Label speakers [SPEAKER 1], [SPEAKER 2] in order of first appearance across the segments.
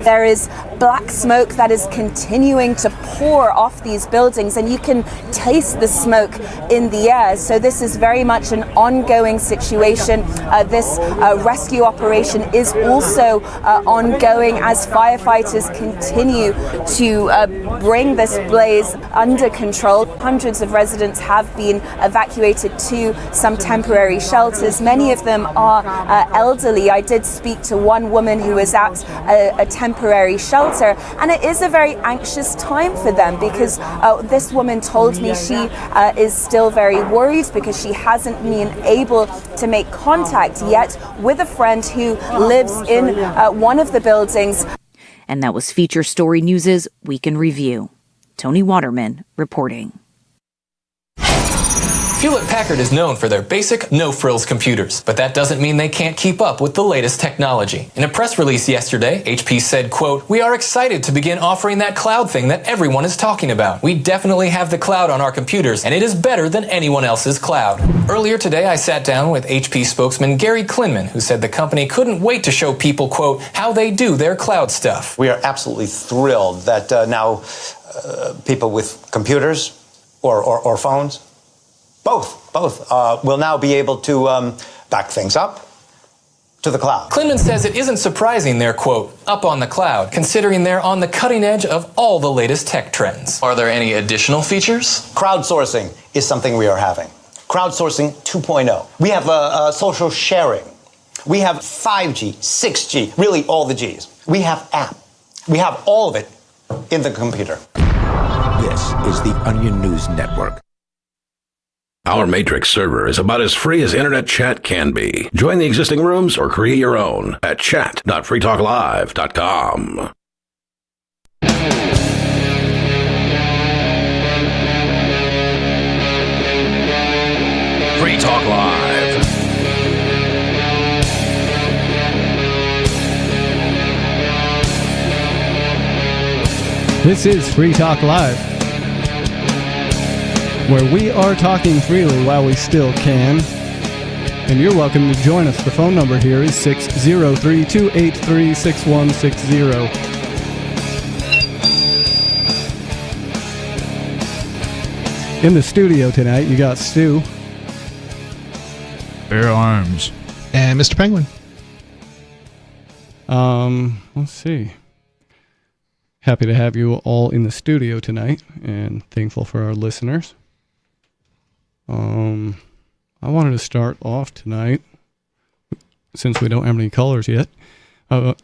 [SPEAKER 1] There is black smoke that is continuing to pour off these buildings, and you can taste the smoke in the air. So this is very much an ongoing situation. This rescue operation is also ongoing as firefighters continue to bring this blaze under control. Hundreds of residents have been evacuated to some temporary shelters. Many of them are elderly. I did speak to one woman who was at a temporary shelter, and it is a very anxious time for them because this woman told me she is still very worried because she hasn't been able to make contact yet with a friend who lives in one of the buildings.
[SPEAKER 2] And that was Feature Story News' Week in Review. Tony Waterman reporting.
[SPEAKER 3] Hewlett-Packard is known for their basic, no-frills computers, but that doesn't mean they can't keep up with the latest technology. In a press release yesterday, HP said, quote, "We are excited to begin offering that cloud thing that everyone is talking about. We definitely have the cloud on our computers, and it is better than anyone else's cloud." Earlier today, I sat down with HP spokesman Gary Klinman, who said the company couldn't wait to show people, quote, how they do their cloud stuff.
[SPEAKER 4] We are absolutely thrilled that now people with computers or phones, both will now be able to back things up to the cloud.
[SPEAKER 3] Klinman says it isn't surprising they're, quote, up on the cloud, considering they're on the cutting edge of all the latest tech trends. Are there any additional features?
[SPEAKER 4] Crowdsourcing is something we are having. Crowdsourcing 2.0. We have social sharing. We have 5G, 6G, really all the Gs. We have app. We have all of it in the computer.
[SPEAKER 5] This is the Onion News Network. Our Matrix server is about as free as internet chat can be. Join the existing rooms or create your own at chat.freetalklive.com. Free Talk Live.
[SPEAKER 6] This is Free Talk Live, where we are talking freely while we still can. And you're welcome to join us. The phone number here is 603-283-6160. In the studio tonight, you got Stu.
[SPEAKER 7] Bear Arms.
[SPEAKER 8] And Mr. Penguin.
[SPEAKER 6] Let's see. Happy to have you all in the studio tonight, and thankful for our listeners. I wanted to start off tonight, since we don't have any callers yet,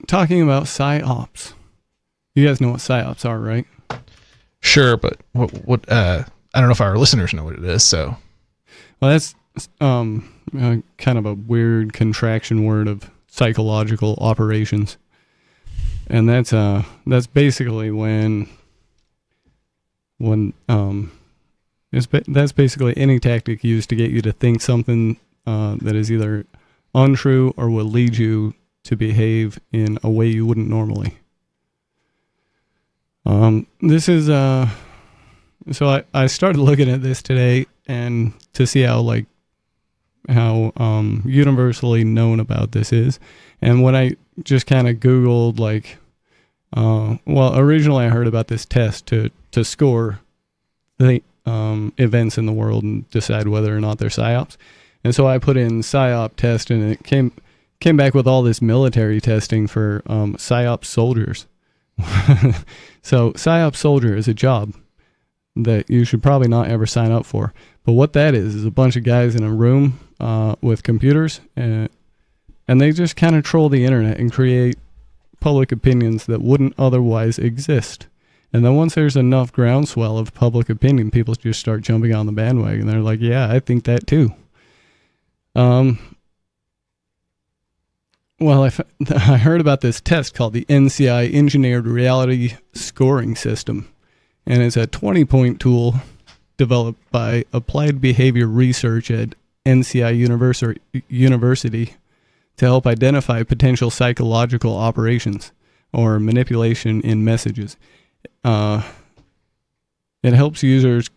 [SPEAKER 6] talking about PSYOPs. You guys know what PSYOPs are, right?
[SPEAKER 8] Sure, but what I don't know if our listeners know what it is, so.
[SPEAKER 6] Well, that's kind of a weird contraction word of psychological operations. And that's basically that's basically any tactic used to get you to think something that is either untrue or will lead you to behave in a way you wouldn't normally. This is so I started looking at this today and to see how universally known about this is. And when I just kind of Googled originally I heard about this test to score the events in the world and decide whether or not they're PSYOPs. And so I put in PSYOP test, and it came back with all this military testing for PSYOP soldiers. So PSYOP soldier is a job that you should probably not ever sign up for. But what that is a bunch of guys in a room with computers, and they just kind of troll the internet and create public opinions that wouldn't otherwise exist. And then once there's enough groundswell of public opinion, people just start jumping on the bandwagon. They're like, yeah, I think that too. Well, I heard about this test called the NCI Engineered Reality Scoring System. And it's a 20-point tool developed by Applied Behavior Research at NCI University to help identify potential psychological operations or manipulation in messages. It helps users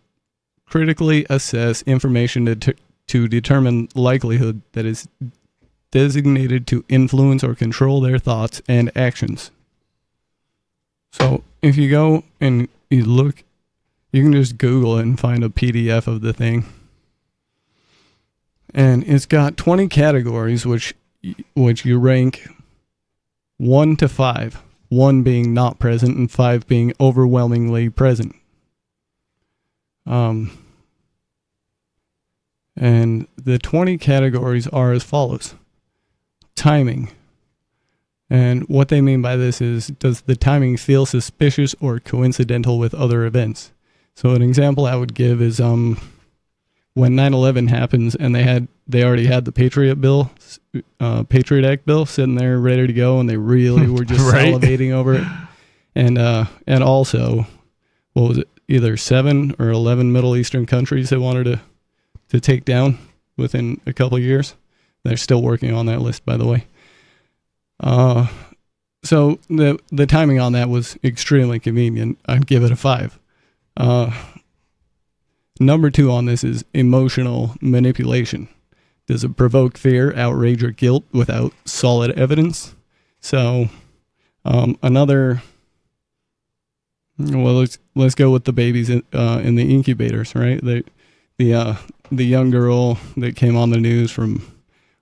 [SPEAKER 6] critically assess information to determine likelihood that is designated to influence or control their thoughts and actions. So if you go and you look, you can just Google it and find a PDF of the thing. And it's got 20 categories, which you rank 1 to 5. 1 being not present and 5 being overwhelmingly present. And the 20 categories are as follows. Timing. And what they mean by this is, does the timing feel suspicious or coincidental with other events? So an example I would give is when 9/11 happens and they already had the Patriot Act bill sitting there ready to go, and they really were just
[SPEAKER 8] Right.
[SPEAKER 6] salivating over it. And also, what was it? Either 7 or 11 Middle Eastern countries they wanted to take down within a couple of years. They're still working on that list, by the way. So the timing on that was extremely convenient. I'd give it a 5. Number 2 on this is emotional manipulation. Does it provoke fear, outrage, or guilt without solid evidence? So, let's go with the babies in the incubators, right? The young girl that came on the news from,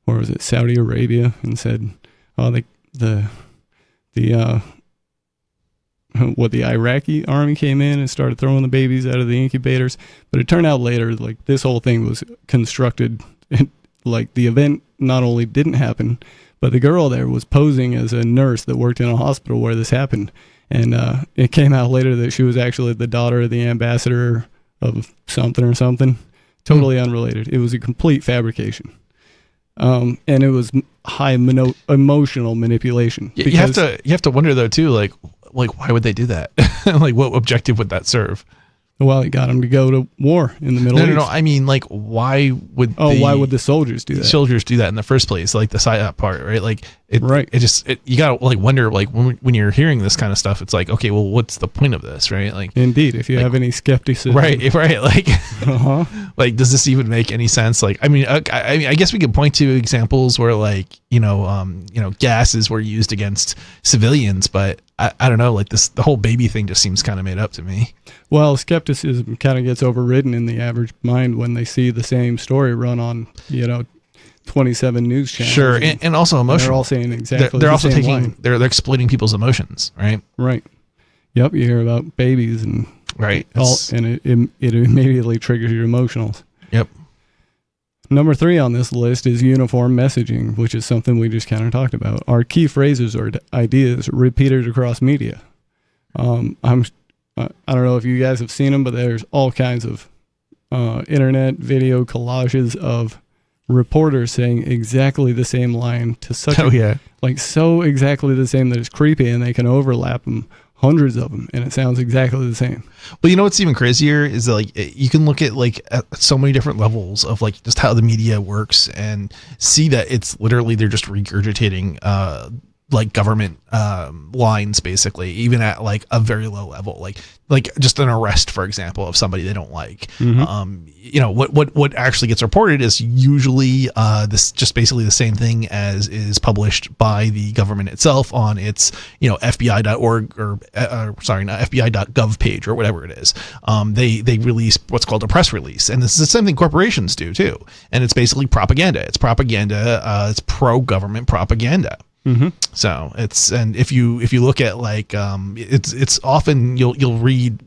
[SPEAKER 6] or was it Saudi Arabia, and said, the Iraqi army came in and started throwing the babies out of the incubators. But it turned out later, like, this whole thing was constructed. Like, the event not only didn't happen, but the girl there was posing as a nurse that worked in a hospital where this happened. And it came out later that she was actually the daughter of the ambassador of something or something. Totally unrelated. It was a complete fabrication. And it was high emotional manipulation.
[SPEAKER 8] You have to wonder though too, like why would they do that? Like, what objective would that serve?
[SPEAKER 6] Well, it got them to go to war in the Middle East.
[SPEAKER 8] No. I mean, like, why would
[SPEAKER 6] the soldiers do that?
[SPEAKER 8] Soldiers do that in the first place, like the PSYOP part, right? Like,
[SPEAKER 6] right.
[SPEAKER 8] You gotta like wonder, like when you're hearing this kind of stuff, it's like, okay, well, what's the point of this, right? Like,
[SPEAKER 6] indeed, if you have any skepticism,
[SPEAKER 8] right, like, like, does this even make any sense? Like, I mean, I guess we could point to examples where, like, gases were used against civilians, but I don't know, like the whole baby thing just seems kind of made up to me.
[SPEAKER 6] Well, skepticism kind of gets overridden in the average mind when they see the same story run on, 27 news channels.
[SPEAKER 8] Sure, and also emotional.
[SPEAKER 6] They're all saying exactly
[SPEAKER 8] they're
[SPEAKER 6] the
[SPEAKER 8] also
[SPEAKER 6] same
[SPEAKER 8] taking
[SPEAKER 6] line.
[SPEAKER 8] They're exploiting people's emotions, right?
[SPEAKER 6] Right. Yep, you hear about babies and
[SPEAKER 8] right,
[SPEAKER 6] and it immediately triggers your emotionals.
[SPEAKER 8] Yep.
[SPEAKER 6] Number 3 on this list is uniform messaging, which is something we just kind of talked about. Are key phrases or ideas repeated across media? I don't know if you guys have seen them, but there's all kinds of internet video collages of reporters saying exactly the same line to such so exactly the same that it's creepy, and they can overlap them, hundreds of them, and it sounds exactly the same.
[SPEAKER 8] Well, you know what's even crazier is that, like, you can look at like at so many different levels of like just how the media works and see that it's literally they're just regurgitating like government lines, basically, even at like a very low level, like just an arrest, for example, of somebody they don't like. What actually gets reported is usually this just basically the same thing as is published by the government itself on its FBI.org or not FBI.gov page or whatever it is. They release what's called a press release, and this is the same thing corporations do too, and it's basically propaganda. It's pro-government propaganda. Mm-hmm. So and if you look at like it's often you'll read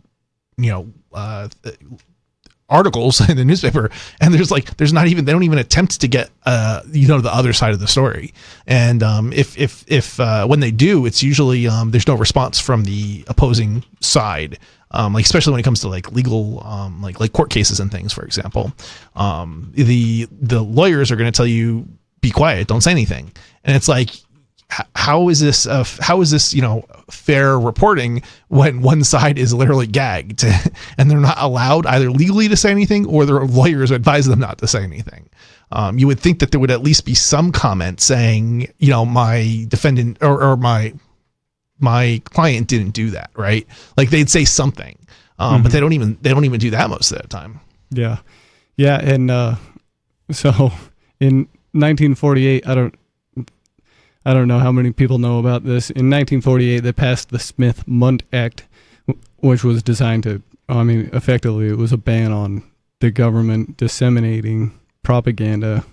[SPEAKER 8] articles in the newspaper, and there's not even, they don't even attempt to get the other side of the story, and if when they do, it's usually there's no response from the opposing side, like especially when it comes to like legal like court cases and things, for example. The lawyers are going to tell you, be quiet, don't say anything, and it's like, how is this fair reporting when one side is literally gagged and they're not allowed either legally to say anything, or their lawyers advise them not to say anything? You would think that there would at least be some comment saying, my defendant or my client didn't do that, right? Like they'd say something, but they don't even do that most of the time.
[SPEAKER 6] Yeah. And so in 1948, I don't know how many people know about this. In 1948, they passed the Smith-Mundt Act, which was designed to, effectively, it was a ban on the government disseminating propaganda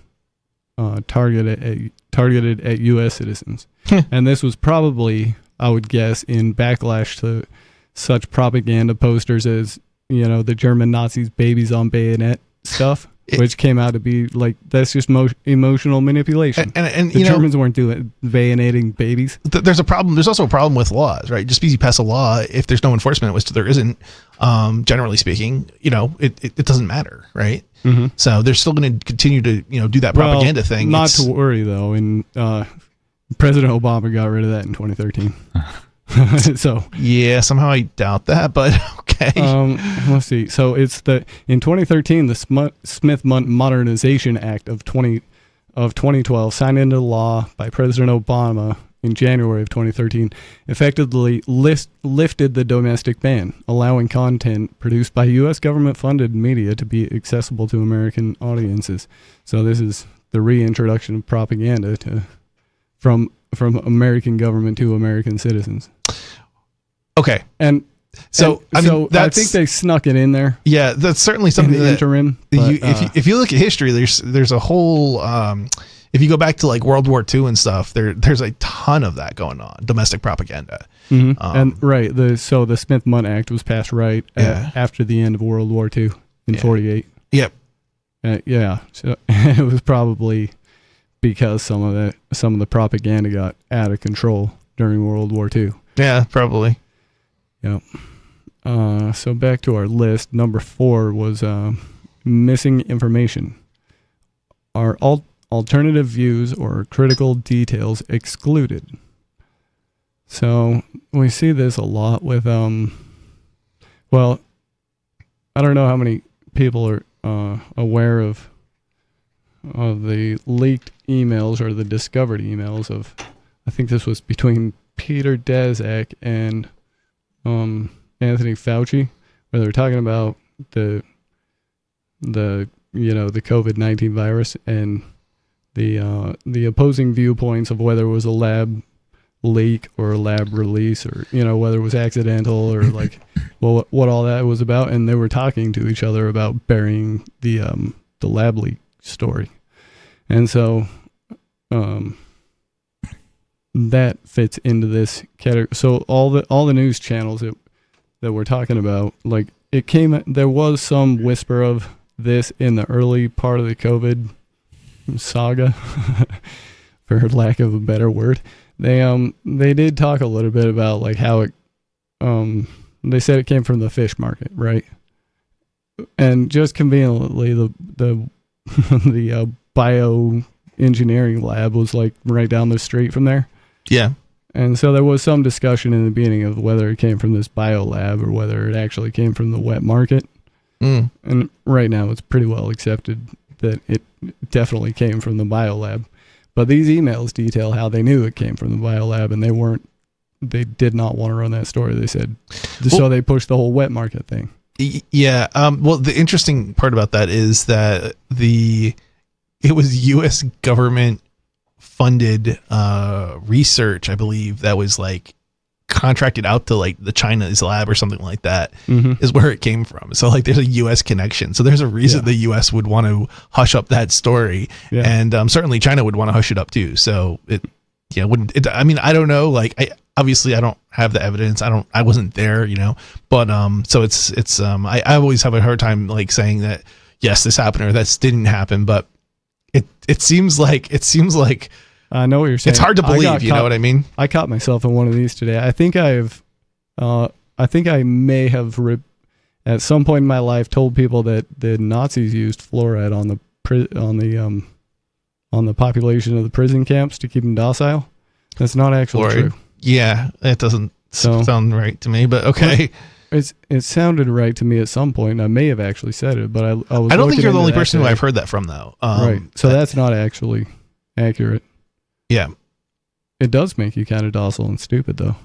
[SPEAKER 6] targeted at U.S. citizens. And this was probably, I would guess, in backlash to such propaganda posters as, the German Nazis' babies on bayonet stuff. Which came out to be like, that's just emotional manipulation. And the Germans weren't doing bayoneting babies.
[SPEAKER 8] There's a problem. There's also a problem with laws, right? Just because you pass a law, if there's no enforcement, which there isn't, generally speaking, it doesn't matter, right? Mm-hmm. So they're still going to continue to, do that propaganda thing.
[SPEAKER 6] Not to worry though. And President Obama got rid of that in 2013. So
[SPEAKER 8] yeah, somehow I doubt that, but okay.
[SPEAKER 6] Let's see. So it's in 2013, the Smith-Mundt Modernization Act of 2012, signed into law by President Obama in January of 2013, effectively lifted the domestic ban, allowing content produced by U.S. government-funded media to be accessible to American audiences. So this is the reintroduction of propaganda from American government to American citizens.
[SPEAKER 8] Okay.
[SPEAKER 6] And I think they snuck it in there.
[SPEAKER 8] Yeah, that's certainly something
[SPEAKER 6] in the interim.
[SPEAKER 8] If you look at history, there's a whole if you go back to like World War II and stuff, there's a ton of that going on, domestic propaganda.
[SPEAKER 6] Mm-hmm. And right, the Smith-Mundt Act was passed after the end of World War II in 48.
[SPEAKER 8] Yep.
[SPEAKER 6] So it was probably because some of the propaganda got out of control during World War II.
[SPEAKER 8] Yeah, probably.
[SPEAKER 6] Yep. So back to our list. Number 4 was missing information. Are alternative views or critical details excluded? So we see this a lot with well, I don't know how many people are aware of the leaked emails or the discovered emails of, I think this was between Peter Daszak and Anthony Fauci, where they're talking about the COVID-19 virus and the opposing viewpoints of whether it was a lab leak or a lab release, or whether it was accidental or like what all that was about. And they were talking to each other about burying the lab leak story. And so that fits into this category. So all the news channels that we're talking about, like there was some whisper of this in the early part of the COVID saga, for lack of a better word. They did talk a little bit about like how it they said it came from the fish market, right? And just conveniently the bioengineering lab was like right down the street from there.
[SPEAKER 8] Yeah.
[SPEAKER 6] And so there was some discussion in the beginning of whether it came from this bio lab or whether it actually came from the wet market. Mm. And right now it's pretty well accepted that it definitely came from the bio lab. But these emails detail how they knew it came from the bio lab, and they did not want to run that story. They said, so they pushed the whole wet market thing.
[SPEAKER 8] Yeah. Well, the interesting part about that is that it was U.S. government funded research, I believe, that was like contracted out to like the China's lab or something like that, is where it came from. So like there's a U.S. connection. So there's a reason the U.S. would want to hush up that story, and certainly China would want to hush it up too. So wouldn't. I mean, I don't know. Like obviously I don't have the evidence. I wasn't there, But so it's I always have a hard time like saying that yes, this happened or that didn't happen. But it seems like
[SPEAKER 6] I know what you're saying.
[SPEAKER 8] It's hard to believe, you know what I mean?
[SPEAKER 6] I caught myself in one of these today. I think I may have at some point in my life told people that the Nazis used fluoride on the population of the prison camps to keep them docile. That's not actually true.
[SPEAKER 8] Yeah, it doesn't sound right to me, but okay.
[SPEAKER 6] It sounded right to me at some point. I may have actually said it, but I
[SPEAKER 8] don't think you're the only person who I've heard that from, though.
[SPEAKER 6] Right. So that's not actually accurate.
[SPEAKER 8] Yeah.
[SPEAKER 6] It does make you kind of docile and stupid, though.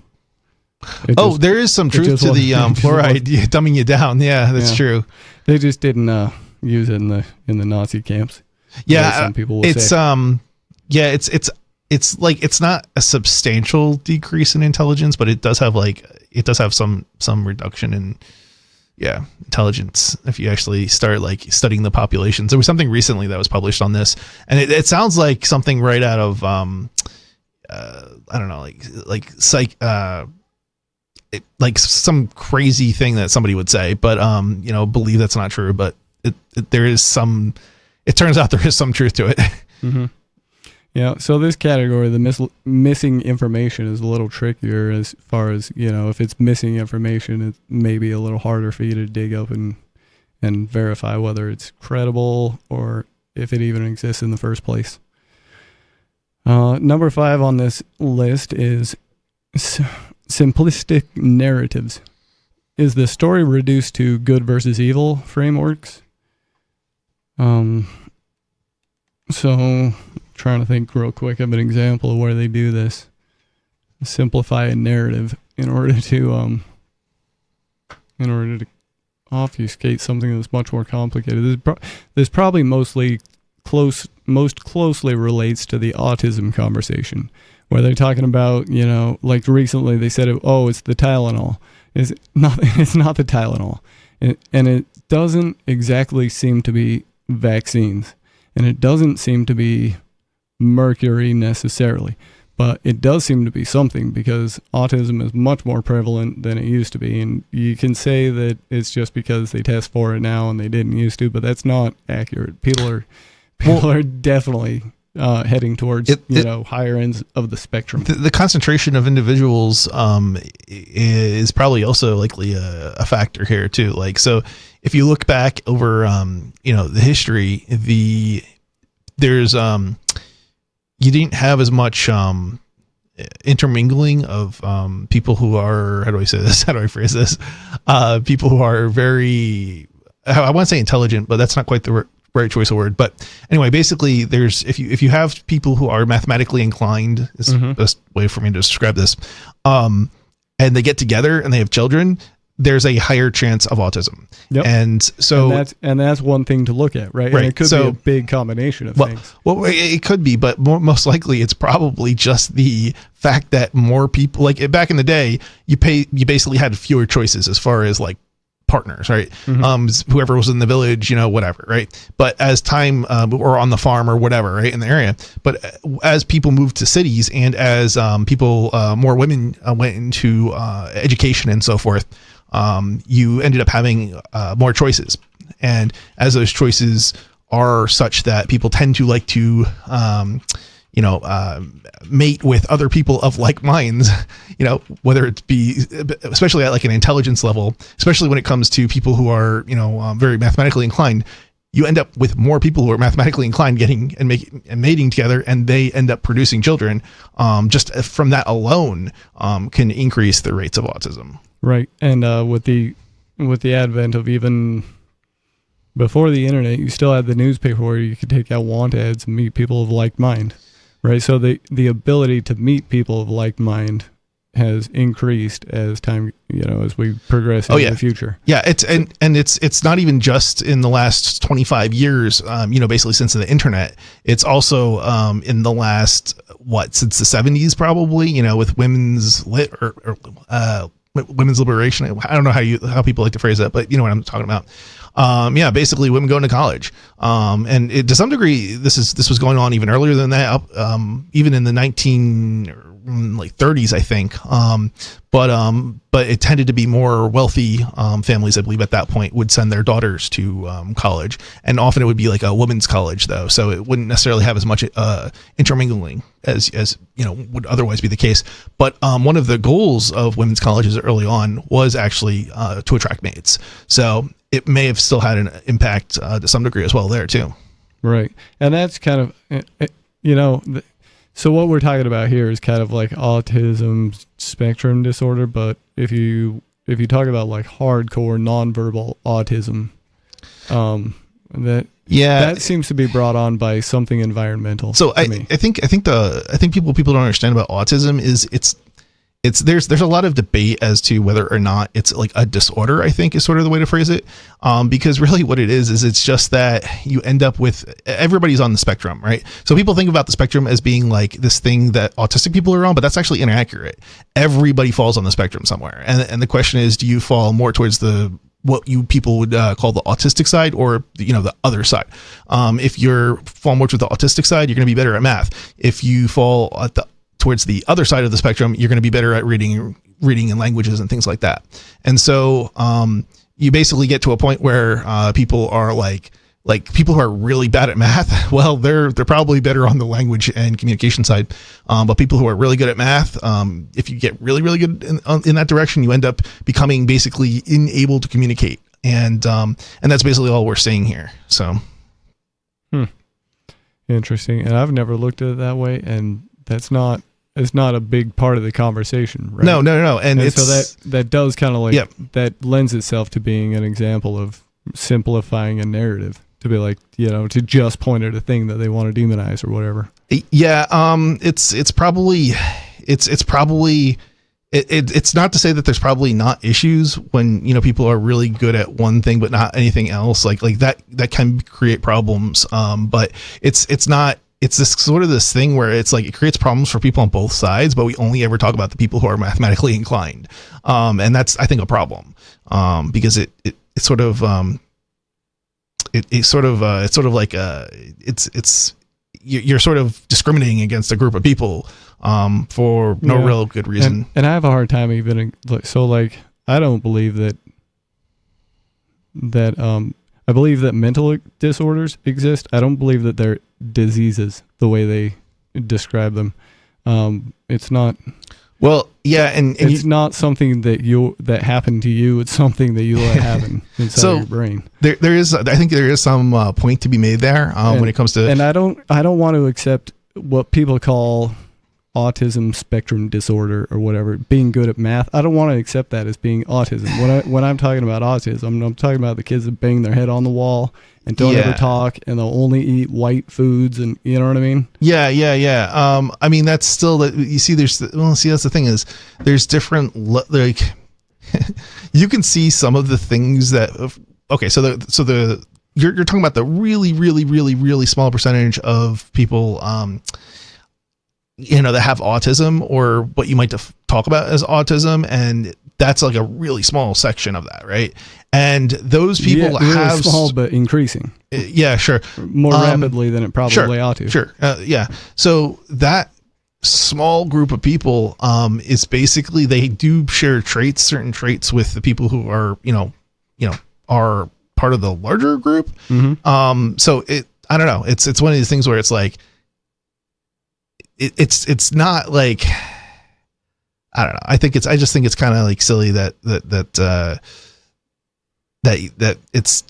[SPEAKER 8] There is some truth to the fluoride dumbing you down. Yeah, that's true.
[SPEAKER 6] They just didn't use it in the Nazi camps.
[SPEAKER 8] Yeah, some people will say. it's not a substantial decrease in intelligence, but it does have some reduction in intelligence if you actually start like studying the populations. There was something recently that was published on this, and it sounds like something right out of I don't know, like psych like some crazy thing that somebody would say, but believe that's not true, but it turns out there is some truth to it.
[SPEAKER 6] Mm-hmm. Yeah, so this category, the missing information, is a little trickier as far as, if it's missing information, it may be a little harder for you to dig up and verify whether it's credible or if it even exists in the first place. Number 5 on this list is simplistic narratives. Is the story reduced to good versus evil frameworks? So trying to think real quick of an example of where they do this. Simplify a narrative in order to obfuscate something that's much more complicated. This probably most closely relates to the autism conversation, where they're talking about, like recently they said, it's the Tylenol. It's not the Tylenol. And it doesn't exactly seem to be vaccines. And it doesn't seem to be mercury necessarily, but it does seem to be something, because autism is much more prevalent than it used to be. And you can say that it's just because they test for it now and they didn't used to, but that's not accurate. People are definitely heading towards higher ends of the spectrum.
[SPEAKER 8] The concentration of individuals is probably also likely a factor here too. Like, so if you look back over the history, there's you didn't have as much intermingling of people who are, how do I say this? How do I phrase this? People who are very, I want to say intelligent, but that's not quite the right choice of word. But anyway, basically there's, if you have people who are mathematically inclined, is the best way for me to describe this, and they get together and they have children, there's a higher chance of autism. Yep. And so
[SPEAKER 6] that's one thing to look at, right? And it could be a big combination of things.
[SPEAKER 8] Well, it could be, but most likely it's probably just the fact that more people, like back in the day, you basically had fewer choices as far as like partners, right? Whoever was in the village, whatever, right? But as time, or on the farm or whatever, right, in the area, but as people moved to cities and as more women went into education and so forth, you ended up having more choices. And as those choices are such that people tend to like to mate with other people of like minds, whether it be, especially at like an intelligence level, especially when it comes to people who are, very mathematically inclined, you end up with more people who are mathematically inclined getting and mating together, and they end up producing children. Just from that alone, can increase the rates of autism. Right.
[SPEAKER 6] And with the advent of, even before the internet, you still had the newspaper where you could take out want ads and meet people of like mind. Right. So the ability to meet people of like mind has increased as time, as we progress into the future. Yeah,
[SPEAKER 8] it's not even just in the last 25 years, basically since the internet. It's also in the last since the 70s probably, with women's women's liberation. I don't know how people like to phrase that, but you know what I'm talking about. Basically women going to college. And to some degree, this was going on even earlier than that, even in the 30s, I think. But it tended to be more wealthy families, I believe, at that point would send their daughters to college, and often it would be like a women's college, though, so it wouldn't necessarily have as much intermingling as would otherwise be the case. But one of the goals of women's colleges early on was actually to attract mates, so it may have still had an impact to some degree as well there too.
[SPEAKER 6] Right, and that's kind of so what we're talking about here is kind of like autism spectrum disorder, but if you talk about like hardcore nonverbal autism, that seems to be brought on by something environmental.
[SPEAKER 8] So I think people don't understand about autism is there's a lot of debate as to whether or not it's like a disorder, I think is sort of the way to phrase it. Because really what it is it's just that you end up with, everybody's on the spectrum, right? So people think about the spectrum as being like this thing that autistic people are on, but that's actually inaccurate. Everybody falls on the spectrum somewhere. And the question is, do you fall more towards what you people would call the autistic side, or the other side? If you're fall more to the autistic side, you're going to be better at math. If you fall towards the other side of the spectrum, you're going to be better at reading and languages and things like that. And so you basically get to a point where people are like people who are really bad at math, well, they're probably better on the language and communication side. But people who are really good at math, if you get really, really good in that direction, you end up becoming basically unable to communicate. And that's basically all we're seeing here. So.
[SPEAKER 6] Interesting. And I've never looked at it that way. And it's not a big part of the conversation, right? No. And so that does kind of like, that lends itself to being an example of simplifying a narrative, to be like, to just point at a thing that they want to demonize or whatever.
[SPEAKER 8] Yeah. It's probably not to say that there's probably not issues when, people are really good at one thing, but not anything else like that can create problems. But it's not, it's this sort of this thing where it's like it creates problems for people on both sides, but we only ever talk about the people who are mathematically inclined. And that's, I think, a problem. Because it's sort of like you're sort of discriminating against a group of people for no real good reason.
[SPEAKER 6] And I have a hard time even I don't believe that I believe that mental disorders exist. I don't believe that they're diseases the way they describe them. It's not.
[SPEAKER 8] Well, yeah, and
[SPEAKER 6] it's not something that happened to you. It's something that you let happen inside your brain.
[SPEAKER 8] I think there is some point to be made there when it comes to.
[SPEAKER 6] And I don't want to accept what people call autism spectrum disorder or whatever, being good at math. I don't want to accept that as being autism. When I'm talking about autism, I'm talking about the kids that bang their head on the wall and don't ever talk, and they'll only eat white foods, and you know what I mean?
[SPEAKER 8] Yeah. I mean, that's still that you see. That's the thing is, there's different you can see some of the things that. Okay, you're talking about the really, really, really, really small percentage of people. That have autism, or what you might talk about as autism, and that's like a really small section of that, right? And those people have
[SPEAKER 6] really small but increasing.
[SPEAKER 8] Yeah, sure.
[SPEAKER 6] More rapidly than it probably ought to.
[SPEAKER 8] Sure. Yeah. So that small group of people is basically, they do share certain traits with the people who are are part of the larger group. Mm-hmm. So I don't know. It's one of these things where it's like. It's not like, I don't know. I just think it's kind of like silly that it's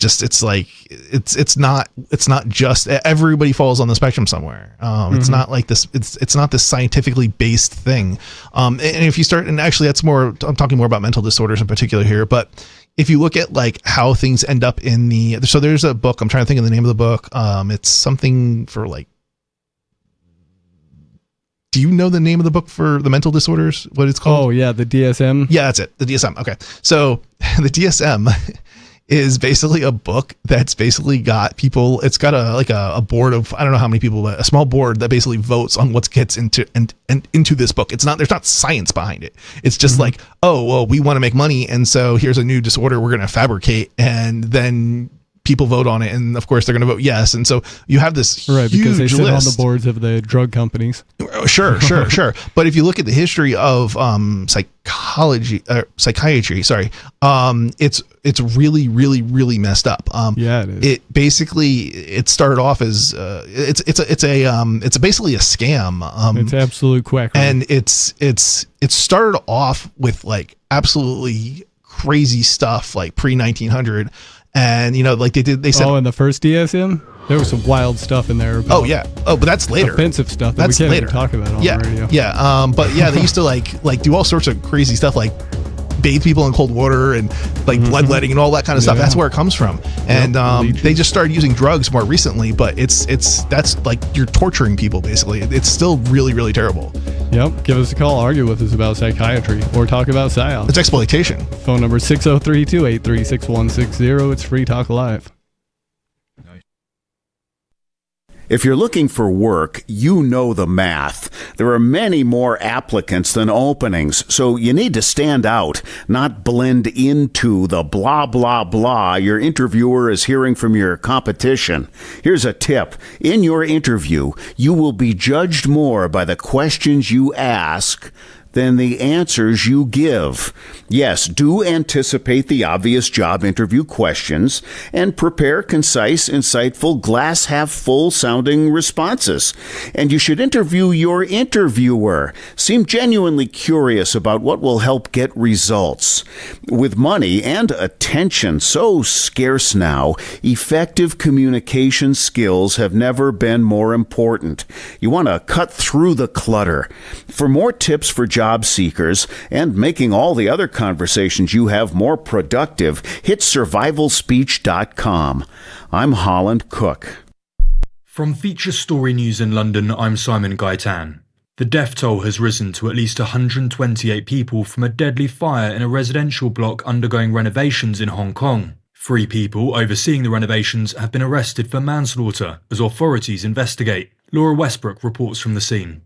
[SPEAKER 8] not just everybody falls on the spectrum somewhere. It's not like this. It's not this scientifically based thing. And if you start, and actually that's more, I'm talking more about mental disorders in particular here, but if you look at like how things end up so there's a book, I'm trying to think of the name of the book. It's something for like, do you know the name of the book for the mental disorders? What it's called?
[SPEAKER 6] Oh yeah, the DSM.
[SPEAKER 8] Yeah, that's it. The DSM. Okay. So the DSM is basically a book that's basically got people, it's got a board of, I don't know how many people, but a small board that basically votes on what gets into this book. There's not science behind it. It's just like, oh, well, we want to make money. And so here's a new disorder we're going to fabricate. And then people vote on it, and of course they're going to vote yes, and so you have this huge
[SPEAKER 6] because they sit
[SPEAKER 8] list
[SPEAKER 6] on the boards of the drug companies.
[SPEAKER 8] Sure. But if you look at the history of psychiatry, it's really, really, really messed up.
[SPEAKER 6] Yeah, it is.
[SPEAKER 8] It started off as it's basically a scam.
[SPEAKER 6] It's absolute quackery,
[SPEAKER 8] and it started off with like absolutely crazy stuff like pre-1900. And they said,
[SPEAKER 6] in the first DSM there was some wild stuff in there.
[SPEAKER 8] But that's later.
[SPEAKER 6] Offensive stuff that we can't even talk about on the radio.
[SPEAKER 8] Yeah. But yeah, they used to like do all sorts of crazy stuff, like bathe people in cold water and like bloodletting and all that kind of stuff. That's where it comes from. And they just started using drugs more recently, but that's like you're torturing people basically. It's still really, really terrible.
[SPEAKER 6] Yep, give us a call, argue with us about psychiatry, or talk about PSYOPs.
[SPEAKER 8] It's exploitation.
[SPEAKER 6] Phone number 603-283-6160. It's Free Talk Live.
[SPEAKER 7] If you're looking for work, you know the math. There are many more applicants than openings, so you need to stand out, not blend into the blah, blah, blah your interviewer is hearing from your competition. Here's a tip. In your interview, you will be judged more by the questions you ask than the answers you give. Yes, do anticipate the obvious job interview questions and prepare concise, insightful, glass-half-full sounding responses. And you should interview your interviewer. Seem genuinely curious about what will help get results. With money and attention so scarce now, effective communication skills have never been more important. You want to cut through the clutter. For more tips for job seekers and making all the other conversations you have more productive, hit survivalspeech.com. I'm Holland Cook.
[SPEAKER 9] From Feature Story News in London, I'm Simon Gaitan. The death toll has risen to at least 128 people from a deadly fire in a residential block undergoing renovations in Hong Kong. 3 people overseeing the renovations have been arrested for manslaughter as authorities investigate. Laura Westbrook reports from the scene.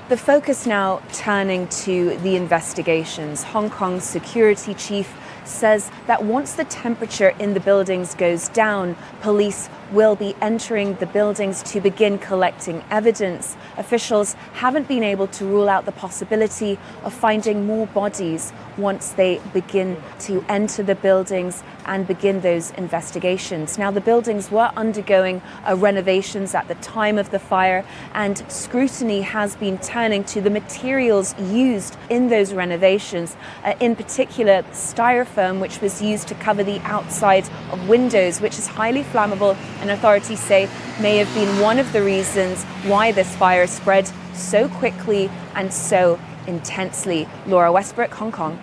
[SPEAKER 1] The focus now turning to the investigations. Hong Kong's security chief says that once the temperature in the buildings goes down, police will be entering the buildings to begin collecting evidence. Officials haven't been able to rule out the possibility of finding more bodies once they begin to enter the buildings and begin those investigations. Now, the buildings were undergoing renovations at the time of the fire, and scrutiny has been turning to the materials used in those renovations, in particular styrofoam, which was used to cover the outside of windows, which is highly flammable, and authorities say may have been one of the reasons why this fire spread so quickly and so intensely. Laura Westbrook, Hong Kong.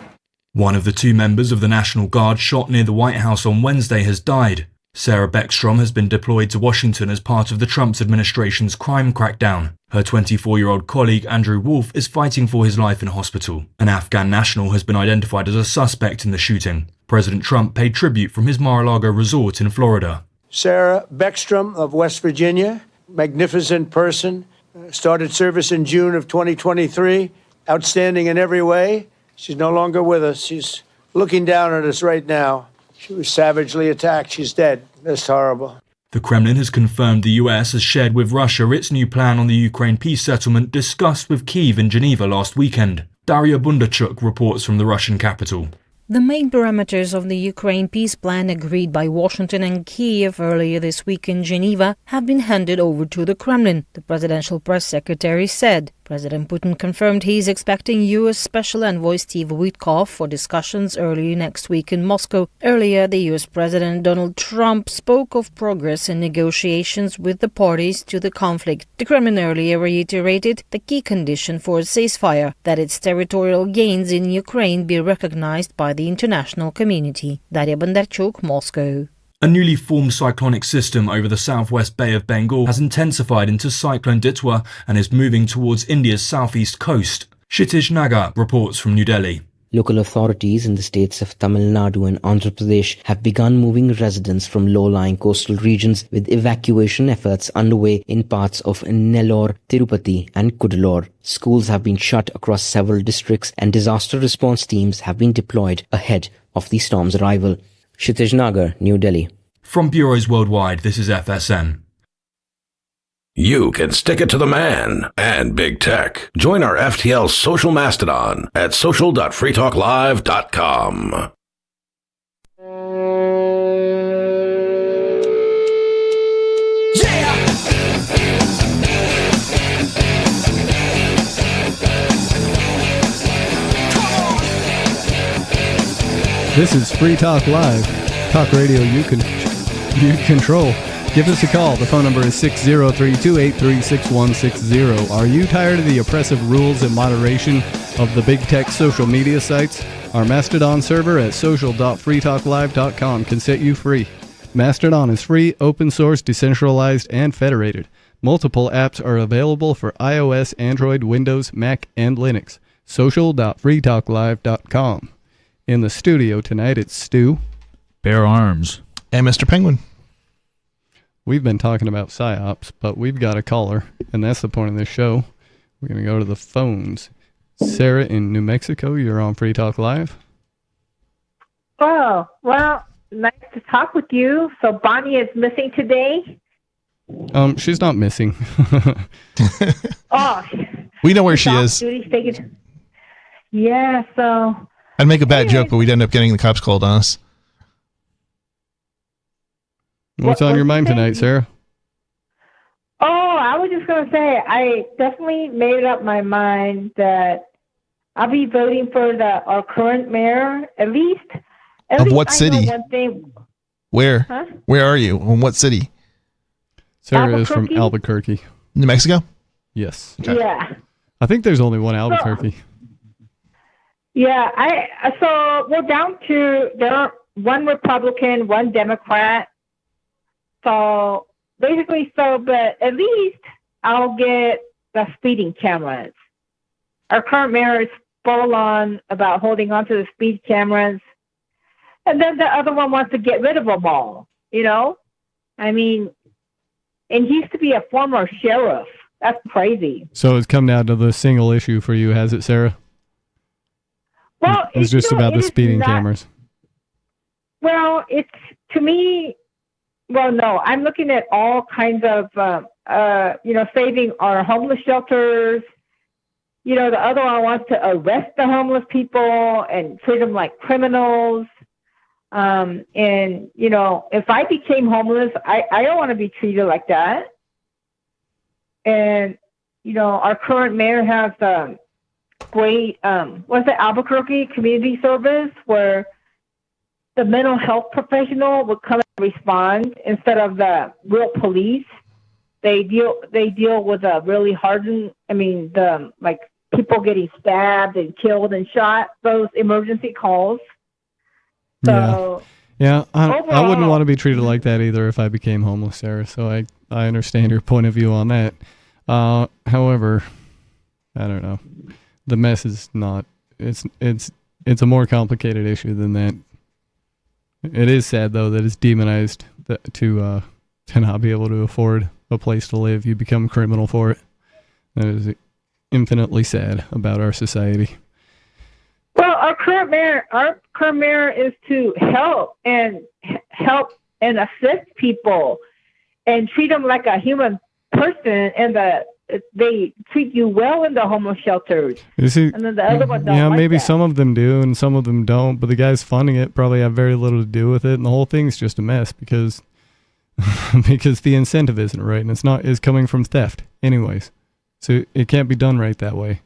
[SPEAKER 9] One of the 2 members of the National Guard shot near the White House on Wednesday has died. Sarah Beckstrom has been deployed to Washington as part of the Trump administration's crime crackdown. Her 24-year-old colleague Andrew Wolf is fighting for his life in hospital. An Afghan national has been identified as a suspect in the shooting. President Trump paid tribute from his Mar-a-Lago resort in Florida.
[SPEAKER 10] Sarah Beckstrom of West Virginia, magnificent person, started service in June of 2023, outstanding in every way. She's no longer with us. She's looking down at us right now. She was savagely attacked. She's dead. That's horrible.
[SPEAKER 9] The Kremlin has confirmed the US has shared with Russia its new plan on the Ukraine peace settlement discussed with Kyiv in Geneva last weekend. Daria Bundarchuk reports from the Russian capital.
[SPEAKER 11] The main parameters of the Ukraine peace plan agreed by Washington and Kyiv earlier this week in Geneva have been handed over to the Kremlin, the presidential press secretary said. President Putin confirmed he is expecting U.S. Special Envoy Steve Witkoff for discussions early next week in Moscow. Earlier, the U.S. President Donald Trump spoke of progress in negotiations with the parties to the conflict. The Kremlin earlier reiterated the key condition for a ceasefire, that its territorial gains in Ukraine be recognized by the international community. Daria Bondarchuk, Moscow.
[SPEAKER 9] A newly formed cyclonic system over the southwest Bay of Bengal has intensified into Cyclone Ditwa and is moving towards India's southeast coast. Kshitij Nagar reports from New Delhi.
[SPEAKER 12] Local authorities in the states of Tamil Nadu and Andhra Pradesh have begun moving residents from low-lying coastal regions, with evacuation efforts underway in parts of Nellore, Tirupati and Cuddalore. Schools have been shut across several districts and disaster response teams have been deployed ahead of the storm's arrival. Kshitij Nagar, New Delhi.
[SPEAKER 9] From bureaus worldwide, this is FSN.
[SPEAKER 5] You can stick it to the man and big tech. Join our FTL social mastodon at social.freetalklive.com.
[SPEAKER 6] This is Free Talk Live. Talk radio you control. Give us a call. The phone number is 603-283-6160. Are you tired of the oppressive rules and moderation of the big tech social media sites? Our Mastodon server at social.freetalklive.com can set you free. Mastodon is free, open source, decentralized, and federated. Multiple apps are available for iOS, Android, Windows, Mac, and Linux. Social.freetalklive.com. In the studio tonight, it's Stu.
[SPEAKER 13] Bear Arms.
[SPEAKER 8] And Mr. Penguin.
[SPEAKER 6] We've been talking about PSYOPs, but we've got a caller, and that's the point of this show. We're going to go to the phones. Sarah in New Mexico, you're on Free Talk Live.
[SPEAKER 14] Oh, well, nice to talk with you. So Bonnie is missing today?
[SPEAKER 6] She's not missing.
[SPEAKER 14] Oh.
[SPEAKER 8] We know where she is.
[SPEAKER 14] Yeah, so...
[SPEAKER 8] I'd make a bad joke, but we'd end up getting the cops called on us.
[SPEAKER 6] What's on your mind tonight, Sarah?
[SPEAKER 14] Oh, I was just going to say, I definitely made up my mind that I'll be voting for our current mayor, at least.
[SPEAKER 8] Of what city?
[SPEAKER 14] One thing.
[SPEAKER 8] Where?
[SPEAKER 14] Huh?
[SPEAKER 8] Where are you? In what city?
[SPEAKER 6] Sarah is from Albuquerque.
[SPEAKER 8] New Mexico?
[SPEAKER 6] Yes.
[SPEAKER 14] Okay. Yeah.
[SPEAKER 6] I think there's only one Albuquerque.
[SPEAKER 14] Yeah, so we're down to one Republican, one Democrat. So basically, but at least I'll get the speeding cameras. Our current mayor is full on about holding on to the speed cameras. And then the other one wants to get rid of them all, you know? I mean, and he used to be a former sheriff. That's crazy.
[SPEAKER 6] So it's come down to the single issue for you, has it, Sarah?
[SPEAKER 14] Well,
[SPEAKER 6] it's just about the speeding cameras.
[SPEAKER 14] Well, it's, to me, well, no, I'm looking at all kinds of, saving our homeless shelters. You know, the other one wants to arrest the homeless people and treat them like criminals. And, you know, if I became homeless, I don't want to be treated like that. And, you know, our current mayor has great, what's it, Albuquerque Community Service, where the mental health professional would come and respond instead of the real police. They deal with a really hardened, people getting stabbed and killed and shot, those emergency calls. So,
[SPEAKER 6] yeah, I wouldn't
[SPEAKER 14] overall,
[SPEAKER 6] want to be treated like that either if I became homeless, Sarah. So I understand your point of view on that. However, I don't know. The mess is not. It's a more complicated issue than that. It is sad though that it's demonized to not be able to afford a place to live. You become a criminal for it. That is infinitely sad about our society.
[SPEAKER 14] Well, our current mayor is to help and assist people and treat them like a human person, and they treat you well in the homeless shelters.
[SPEAKER 6] You see,
[SPEAKER 14] and then the other one don't.
[SPEAKER 6] Yeah,
[SPEAKER 14] like
[SPEAKER 6] maybe
[SPEAKER 14] that.
[SPEAKER 6] some of them do and some of them don't, but the guys funding it probably have very little to do with it, and the whole thing's just a mess because the incentive isn't right, and it's coming from theft anyways. So it can't be done right that way.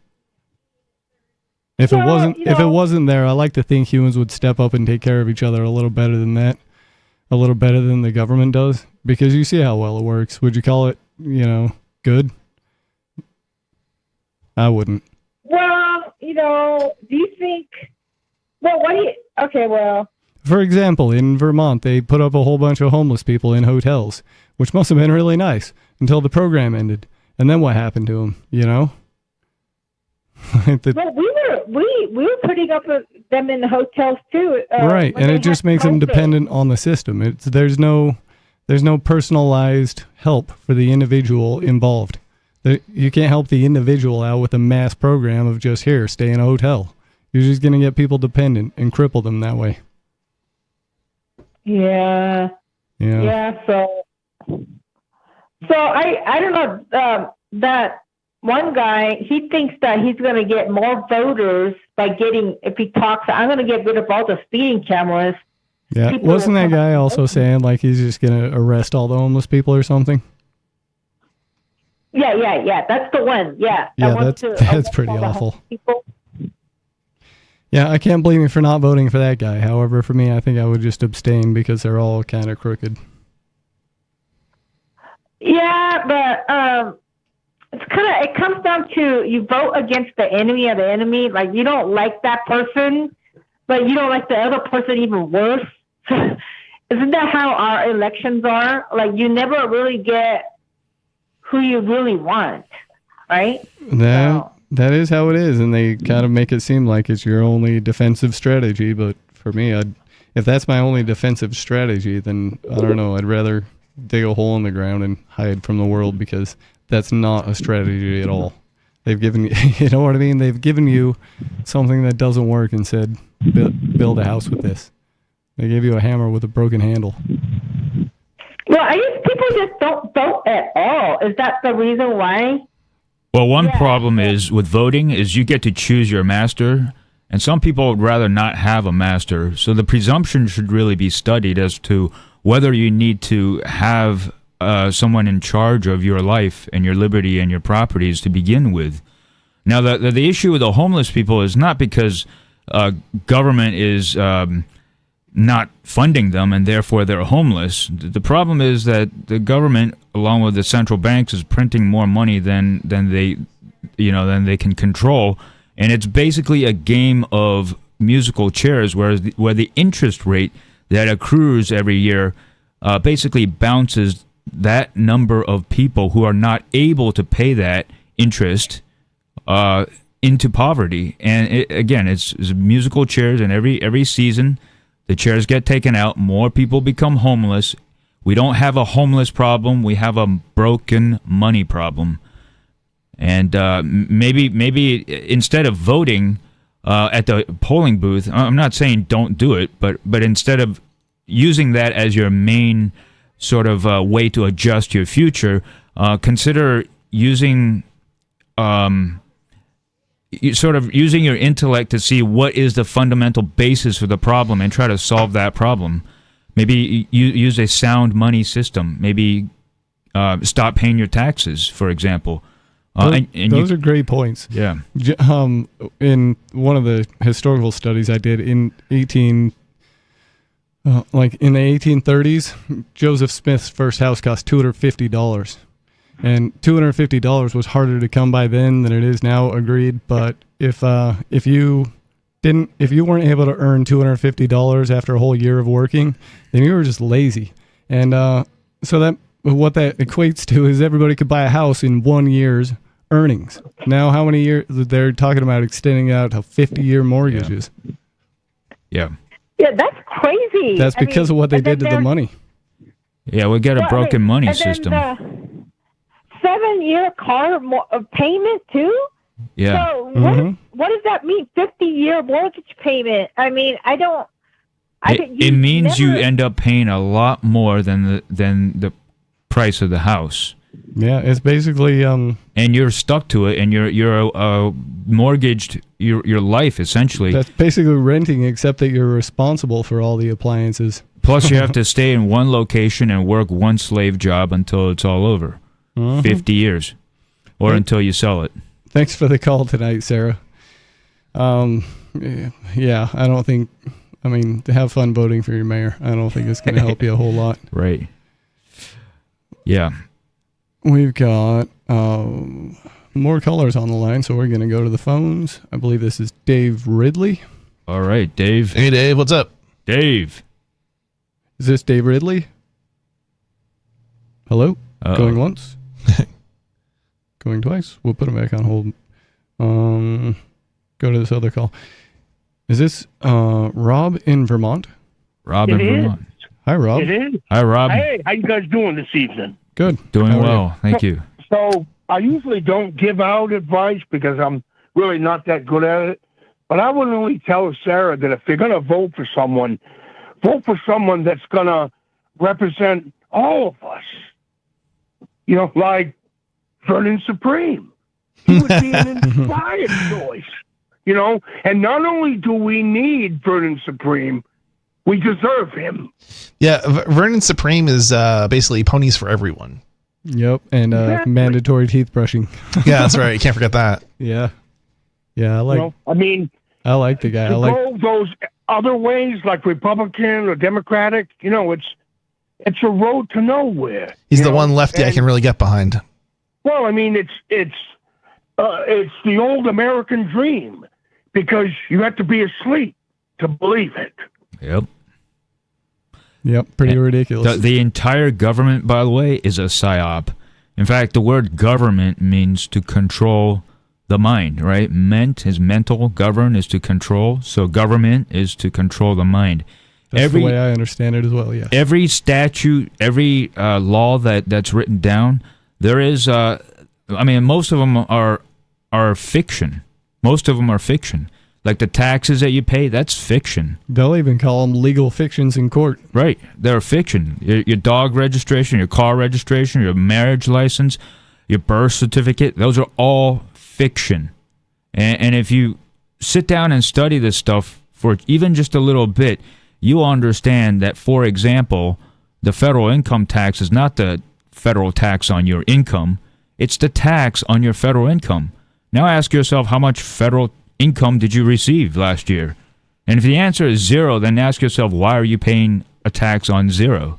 [SPEAKER 6] If it wasn't there, I like to think humans would step up and take care of each other a little better than that, a little better than the government does, because you see how well it works. Would you call it, good? I wouldn't.
[SPEAKER 14] Well, do you think? Well,
[SPEAKER 6] For example, in Vermont, they put up a whole bunch of homeless people in hotels, which must have been really nice until the program ended. And then what happened to them?
[SPEAKER 14] Well, we were putting up them in the hotels too.
[SPEAKER 6] Right, and it just makes them dependent on the system. There's no personalized help for the individual involved. You can't help the individual out with a mass program of just here, stay in a hotel. You're just going to get people dependent and cripple them that way.
[SPEAKER 14] Yeah. So I don't know. That one guy, he thinks that he's going to get more voters by if he talks, I'm going to get rid of all the speeding cameras.
[SPEAKER 6] Yeah. Wasn't that guy also saying like he's just going to arrest all the homeless people or something?
[SPEAKER 14] Yeah. That's the one. Yeah.
[SPEAKER 6] Yeah, that's pretty awful. Yeah, I can't blame you for not voting for that guy. However, for me, I think I would just abstain because they're all kind of crooked.
[SPEAKER 14] Yeah, but it comes down to you vote against the enemy of the enemy. Like you don't like that person, but you don't like the other person even worse. Isn't that how our elections are? Like you never really get who you really want, right?
[SPEAKER 6] That is how it is, and they kind of make it seem like it's your only defensive strategy. But for me, if that's my only defensive strategy, then I don't know. I'd rather dig a hole in the ground and hide from the world, because that's not a strategy at all. They've given you, you know what I mean? They've given you something that doesn't work and said, build a house with this. They gave you a hammer with a broken handle.
[SPEAKER 14] Well, I guess people just don't vote at all. Is that the reason why?
[SPEAKER 13] Well, one problem is with voting is you get to choose your master, and some people would rather not have a master. So the presumption should really be studied as to whether you need to have someone in charge of your life and your liberty and your properties to begin with. Now, the issue with the homeless people is not because government is not funding them and therefore they're homeless. The problem is that the government, along with the central banks, is printing more money than they can control, and it's basically a game of musical chairs, where the interest rate that accrues every year basically bounces that number of people who are not able to pay that interest into poverty. And it's musical chairs, and every season the chairs get taken out, more people become homeless. We don't have a homeless problem, we have a broken money problem. And maybe instead of voting at the polling booth, I'm not saying don't do it, but instead of using that as your main sort of way to adjust your future, consider using using your intellect to see what is the fundamental basis for the problem and try to solve that problem. Maybe use a sound money system. Maybe stop paying your taxes, for example.
[SPEAKER 6] Those are great points.
[SPEAKER 13] Yeah.
[SPEAKER 6] In one of the historical studies I did in in the 1830s, Joseph Smith's first house cost $250. And $250 was harder to come by then than it is now, agreed. But if you weren't able to earn $250 after a whole year of working, then you were just lazy. And so what that equates to is everybody could buy a house in 1 year's earnings. Now, how many years? They're talking about extending out to 50-year mortgages.
[SPEAKER 13] Yeah.
[SPEAKER 14] Yeah, that's crazy.
[SPEAKER 6] That's because of what they did to the money.
[SPEAKER 13] Yeah, we got a broken money system.
[SPEAKER 14] 7-year car payment too?
[SPEAKER 13] Yeah.
[SPEAKER 14] So what does that mean? 50-year mortgage payment? I mean,
[SPEAKER 13] it means you end up paying a lot more than the price of the house.
[SPEAKER 6] Yeah, it's basically
[SPEAKER 13] and you're stuck to it, and you're mortgaged your life essentially.
[SPEAKER 6] That's basically renting, except that you're responsible for all the appliances.
[SPEAKER 13] Plus, you have to stay in one location and work one slave job until it's all over. 50 years, or until you sell it.
[SPEAKER 6] Thanks for the call tonight, Sarah. Yeah, I don't think. I mean, have fun voting for your mayor. I don't think it's going to help you a whole lot.
[SPEAKER 13] Right. Yeah.
[SPEAKER 6] We've got more callers on the line, so we're going to go to the phones. I believe this is Dave Ridley.
[SPEAKER 13] All right, Dave.
[SPEAKER 8] Hey, Dave. What's up?
[SPEAKER 13] Dave.
[SPEAKER 6] Is this Dave Ridley? Hello? Going once? Going twice? We'll put him back on hold. Go to this other call. Is this Rob in Vermont?
[SPEAKER 13] Rob in Vermont.
[SPEAKER 6] Hi, Rob.
[SPEAKER 15] It is.
[SPEAKER 13] Hi, Rob.
[SPEAKER 15] Hey, how you guys doing this evening?
[SPEAKER 6] Good.
[SPEAKER 13] Doing well. Thank you.
[SPEAKER 15] So I usually don't give out advice because I'm really not that good at it. But I would really tell Sarah that if you're going to vote for someone that's going to represent all of us. You know, like Vernon Supreme. He would be an inspired choice. You know, and not only do we need Vernon Supreme, we deserve him.
[SPEAKER 8] Yeah, Vernon Supreme is basically ponies for everyone.
[SPEAKER 6] Yep, and mandatory teeth brushing.
[SPEAKER 8] Yeah, that's right. You can't forget that.
[SPEAKER 6] Yeah, I like.
[SPEAKER 15] You know,
[SPEAKER 6] I like the guy.
[SPEAKER 15] To go those other ways, like Republican or Democratic. You know, it's a road to nowhere.
[SPEAKER 8] He's the one lefty I can really get behind.
[SPEAKER 15] Well, I mean, it's the old American dream because you have to be asleep to believe it.
[SPEAKER 6] Yep, pretty ridiculous.
[SPEAKER 13] The entire government, by the way, is a PSYOP. In fact, the word government means to control the mind, right? Ment is mental, govern is to control, so government is to control the mind.
[SPEAKER 6] That's the way I understand it as well, yeah.
[SPEAKER 13] Every statute, every law that's written down, there is, most of them are fiction. Most of them are fiction. Like the taxes that you pay, that's fiction.
[SPEAKER 6] They'll even call them legal fictions in court. Right.
[SPEAKER 13] They're fiction. Your dog registration, your car registration, your marriage license, your birth certificate, those are all fiction. And if you sit down and study this stuff for even just a little bit, you understand that, for example, the federal income tax is not the federal tax on your income. It's the tax on your federal income. Now ask yourself, how much federal income did you receive last year? And if the answer is 0, then ask yourself, why are you paying a tax on 0?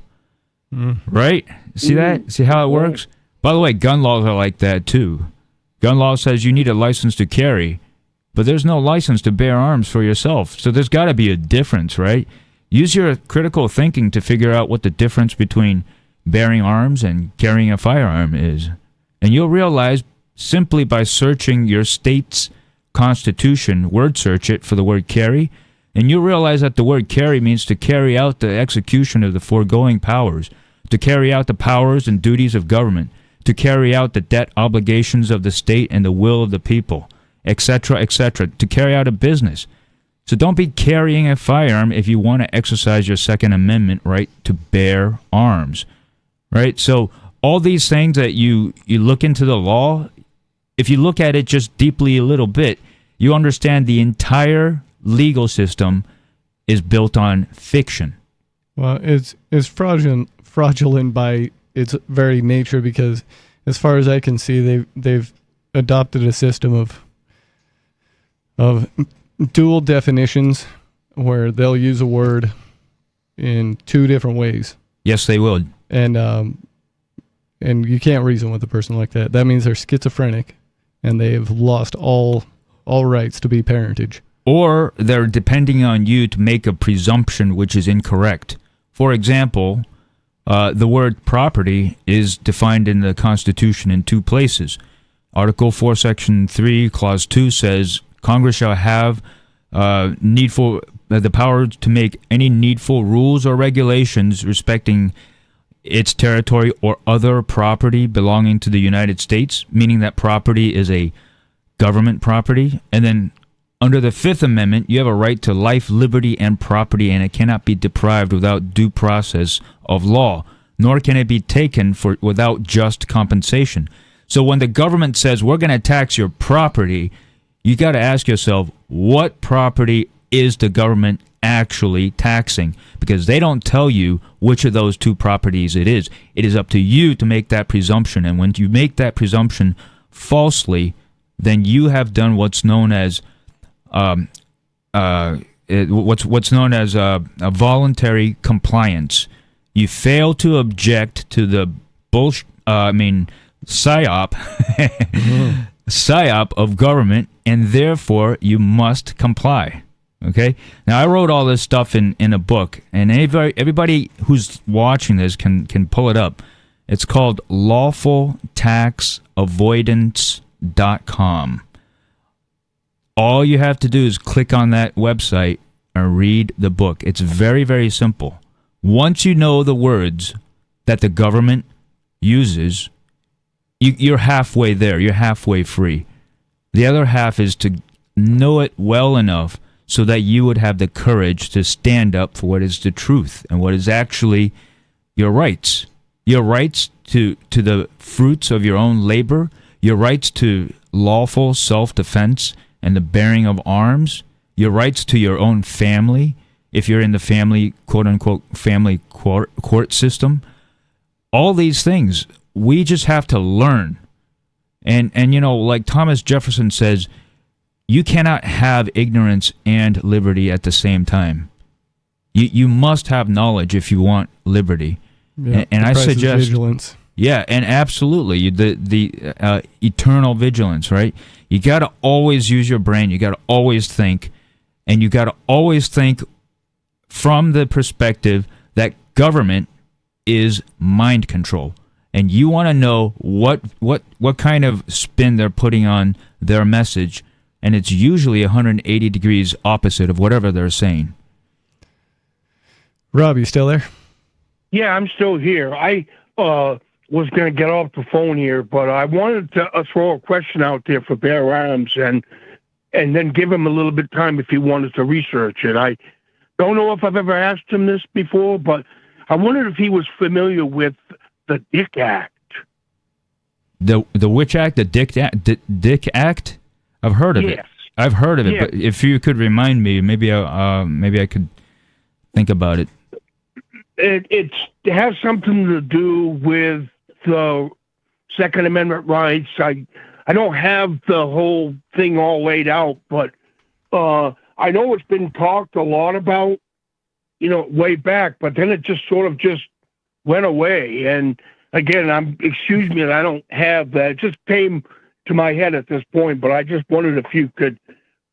[SPEAKER 13] Right? See that? See how it works? By the way, gun laws are like that too. Gun law says you need a license to carry, but there's no license to bear arms for yourself. So there's got to be a difference, right? Use your critical thinking to figure out what the difference between bearing arms and carrying a firearm is. And you'll realize simply by searching your state's constitution, word search it for the word carry, and you'll realize that the word carry means to carry out the execution of the foregoing powers, to carry out the powers and duties of government, to carry out the debt obligations of the state and the will of the people, etc., to carry out a business. So don't be carrying a firearm if you want to exercise your Second Amendment right to bear arms, right? So all these things that you look into the law, if you look at it just deeply a little bit, you understand the entire legal system is built on fiction.
[SPEAKER 6] Well, it's fraudulent by its very nature, because as far as I can see, they've adopted a system of dual definitions where they'll use a word in 2 different ways.
[SPEAKER 13] Yes, they will.
[SPEAKER 6] And you can't reason with a person like that. That means they're schizophrenic, and they've lost all rights to be parentage.
[SPEAKER 13] Or they're depending on you to make a presumption which is incorrect. For example, the word property is defined in the Constitution in 2 places. Article 4, Section 3, Clause 2 says, Congress shall have the power to make any needful rules or regulations respecting its territory or other property belonging to the United States, meaning that property is a government property. And then under the 5th Amendment, you have a right to life, liberty, and property, and it cannot be deprived without due process of law, nor can it be taken without just compensation. So when the government says, we're going to tax your property, you got to ask yourself, what property is the government actually taxing? Because they don't tell you which of those 2 properties it is. It is up to you to make that presumption. And when you make that presumption falsely, then you have done what's known as a voluntary compliance. You fail to object to the PSYOP PSYOP of government, and therefore you must comply. Okay? Now, I wrote all this stuff in a book, and everybody who's watching this can pull it up. It's called lawfultaxavoidance.com. All you have to do is click on that website and read the book. It's very, very simple. Once you know the words that the government uses, you're halfway there. You're halfway free. The other half is to know it well enough so that you would have the courage to stand up for what is the truth and what is actually your rights. Your rights to the fruits of your own labor, your rights to lawful self-defense and the bearing of arms, your rights to your own family, if you're in the family, quote-unquote, family court system. All these things, we just have to learn. And like Thomas Jefferson says, you cannot have ignorance and liberty at the same time. You must have knowledge if you want liberty.
[SPEAKER 6] Yeah,
[SPEAKER 13] and I suggest
[SPEAKER 6] vigilance.
[SPEAKER 13] Yeah, and absolutely the eternal vigilance, right? You got to always use your brain. You got to always think, and you got to always think from the perspective that government is mind control. and you want to know what kind of spin they're putting on their message, and it's usually 180 degrees opposite of whatever they're saying.
[SPEAKER 6] Rob, you still there?
[SPEAKER 15] Yeah, I'm still here. I was going to get off the phone here, but I wanted to throw a question out there for Bear Arms and then give him a little bit of time if he wanted to research it. I don't know if I've ever asked him this before, but I wondered if he was familiar with the Dick Act.
[SPEAKER 13] The Which Act? The Dick Act? I've heard of it. I've heard of it, but if you could remind me, maybe I could think about it.
[SPEAKER 15] It has something to do with the Second Amendment rights. I don't have the whole thing all laid out, but I know it's been talked a lot about, way back, but then it just sort of just went away. And again, excuse me that I don't have that. It just came to my head at this point, but I just wondered if you could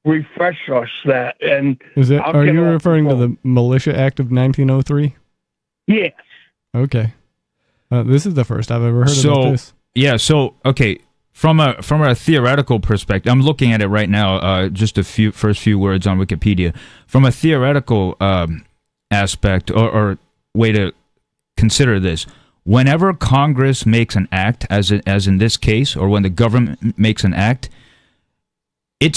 [SPEAKER 15] refresh us that. And
[SPEAKER 6] are you referring to the Militia Act of 1903?
[SPEAKER 15] Yes.
[SPEAKER 6] Okay. This is the first I've ever heard about this.
[SPEAKER 13] Yeah. So okay, from a theoretical perspective, I'm looking at it right now. Just first few words on Wikipedia. From a theoretical aspect or way to consider this, whenever Congress makes an act, as in this case, or when the government makes an act, it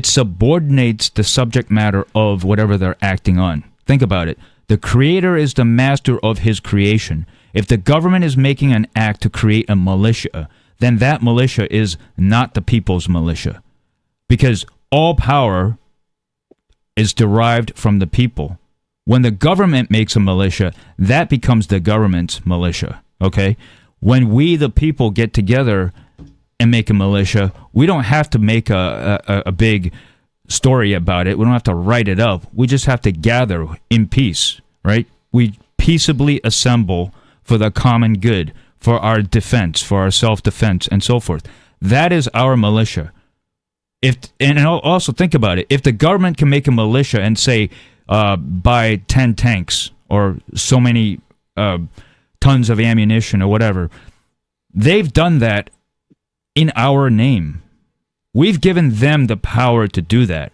[SPEAKER 13] subordinates the subject matter of whatever they're acting on. Think about it. The creator is the master of his creation. If the government is making an act to create a militia, then that militia is not the people's militia. Because all power is derived from the people. When the government makes a militia, that becomes the government's militia. Okay? When we, the people, get together and make a militia, we don't have to make a big story about it. We don't have to write it up. We just have to gather in peace, right? We peaceably assemble for the common good, for our defense, for our self-defense, and so forth. That is our militia. And also think about it. If the government can make a militia and say, buy 10 tanks or so many tons of ammunition or whatever, they've done that in our name. We've given them the power to do that.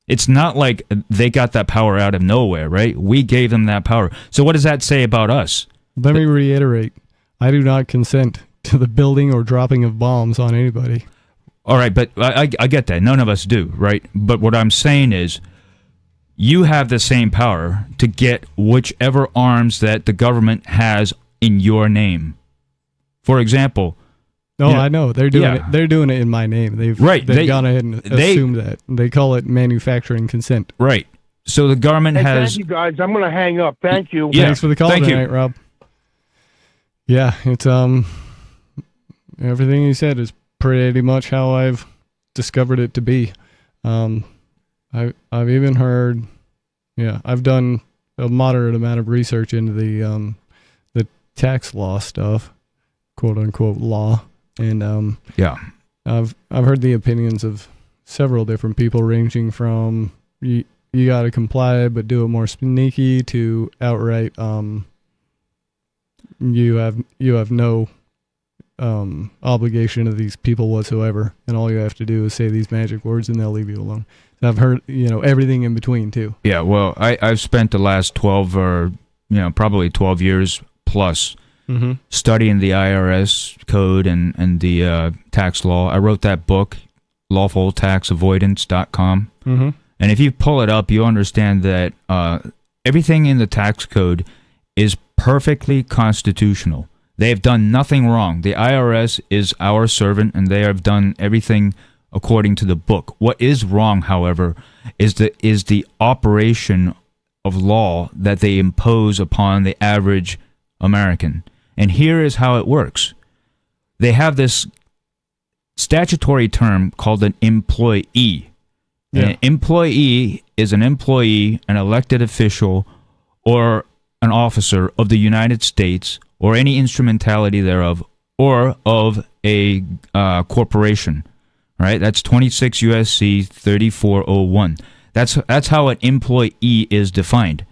[SPEAKER 13] It's not like they got that power out of nowhere, right? We gave them that power. So what does that say about us?
[SPEAKER 6] Let me reiterate. I do not consent to the building or dropping of bombs on anybody.
[SPEAKER 13] All right, but I get that. None of us do, right? But what I'm saying is, you have the same power to get whichever arms that the government has in your name. For example...
[SPEAKER 6] No, I know. They're doing it. They're doing it in my name. They've gone ahead and assumed that. They call it manufacturing consent.
[SPEAKER 13] Right. So the government has...
[SPEAKER 15] Thank you, guys. I'm going to hang up. Thank you.
[SPEAKER 6] Yeah. Thanks for the call tonight, Rob. Yeah, it's everything you said is pretty much how I've discovered it to be. I've even heard, I've done a moderate amount of research into the tax law stuff, quote unquote law, and I've heard the opinions of several different people, ranging from you got to comply but do it more sneaky to outright you have no obligation to these people whatsoever, and all you have to do is say these magic words and they'll leave you alone. I've heard everything in between too.
[SPEAKER 13] Yeah, well, I've spent the last 12 or probably 12 years plus studying the IRS code and the tax law. I wrote that book, lawfultaxavoidance.com. And if you pull it up, you understand that everything in the tax code is perfectly constitutional. They have done nothing wrong. The IRS is our servant, and they have done everything according to the book. What is wrong, however, is the operation of law that they impose upon the average American. And here is how it works. They have this statutory term called an employee. Yeah. An employee is an employee, an elected official, or an officer of the United States, or any instrumentality thereof, or of a corporation. Right? That's 26 USC 3401. That's how an employee is defined.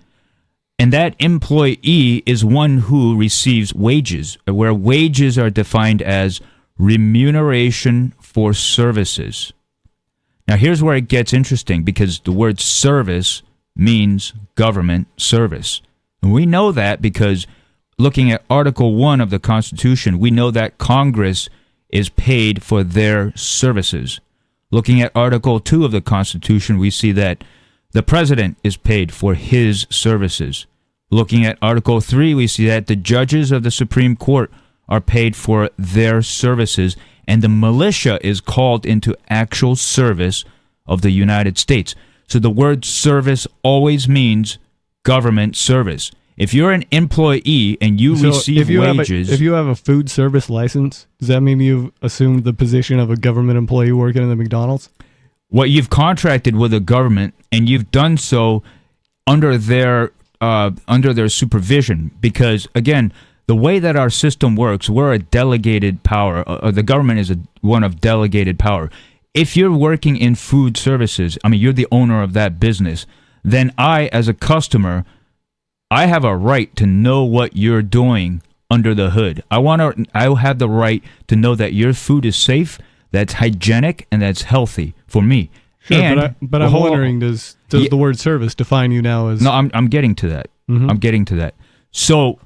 [SPEAKER 13] And that employee is one who receives wages, where wages are defined as remuneration for services. Now, here's where it gets interesting, because the word service means government service. And we know that because looking at Article 1 of the Constitution, we know that Congress is paid for their services. Looking at Article 2 of the Constitution, we see that the president is paid for his services. Looking at Article 3, we see that the judges of the Supreme Court are paid for their services, and the militia is called into actual service of the United States. So the word service always means government service. If you're an employee and you receive wages...
[SPEAKER 6] if you have a food service license, does that mean you've assumed the position of a government employee working in the McDonald's?
[SPEAKER 13] What you've contracted with the government, and you've done so under their supervision, because, again, the way that our system works, we're a delegated power, or the government is one of delegated power. If you're working in food services, I mean, you're the owner of that business, then I, as a customer, I have a right to know what you're doing under the hood. I have the right to know that your food is safe, that's hygienic, and that's healthy for me.
[SPEAKER 6] Sure, and but I'm wondering, does the word service define you now as...
[SPEAKER 13] No, I'm getting to that.
[SPEAKER 6] Mm-hmm.
[SPEAKER 13] I'm getting to that. So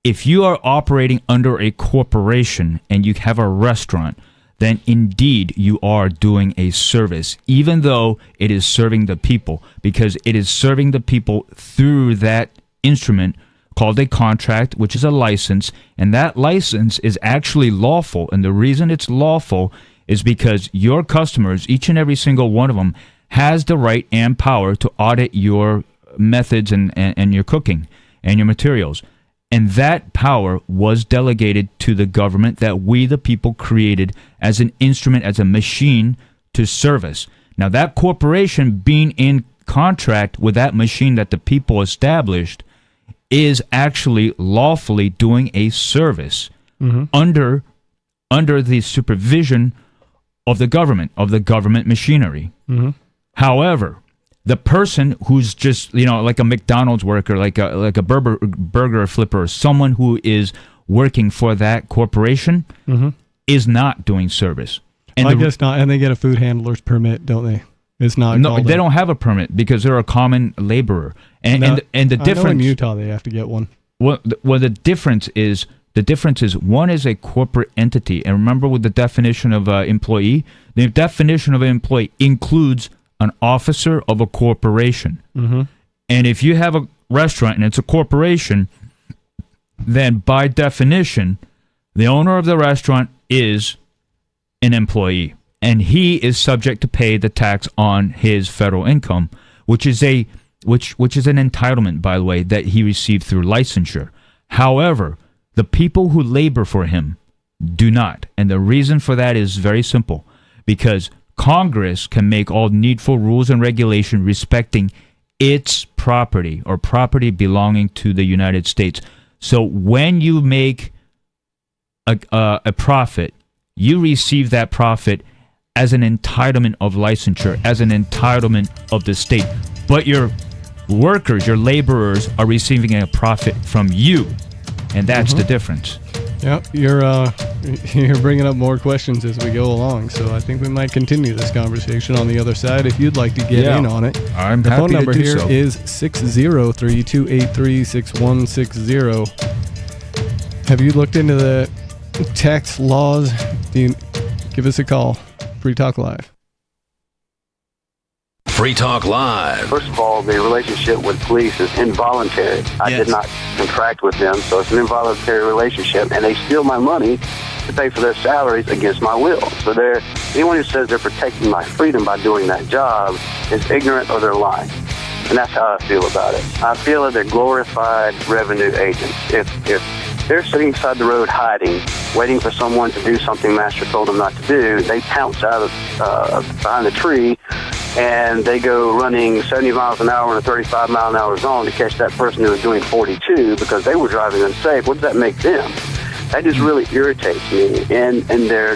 [SPEAKER 13] if you are operating under a corporation and you have a restaurant, then indeed you are doing a service, even though it is serving the people, because it is serving the people through that instrument called a contract, which is a license, and that license is actually lawful. And the reason it's lawful is because your customers, each and every single one of them, has the right and power to audit your methods and your cooking and your materials. And that power was delegated to the government that we, the people, created as an instrument, as a machine to service. Now, that corporation being in contract with that machine that the people established is actually lawfully doing a service under the supervision of the government machinery.
[SPEAKER 6] Mm-hmm.
[SPEAKER 13] However, the person who's just, like a McDonald's worker, like a burger flipper, someone who is working for that corporation is not doing service. And
[SPEAKER 6] I guess not, and they get a food handler's permit, don't they? It's not.
[SPEAKER 13] No, they don't have a permit because they're a common laborer. And the difference, I know
[SPEAKER 6] in Utah they have to get one.
[SPEAKER 13] Well, the difference is one is a corporate entity, and remember with the definition of employee, the definition of an employee includes an officer of a corporation.
[SPEAKER 6] Mm-hmm.
[SPEAKER 13] And if you have a restaurant and it's a corporation, then by definition, the owner of the restaurant is an employee, and he is subject to pay the tax on his federal income, which is an entitlement, by the way, that he received through licensure. However, the people who labor for him do not, and the reason for that is very simple, because Congress can make all needful rules and regulation respecting its property or property belonging to the United States. So when you make a profit, you receive that profit as an entitlement of licensure, as an entitlement of the state. But your workers, your laborers, are receiving a profit from you, and that's the difference.
[SPEAKER 6] Yep, you're bringing up more questions as we go along, so I think we might continue this conversation on the other side if you'd like to get in on it.
[SPEAKER 13] I'm
[SPEAKER 6] the
[SPEAKER 13] happy
[SPEAKER 6] phone number
[SPEAKER 13] to do
[SPEAKER 6] here
[SPEAKER 13] so.
[SPEAKER 6] is 603-283-6160. Have you looked into the tax laws? Give us a call. Free Talk Live.
[SPEAKER 5] Free Talk Live.
[SPEAKER 16] First of all, the relationship with police is involuntary. I did not contract with them, so it's an involuntary relationship, and they steal my money to pay for their salaries against my will. So anyone who says they're protecting my freedom by doing that job is ignorant or they're lying. And that's how I feel about it. I feel that they're glorified revenue agents. If they're sitting beside the road hiding, waiting for someone to do something Master told them not to do, they pounce out of behind the tree, and they go running 70 miles an hour in a 35-mile-an-hour zone to catch that person who was doing 42 because they were driving unsafe. What does that make them? That just really irritates me. And they're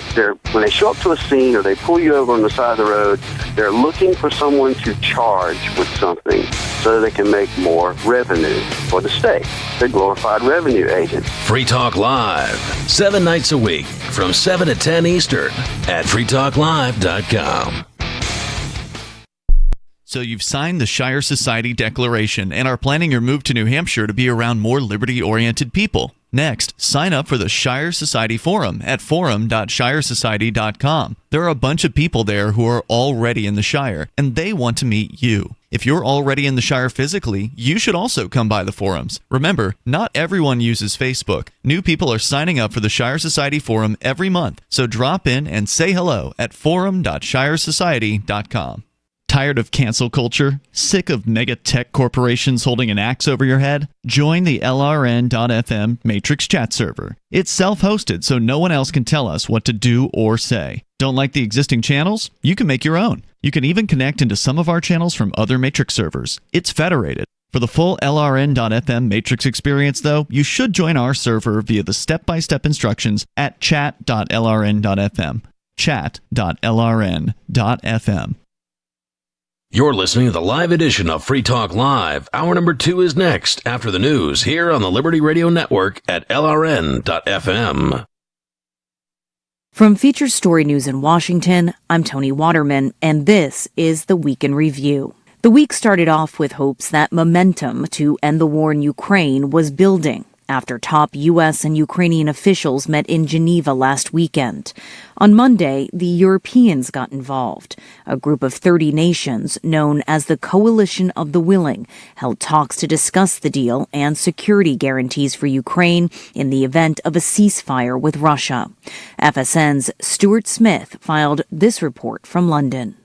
[SPEAKER 16] when they show up to a scene or they pull you over on the side of the road, they're looking for someone to charge with something so that they can make more revenue for the state. They're glorified revenue agents.
[SPEAKER 5] Free Talk Live, 7 nights a week from 7 to 10 Eastern at freetalklive.com.
[SPEAKER 17] So you've signed the Shire Society Declaration and are planning your move to New Hampshire to be around more liberty-oriented people. Next, sign up for the Shire Society Forum at forum.shiresociety.com. There are a bunch of people there who are already in the Shire, and they want to meet you. If you're already in the Shire physically, you should also come by the forums. Remember, not everyone uses Facebook. New people are signing up for the Shire Society Forum every month, so drop in and say hello at forum.shiresociety.com. Tired of cancel culture? Sick of mega tech corporations holding an axe over your head? Join the LRN.FM Matrix chat server. It's self-hosted, so no one else can tell us what to do or say. Don't like the existing channels? You can make your own. You can even connect into some of our channels from other Matrix servers. It's federated. For the full LRN.FM Matrix experience, though, you should join our server via the step-by-step instructions at chat.lrn.fm. Chat.lrn.fm.
[SPEAKER 5] You're listening to the live edition of Free Talk Live. Hour number 2 is next after the news here on the Liberty Radio Network at LRN.FM.
[SPEAKER 2] From Feature Story News in Washington, I'm Tony Waterman, and this is the Week in Review. The week started off with hopes that momentum to end the war in Ukraine was building after top U.S. and Ukrainian officials met in Geneva last weekend. On Monday, the Europeans got involved. A group of 30 nations, known as the Coalition of the Willing, held talks to discuss the deal and security guarantees for Ukraine in the event of a ceasefire with Russia. FSN's Stuart Smith filed this report from London.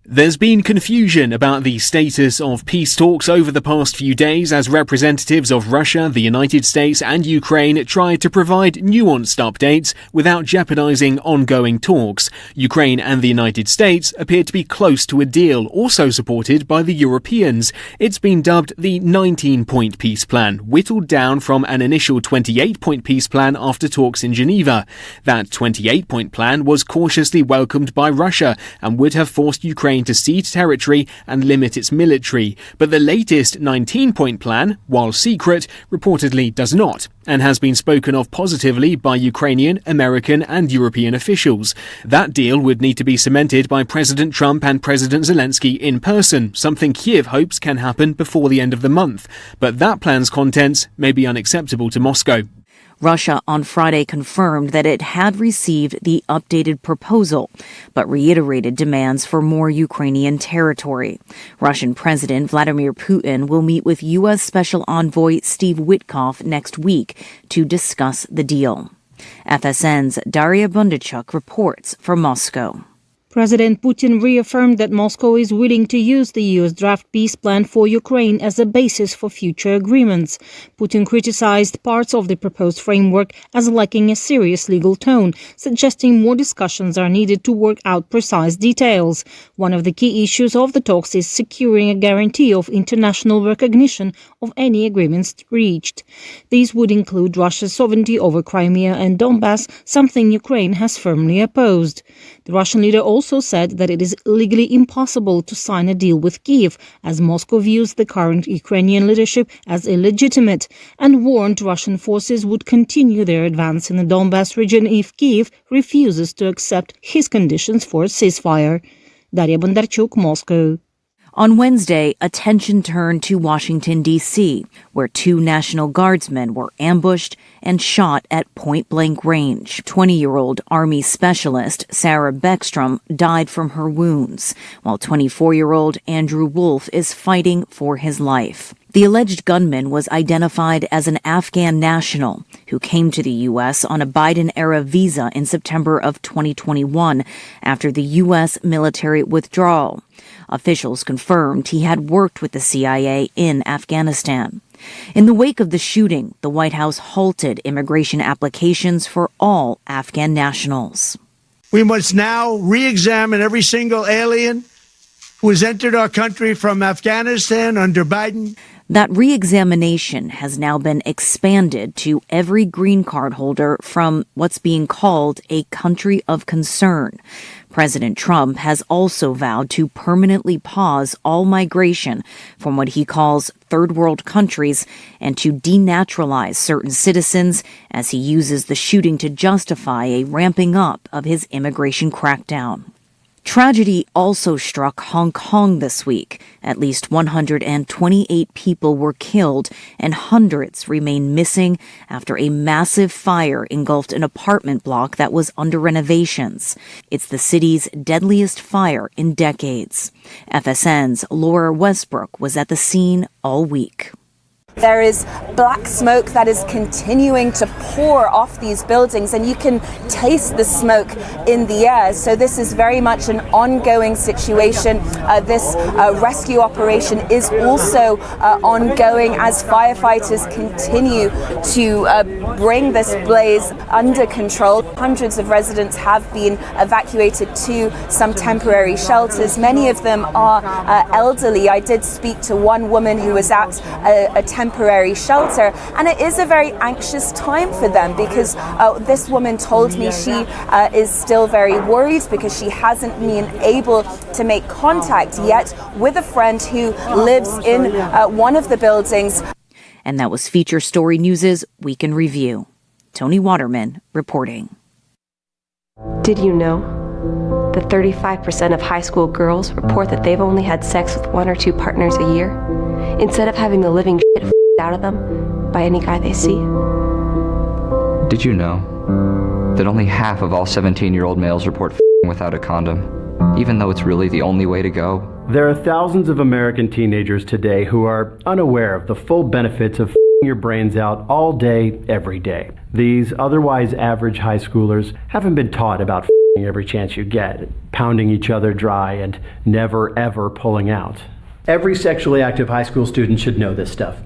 [SPEAKER 18] There's been confusion about the status of peace talks over the past few days as representatives of Russia, the United States and Ukraine tried to provide nuanced updates without jeopardizing ongoing talks. Ukraine and the United States appear to be close to a deal, also supported by the Europeans. It's been dubbed the 19-point peace plan, whittled down from an initial 28-point peace plan after talks in Geneva. That 28-point plan was cautiously welcomed by Russia and would have forced Ukraine to cede territory and limit its military. But the latest 19-point plan, while secret, reportedly does not, and has been spoken of positively by Ukrainian, American and European officials. That deal would need to be cemented by President Trump and President Zelensky in person, something Kyiv hopes can happen before the end of the month. But that plan's contents may be unacceptable to Moscow.
[SPEAKER 2] Russia on Friday confirmed that it had received the updated proposal, but reiterated demands for more Ukrainian territory. Russian President Vladimir Putin will meet with U.S. Special Envoy Steve Witkoff next week to discuss the deal. FSN's Daria Bondarchuk reports from Moscow.
[SPEAKER 11] President Putin reaffirmed that Moscow is willing to use the U.S. draft peace plan for Ukraine as a basis for future agreements. Putin criticized parts of the proposed framework as lacking a serious legal tone, suggesting more discussions are needed to work out precise details. One of the key issues of the talks is securing a guarantee of international recognition of any agreements reached. These would include Russia's sovereignty over Crimea and Donbass, something Ukraine has firmly opposed. The Russian leader also said that it is legally impossible to sign a deal with Kyiv, as Moscow views the current Ukrainian leadership as illegitimate, and warned Russian forces would continue their advance in the Donbass region if Kyiv refuses to accept his conditions for a ceasefire. Daria Bondarchuk, Moscow.
[SPEAKER 2] On Wednesday, attention turned to Washington, D.C., where 2 National Guardsmen were ambushed and shot at point-blank range. 20-year-old Army specialist Sarah Beckstrom died from her wounds, while 24-year-old Andrew Wolf is fighting for his life. The alleged gunman was identified as an Afghan national who came to the U.S. on a Biden-era visa in September of 2021 after the U.S. military withdrawal. Officials confirmed he had worked with the CIA in Afghanistan. In the wake of the shooting, the White House halted immigration applications for all Afghan nationals.
[SPEAKER 10] We must now re-examine every single alien who has entered our country from Afghanistan under Biden.
[SPEAKER 2] That re-examination has now been expanded to every green card holder from what's being called a country of concern. President Trump has also vowed to permanently pause all migration from what he calls third world countries and to denaturalize certain citizens as he uses the shooting to justify a ramping up of his immigration crackdown. Tragedy also struck Hong Kong this week. At least 128 people were killed and hundreds remain missing after a massive fire engulfed an apartment block that was under renovations. It's the city's deadliest fire in decades. FSN's Laura Westbrook was at the scene all week.
[SPEAKER 1] There is black smoke that is continuing to pour off these buildings, and you can taste the smoke in the air. So this is very much an ongoing situation. This rescue operation is also ongoing as firefighters continue to bring this blaze under control. Hundreds of residents have been evacuated to some temporary shelters. Many of them are elderly. I did speak to one woman who was at a temporary shelter, and it is a very anxious time for them because this woman told me she is still very worried because she hasn't been able to make contact yet with a friend who lives in one of the buildings.
[SPEAKER 2] And that was Feature Story News' Week in Review. Tony Waterman reporting.
[SPEAKER 19] Did you know that 35% of high school girls report that they've only had sex with one or two partners a year, instead of having the living shit out of them by any guy they see?
[SPEAKER 20] Did you know that only half of all 17-year-old males report without a condom, even though it's really the only way to go?
[SPEAKER 21] There are thousands of American teenagers today who are unaware of the full benefits of your brains out all day, every day. These otherwise average high schoolers haven't been taught about every chance you get, pounding each other dry and never ever pulling out. Every sexually active high school student should know this stuff.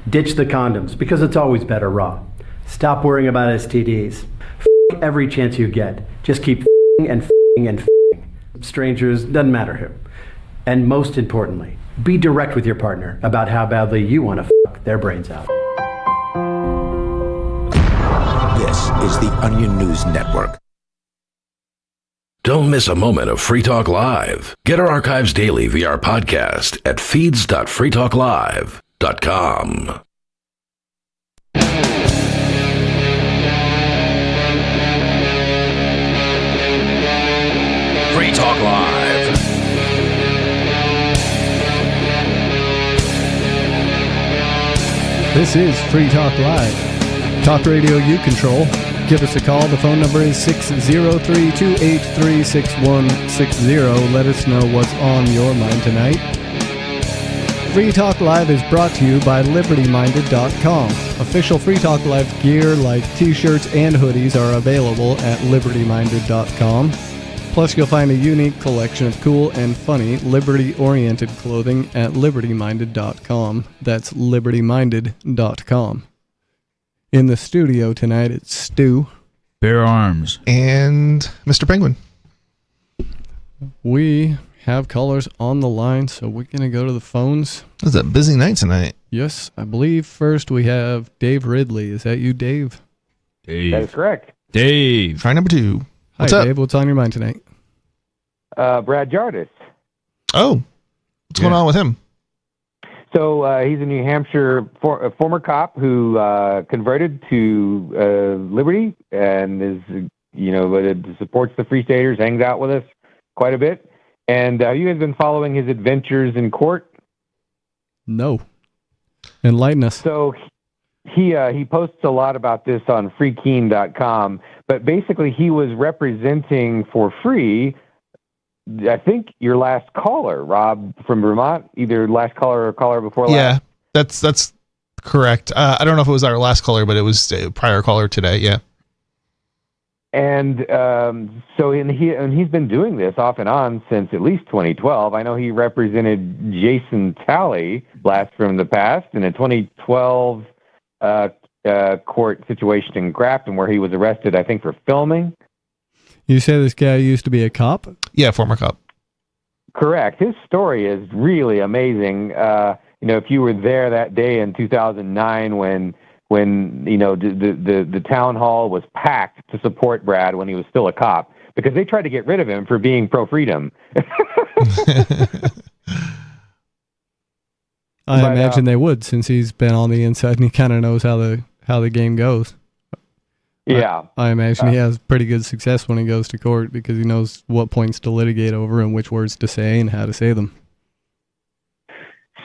[SPEAKER 21] Ditch the condoms, because it's always better raw. Stop worrying about STDs. Every chance you get. Just keep and and strangers, doesn't matter who. And most importantly, be direct with your partner about how badly you want to their brains out.
[SPEAKER 5] This is the Onion News Network. Don't miss a moment of Free Talk Live. Get our archives daily via our podcast at feeds.freetalklive.com. Free Talk Live.
[SPEAKER 6] This is Free Talk Live. Talk radio you control. Give us a call. The phone number is 603-283-6160. Let us know what's on your mind tonight. Free Talk Live is brought to you by LibertyMinded.com. Official Free Talk Live gear like t-shirts and hoodies are available at LibertyMinded.com. Plus, you'll find a unique collection of cool and funny liberty-oriented clothing at LibertyMinded.com. That's LibertyMinded.com. In the studio tonight, it's Stu.
[SPEAKER 13] Bear arms.
[SPEAKER 8] And Mr. Penguin.
[SPEAKER 6] We have callers on the line, so we're going to go to the phones.
[SPEAKER 8] It's a busy night tonight.
[SPEAKER 6] Yes, I believe first we have Dave Ridley. Is that you, Dave?
[SPEAKER 13] Dave.
[SPEAKER 22] That is correct.
[SPEAKER 13] Dave.
[SPEAKER 8] Try number 2. What's
[SPEAKER 6] Hi,
[SPEAKER 8] up?
[SPEAKER 6] Dave. What's on your mind tonight?
[SPEAKER 22] Brad Jardis.
[SPEAKER 8] Oh, what's going on with him?
[SPEAKER 22] So he's a New Hampshire former cop who converted to Liberty and is, supports the Free Staters, hangs out with us quite a bit. And you guys been following his adventures in court?
[SPEAKER 6] No. Enlighten us.
[SPEAKER 22] So he posts a lot about this on freekeen.com, but basically he was representing for free, I think, your last caller, Rob from Vermont, either last caller or caller before last.
[SPEAKER 8] Yeah, that's correct. I don't know if it was our last caller, but it was a prior caller today. Yeah.
[SPEAKER 22] And he's been doing this off and on since at least 2012. I know he represented Jason Talley blast from the past in a 2012 court situation in Grafton where he was arrested, I think, for filming.
[SPEAKER 6] You say this guy used to be a cop?
[SPEAKER 8] Yeah, former cop.
[SPEAKER 22] Correct. His story is really amazing. If you were there that day in 2009 when the town hall was packed to support Brad when he was still a cop, because they tried to get rid of him for being pro-freedom.
[SPEAKER 6] I imagine they would, since he's been on the inside and he kind of knows how the game goes.
[SPEAKER 22] Yeah.
[SPEAKER 6] I imagine he has pretty good success when he goes to court because he knows what points to litigate over and which words to say and how to say them.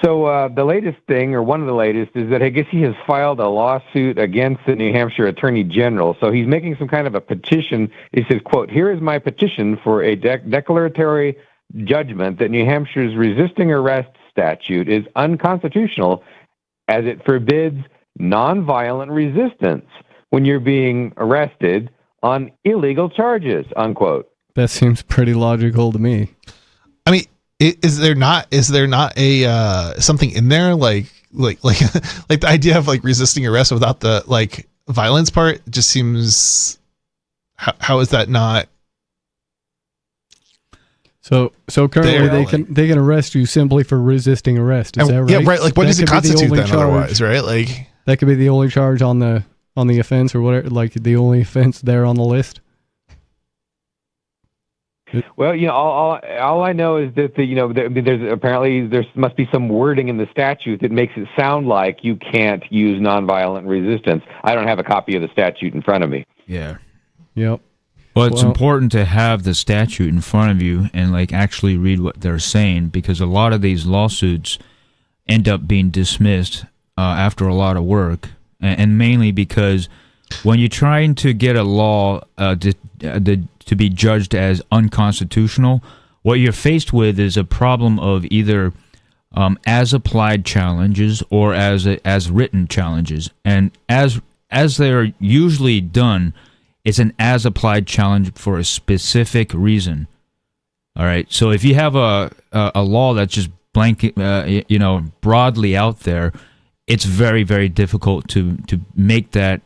[SPEAKER 22] So the latest thing, or one of the latest, is that I guess he has filed a lawsuit against the New Hampshire Attorney General. So he's making some kind of a petition. He says, quote, "Here is my petition for a declaratory judgment that New Hampshire's resisting arrest statute is unconstitutional as it forbids nonviolent resistance when you're being arrested on illegal charges," unquote.
[SPEAKER 6] That seems pretty logical to me.
[SPEAKER 8] I mean, is there not a something in there like the idea of like resisting arrest without the like violence part? It just seems, how is that not?
[SPEAKER 6] So currently they can arrest you simply for resisting arrest. Is that right?
[SPEAKER 8] Yeah, right. Like, what does it constitute then? Otherwise, right? Like,
[SPEAKER 6] that could be the only charge on the offense, or whatever. Like the only offense there on the list.
[SPEAKER 22] Well, all I know is that there must be some wording in the statute that makes it sound like you can't use nonviolent resistance. I don't have a copy of the statute in front of me.
[SPEAKER 13] Yeah.
[SPEAKER 6] Yep.
[SPEAKER 13] Well, it's important to have the statute in front of you and like actually read what they're saying, because a lot of these lawsuits end up being dismissed after a lot of work, and mainly because when you're trying to get a law to be judged as unconstitutional, what you're faced with is a problem of either as applied challenges or as written challenges, and as they're usually done, it's an as applied challenge for a specific reason. All right. So if you have a law that's just blanket, broadly out there, it's very, very difficult to make that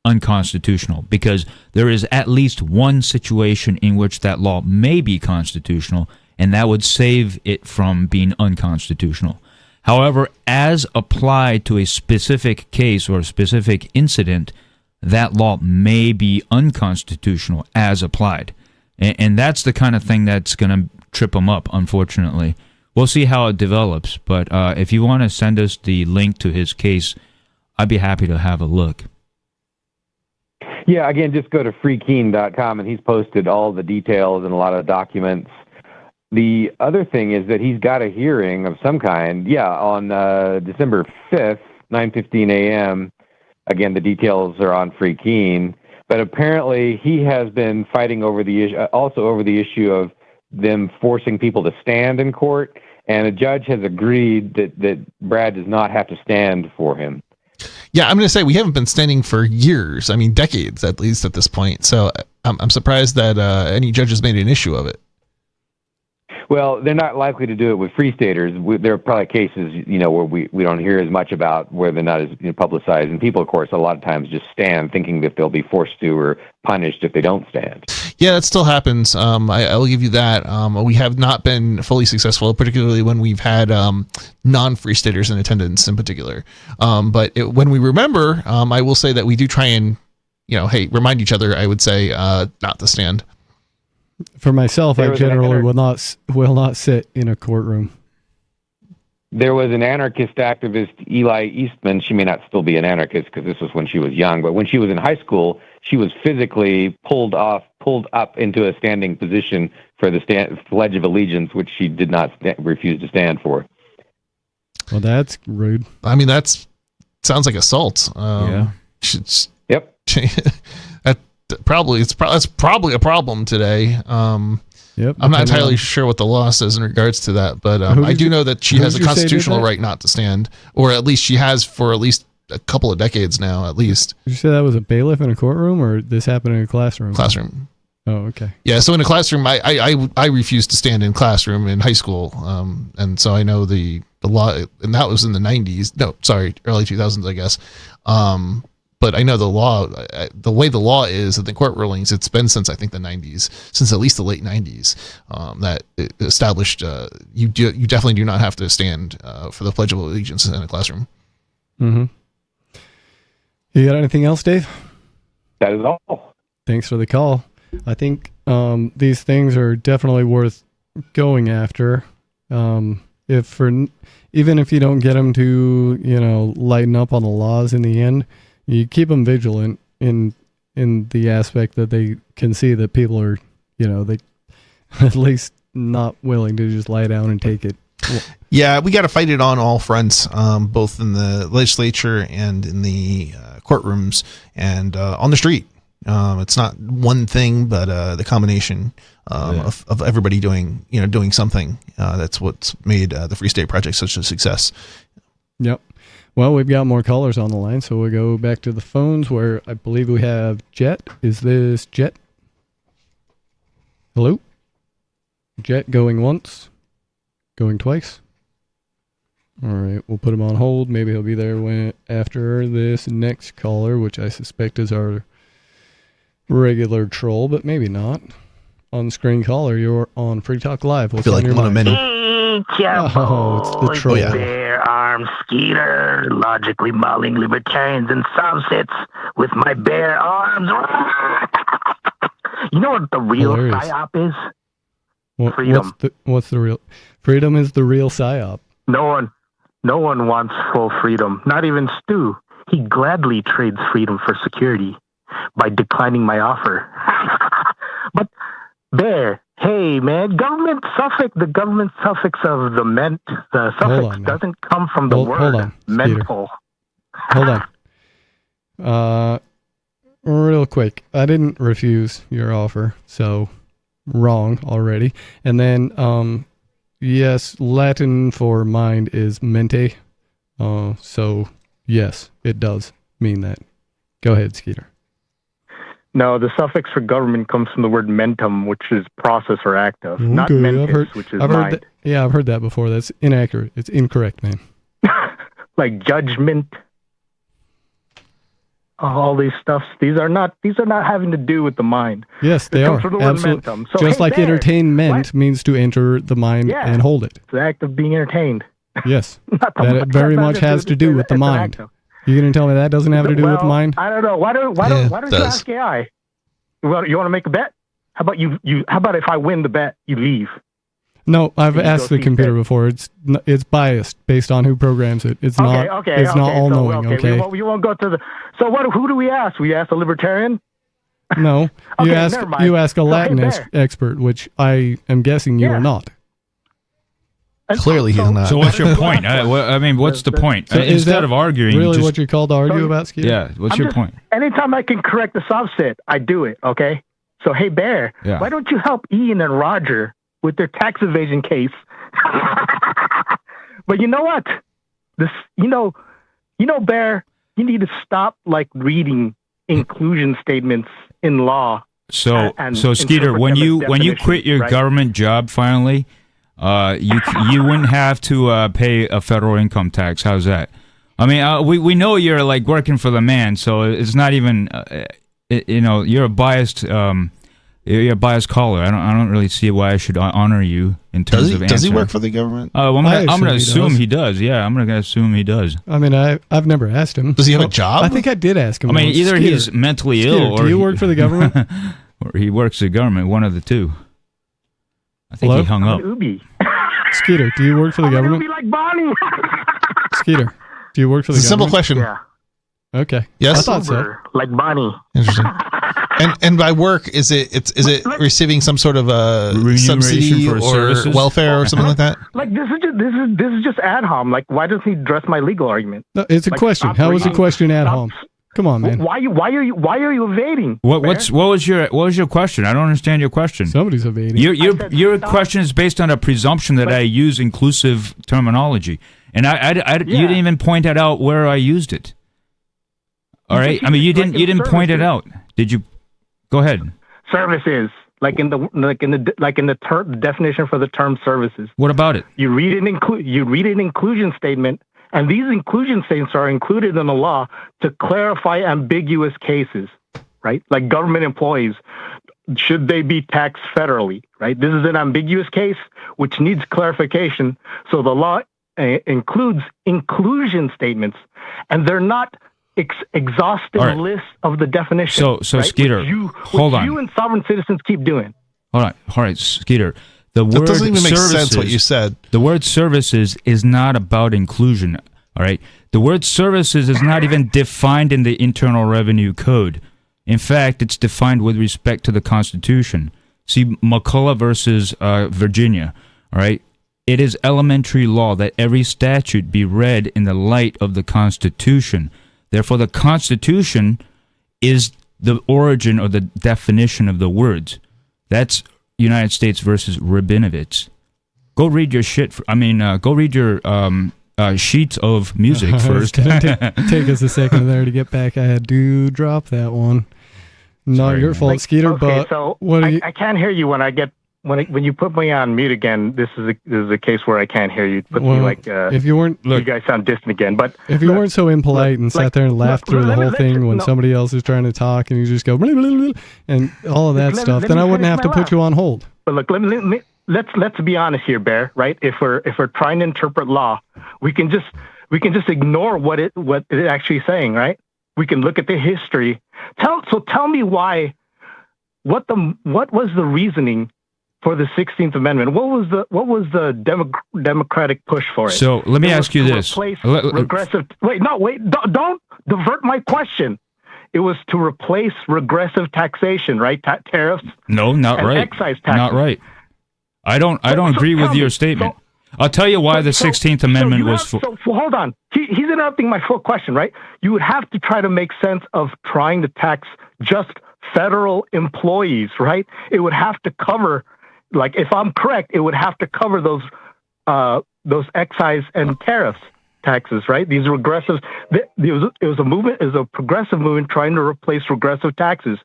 [SPEAKER 13] unconstitutional, because there is at least one situation in which that law may be constitutional, and that would save it from being unconstitutional. However, as applied to a specific case or a specific incident, that law may be unconstitutional as applied. And that's the kind of thing that's going to trip them up, unfortunately. We'll see how it develops, but if you want to send us the link to his case, I'd be happy to have a look.
[SPEAKER 22] Yeah, again, just go to freekeen.com, and he's posted all the details and a lot of documents. The other thing is that he's got a hearing of some kind, on December 5th, 9:15 a.m., Again, the details are on Free Keen, but apparently he has been fighting over the issue of them forcing people to stand in court, and a judge has agreed that Brad does not have to stand for him.
[SPEAKER 8] Yeah, I'm going to say we haven't been standing for years. I mean, decades at least at this point. So I'm surprised that any judges made an issue of it.
[SPEAKER 22] Well, they're not likely to do it with free staters. There are probably cases, where we don't hear as much about, where they're not as publicized. And people, of course, a lot of times just stand thinking that they'll be forced to or punished if they don't stand.
[SPEAKER 8] Yeah, that still happens. I'll give you that. We have not been fully successful, particularly when we've had non-free staters in attendance in particular. But when we remember, I will say that we do try and, remind each other, I would say, not to stand.
[SPEAKER 6] For myself, I generally will not sit in a courtroom.
[SPEAKER 22] There was an anarchist activist, Eli Eastman. She may not still be an anarchist because this was when she was young, but when she was in high school, she was physically pulled up into a standing position for the Pledge of Allegiance, which she did not refuse to stand for.
[SPEAKER 6] Well, that's rude.
[SPEAKER 8] I mean, sounds like assault.
[SPEAKER 22] Yeah.
[SPEAKER 8] Yep. That's probably a problem today.
[SPEAKER 6] Yep.
[SPEAKER 8] I'm not entirely sure what the law says in regards to that, but I do know that she has a constitutional right not to stand, or at least she has for at least a couple of decades now, at least.
[SPEAKER 6] Did you say that was a bailiff in a courtroom, or this happened in a classroom?
[SPEAKER 8] Classroom.
[SPEAKER 6] Oh, okay.
[SPEAKER 8] Yeah, so in a classroom, I refused to stand in classroom in high school, and so I know the law, and that was in the 90s. No, sorry, early 2000s, I guess. But I know the law, the way the law is, in the court rulings, it's been since I think the 90s, since at least the late 90s, that it established you definitely do not have to stand for the Pledge of Allegiance in a classroom.
[SPEAKER 6] Mm-hmm. You got anything else, Dave?
[SPEAKER 22] That is all.
[SPEAKER 6] Thanks for the call. I think these things are definitely worth going after. Even if you don't get them to, lighten up on the laws in the end, you keep them vigilant in the aspect that they can see that people are, they at least not willing to just lie down and take it.
[SPEAKER 8] Yeah, we got to fight it on all fronts, both in the legislature and in the courtrooms and on the street. It's not one thing, but the combination of everybody doing something. That's what's made the Free State Project such a success.
[SPEAKER 6] Yep. Well, we've got more callers on the line, so we'll go back to the phones where I believe we have Jet. Is this Jet? Hello? Jet going once, going twice. All right, we'll put him on hold. Maybe he'll be there after this next caller, which I suspect is our regular troll, but maybe not. On-screen caller, you're on Free Talk Live. What's on your mind? Oh, it's the troll.
[SPEAKER 3] Bare arm Skeeter, logically mauling libertarians and subsets with my bare arms. You know what the real PSYOP is? Freedom.
[SPEAKER 6] What's the real? Freedom is the real PSYOP.
[SPEAKER 3] No one wants full freedom. Not even Stu. He gladly trades freedom for security by declining my offer. But Bear, hey man, the government suffix of the suffix doesn't come from the word mental.
[SPEAKER 6] Hold on. Real quick, I didn't refuse your offer, so wrong already. And then, yes, Latin for mind is mente. So yes, it does mean that. Go ahead, Skeeter.
[SPEAKER 3] No, the suffix for government comes from the word mentum, which is process or act of, not mentis, which is mind.
[SPEAKER 6] I've heard that before. That's inaccurate. It's incorrect, man.
[SPEAKER 3] Like judgment, all these stuffs. These are not having to do with the mind.
[SPEAKER 6] Yes, they are. Absolutely. So, just like entertainment means to enter the mind and hold it.
[SPEAKER 3] It's the act of being entertained.
[SPEAKER 6] Yes, that very much has to do with the mind. You gonna tell me that doesn't have to do with mind?
[SPEAKER 3] I don't know. Why don't you ask AI? Well, you want to make a bet? How about how about if I win the bet, you leave?
[SPEAKER 6] No, I've asked the computer before. It's biased based on who programs it. It's not all knowing. Okay.
[SPEAKER 3] You won't go to the. So who do we ask? We ask a libertarian.
[SPEAKER 6] No, you ask a Latin expert, which I am guessing you are not.
[SPEAKER 8] Clearly he's not.
[SPEAKER 13] So what's your point? What's the point?
[SPEAKER 6] So
[SPEAKER 13] instead of arguing,
[SPEAKER 6] really what you're called to argue about, Skeeter?
[SPEAKER 13] Yeah. What's your point?
[SPEAKER 3] Anytime I can correct the subset, I do it. Okay. So hey, Bear, why don't you help Ian and Roger with their tax evasion case? But you know what? Bear, you need to stop reading inclusion statements in law.
[SPEAKER 13] So Skeeter, when you quit your government job finally. You wouldn't have to pay a federal income tax. How's that? I mean, we know you're working for the man, so it's not even you're a biased caller. I don't really see why I should honor you in terms of answering.
[SPEAKER 8] Does he work for the government?
[SPEAKER 13] I'm gonna assume he does. Yeah, I'm gonna assume he does.
[SPEAKER 6] I mean, I've never asked him.
[SPEAKER 8] Does he have a job?
[SPEAKER 6] I think I did ask him.
[SPEAKER 13] I mean, either he's mentally ill, or
[SPEAKER 6] do you work for the government,
[SPEAKER 13] or he works for the government. One of the two. I think he hung up.
[SPEAKER 6] Skeeter, do you work for the government?
[SPEAKER 3] Be like Bonnie.
[SPEAKER 6] Skeeter, do you work for the government?
[SPEAKER 8] It's a simple question.
[SPEAKER 3] Yeah.
[SPEAKER 6] Okay.
[SPEAKER 8] Yes.
[SPEAKER 3] I thought so. Like Bonnie.
[SPEAKER 8] Interesting. And by work, is it receiving some sort of a subsidy or
[SPEAKER 13] services?
[SPEAKER 8] Welfare or something like that?
[SPEAKER 3] This is just ad hom. Why doesn't he address my legal argument?
[SPEAKER 6] No, it's a question. How is a question ad hom? Come on, man.
[SPEAKER 3] Why are you evading?
[SPEAKER 13] What was your question? I don't understand your question.
[SPEAKER 6] Somebody's evading.
[SPEAKER 13] Your question is based on a presumption that I use inclusive terminology, and I you didn't even point out where I used it. All right, I mean you didn't point it out. Did you? Go ahead.
[SPEAKER 3] Services, in the definition for the term services.
[SPEAKER 13] What about it?
[SPEAKER 3] You read an inclusion statement, And these inclusion statements are included in the law to clarify ambiguous cases, right? Like government employees, should they be taxed federally, right? This is an ambiguous case which needs clarification. So the law includes inclusion statements, and they're not exhaustive list of the definition.
[SPEAKER 13] So
[SPEAKER 3] right?
[SPEAKER 13] Skeeter, hold on.
[SPEAKER 3] You and sovereign citizens keep doing.
[SPEAKER 13] All right, Skeeter. The
[SPEAKER 8] That
[SPEAKER 13] word
[SPEAKER 8] doesn't even make
[SPEAKER 13] services,
[SPEAKER 8] sense what you said.
[SPEAKER 13] The word services is not about inclusion. All right. The word services is not even defined in the Internal Revenue Code. In fact, it's defined with respect to the Constitution. See, McCullough versus Virginia. All right. It is elementary law that every statute be read in the light of the Constitution. Therefore, the Constitution is the origin or the definition of the words. That's United States versus Rabinovitz. Go read your shit. Go read your sheets of music first.
[SPEAKER 6] Take us a second there to get back. I had to drop that one. Not your fault, Skeeter.
[SPEAKER 3] Okay,
[SPEAKER 6] but
[SPEAKER 3] so
[SPEAKER 6] what do you?
[SPEAKER 3] I can't hear you when you put me on mute again. This is a case where I can't hear you. Put me like
[SPEAKER 6] if you weren't,
[SPEAKER 3] you guys sound distant again. But
[SPEAKER 6] if you weren't so impolite and sat there and laughed through the whole thing when somebody else is trying to talk and you just go blah, blah, blah, and all of that stuff, then I wouldn't have to put you on hold.
[SPEAKER 3] But look, let's be honest here, Bear. Right? If we're trying to interpret law, we can just ignore what it's actually saying. Right? We can look at the history. Tell me why. What was the reasoning for the 16th Amendment? What was the democratic push for it?
[SPEAKER 13] So let me ask you this:
[SPEAKER 3] regressive. Don't divert my question. It was to replace regressive taxation, right? Tariffs.
[SPEAKER 13] No, not right.
[SPEAKER 3] Excise taxes.
[SPEAKER 13] Not right. I don't agree with your statement. I'll tell you why the 16th Amendment was for.
[SPEAKER 3] So hold on. He's interrupting my full question, right? You would have to try to make sense of trying to tax just federal employees, right? It would have to cover, like, if I'm correct, it would have to cover those excise and tariffs taxes, right? These regressive. It was a movement, is a progressive movement trying to replace regressive taxes,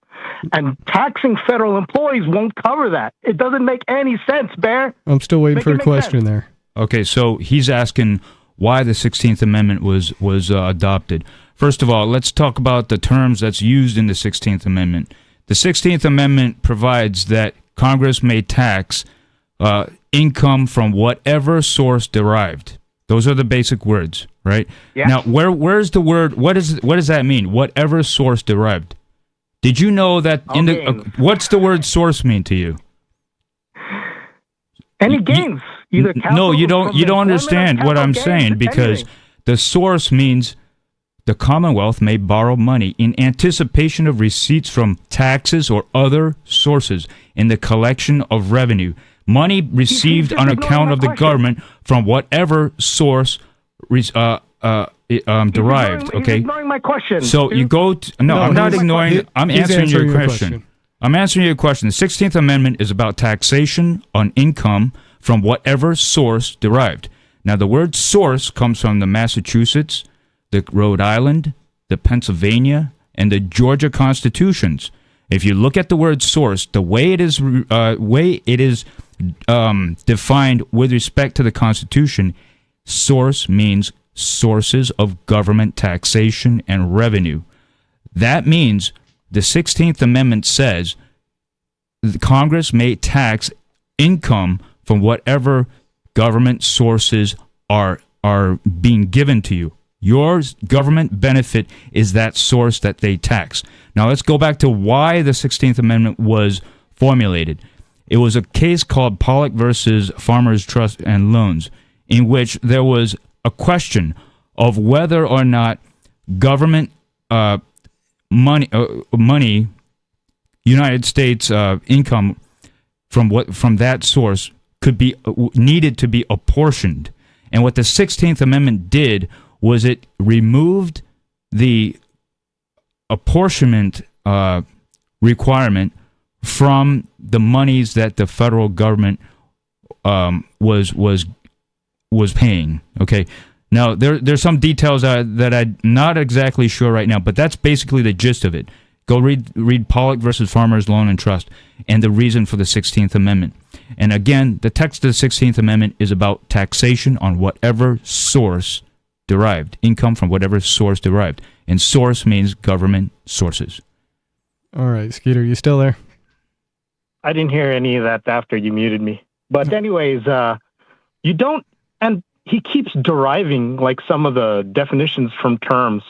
[SPEAKER 3] and taxing federal employees won't cover that. It doesn't make any sense, Bear.
[SPEAKER 6] I'm still waiting for a question there.
[SPEAKER 13] Okay, so he's asking why the 16th Amendment was adopted. First of all, let's talk about the terms that's used in the 16th Amendment. The 16th Amendment provides that Congress may tax income from whatever source derived. Those are the basic words, right? Yeah. Now, where's the word? What does that mean? Whatever source derived. Did you know that what's the word source mean to you?
[SPEAKER 3] Any gains? Either
[SPEAKER 13] no, you don't. You don't understand what I'm saying, because the source means the Commonwealth may borrow money in anticipation of receipts from taxes or other sources in the collection of revenue. Money received on account of the government from whatever source derived. Okay.
[SPEAKER 3] He's ignoring my question.
[SPEAKER 13] So you go. I'm not ignoring. I'm answering your question. I'm answering your question. The 16th Amendment is about taxation on income from whatever source derived. Now, the word source comes from the Massachusetts, the Rhode Island, the Pennsylvania, and the Georgia constitutions. If you look at the word source, the way it is defined with respect to the Constitution, source means sources of government taxation and revenue. That means the 16th Amendment says the Congress may tax income from whatever government sources are being given to you. Your government benefit is that source that they tax. Now let's go back to why the 16th Amendment was formulated. It was a case called Pollock versus Farmers Trust and Loans, in which there was a question of whether or not government money, United States income from that source needed to be apportioned. And what the 16th Amendment did was it removed the apportionment requirement from the monies that the federal government was paying. Okay. Now there's some details that I'm not exactly sure right now, but that's basically the gist of it. Go read Pollock versus Farmers Loan and Trust and the reason for the 16th Amendment. And again, the text of the 16th Amendment is about taxation on whatever source derived. Income from whatever source derived. And source means government sources.
[SPEAKER 6] All right, Skeeter, you still there?
[SPEAKER 3] I didn't hear any of that after you muted me. But anyways, you don't, and he keeps deriving like some of the definitions from terms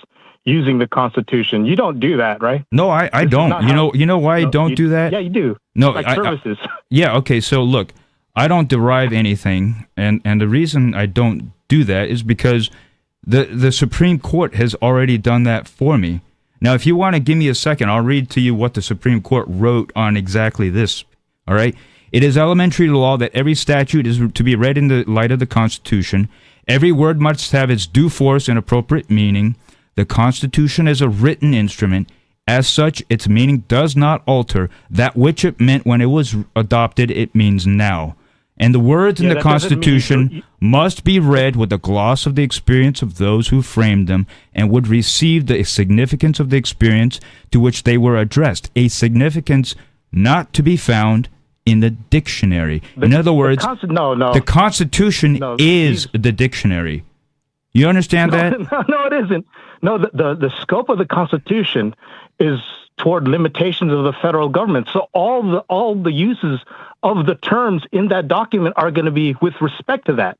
[SPEAKER 3] using the Constitution. You don't do that, right?
[SPEAKER 13] No, I don't. You know why I don't do that?
[SPEAKER 3] Yeah, you do.
[SPEAKER 13] No,
[SPEAKER 3] like services.
[SPEAKER 13] Yeah, okay, so look, I don't derive anything, and the reason I don't do that is because the Supreme Court has already done that for me. Now, if you want to give me a second, I'll read to you what the Supreme Court wrote on exactly this, all right? It is elementary law that every statute is to be read in the light of the Constitution. Every word must have its due force and appropriate meaning. The Constitution is a written instrument. As such, its meaning does not alter. That which it meant when it was adopted, it means now. And the words in the Constitution must be read with the gloss of the experience of those who framed them and would receive the significance of the experience to which they were addressed, a significance not to be found in the dictionary. In other words, the Constitution is the dictionary. You understand that?
[SPEAKER 3] No, it isn't. No, the scope of the Constitution is toward limitations of the federal government. So all the uses of the terms in that document are going to be with respect to that.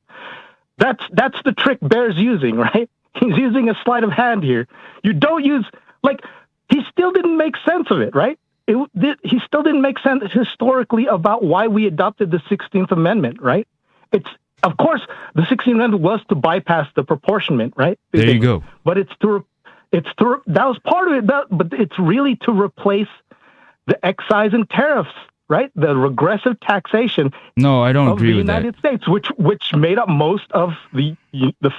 [SPEAKER 3] That's the trick Bear's using, right? He's using a sleight of hand here. You don't use, like, he still didn't make sense of it, right? He still didn't make sense historically about why we adopted the 16th Amendment, right? Of course, the 16th Amendment was to bypass the proportionment, right?
[SPEAKER 13] There you go.
[SPEAKER 3] But that was part of it, but it's really to replace the excise and tariffs, right? The regressive taxation.
[SPEAKER 13] No, I don't agree with
[SPEAKER 3] that. Of the United States, which made up most of the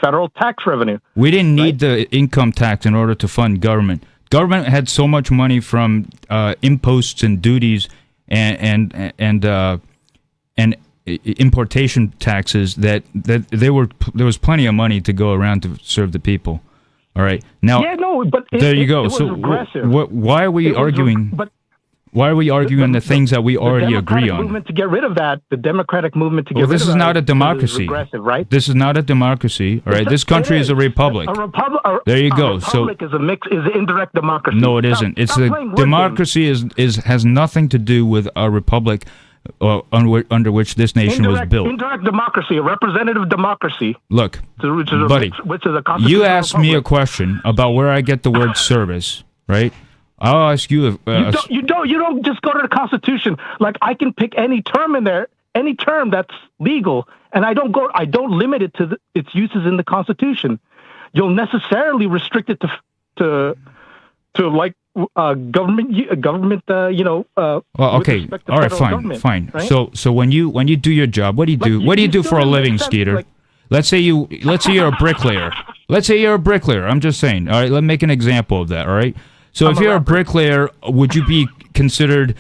[SPEAKER 3] federal tax revenue.
[SPEAKER 13] We didn't need the income tax in order to fund government. Government had so much money from imposts and duties and importation taxes that there was plenty of money to go around to serve the people. All right. Now, there you go. So why are we arguing? Why are we arguing the things that we already agree on?
[SPEAKER 3] The movement to get rid of that, the Democratic movement to get rid of that.
[SPEAKER 13] This is not a democracy.
[SPEAKER 3] Right?
[SPEAKER 13] This is not a democracy. All right. This country is a republic. There you go.
[SPEAKER 3] So is an indirect democracy.
[SPEAKER 13] No, it isn't. It's a democracy has nothing to do with a republic under which this nation was built.
[SPEAKER 3] Indirect democracy, a representative democracy.
[SPEAKER 13] Look, buddy,
[SPEAKER 3] which is a
[SPEAKER 13] you asked me a question about where I get the word service, right? I'll ask you.
[SPEAKER 3] You don't just go to the Constitution. Like, I can pick any term in there, any term that's legal, and I don't limit it to its uses in the Constitution. You'll necessarily restrict it to like government.
[SPEAKER 13] Well, okay, all right, fine. Right? So when you do your job, what do you do? What do you do for a living, Skeeter? Let's say you're a bricklayer. Let's say you're a bricklayer. I'm just saying. All right, let's make an example of that. All right. So if you're a bricklayer, would you be considered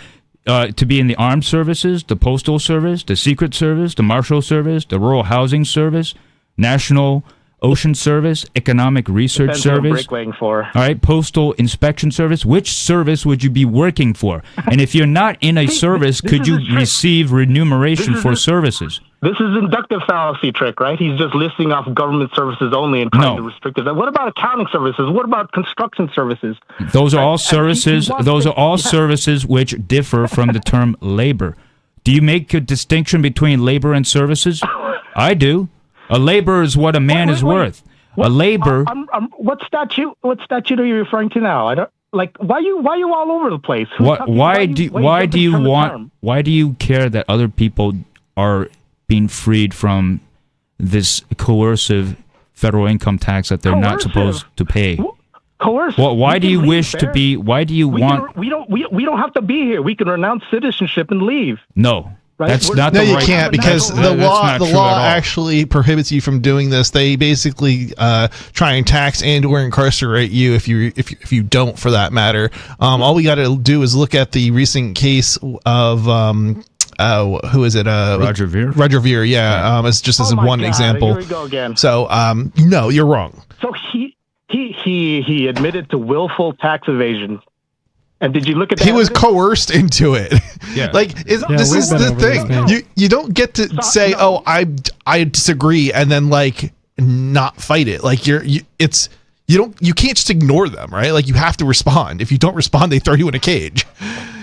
[SPEAKER 13] to be in the armed services, the postal service, the secret service, the marshal service, the rural housing service, national ocean service, economic research service?
[SPEAKER 3] Bricklaying for.
[SPEAKER 13] All right, postal inspection service. Which service would you be working for? And if you're not in a service, could you receive remuneration for services?
[SPEAKER 3] This is inductive fallacy trick, right? He's just listing off government services only and trying to restrict it. What about accounting services? What about construction services?
[SPEAKER 13] Those are all services. Those are all services which differ from the term labor. Do you make a distinction between labor and services? I do. A labor is what a man is worth. A labor.
[SPEAKER 3] What statute are you referring to now? I don't like. Why you all over the place?
[SPEAKER 13] Why do you care that other people are being freed from this coercive federal income tax that they're not supposed to pay?
[SPEAKER 3] Coercive.
[SPEAKER 13] Well, why do you wish to be? Why do you want?
[SPEAKER 3] We don't have to be here. We can renounce citizenship and leave.
[SPEAKER 13] No.
[SPEAKER 3] Right?
[SPEAKER 13] That's not the right.
[SPEAKER 8] No, you can't, because the law actually prohibits you from doing this. They basically try and tax and or incarcerate you if you don't, for that matter. All we got to do is look at the recent case of who is it?
[SPEAKER 13] Roger Ver.
[SPEAKER 8] Roger Ver, yeah. It's just as one example.
[SPEAKER 3] Here we go again.
[SPEAKER 8] So no, you're wrong.
[SPEAKER 3] So he admitted to willful tax evasion. And did you look at that?
[SPEAKER 8] He was coerced into it.
[SPEAKER 13] Yeah.
[SPEAKER 8] This is the thing. You don't get to say, "Oh, I disagree," and then not fight it. Like you can't just ignore them, right? Like you have to respond. If you don't respond, they throw you in a cage.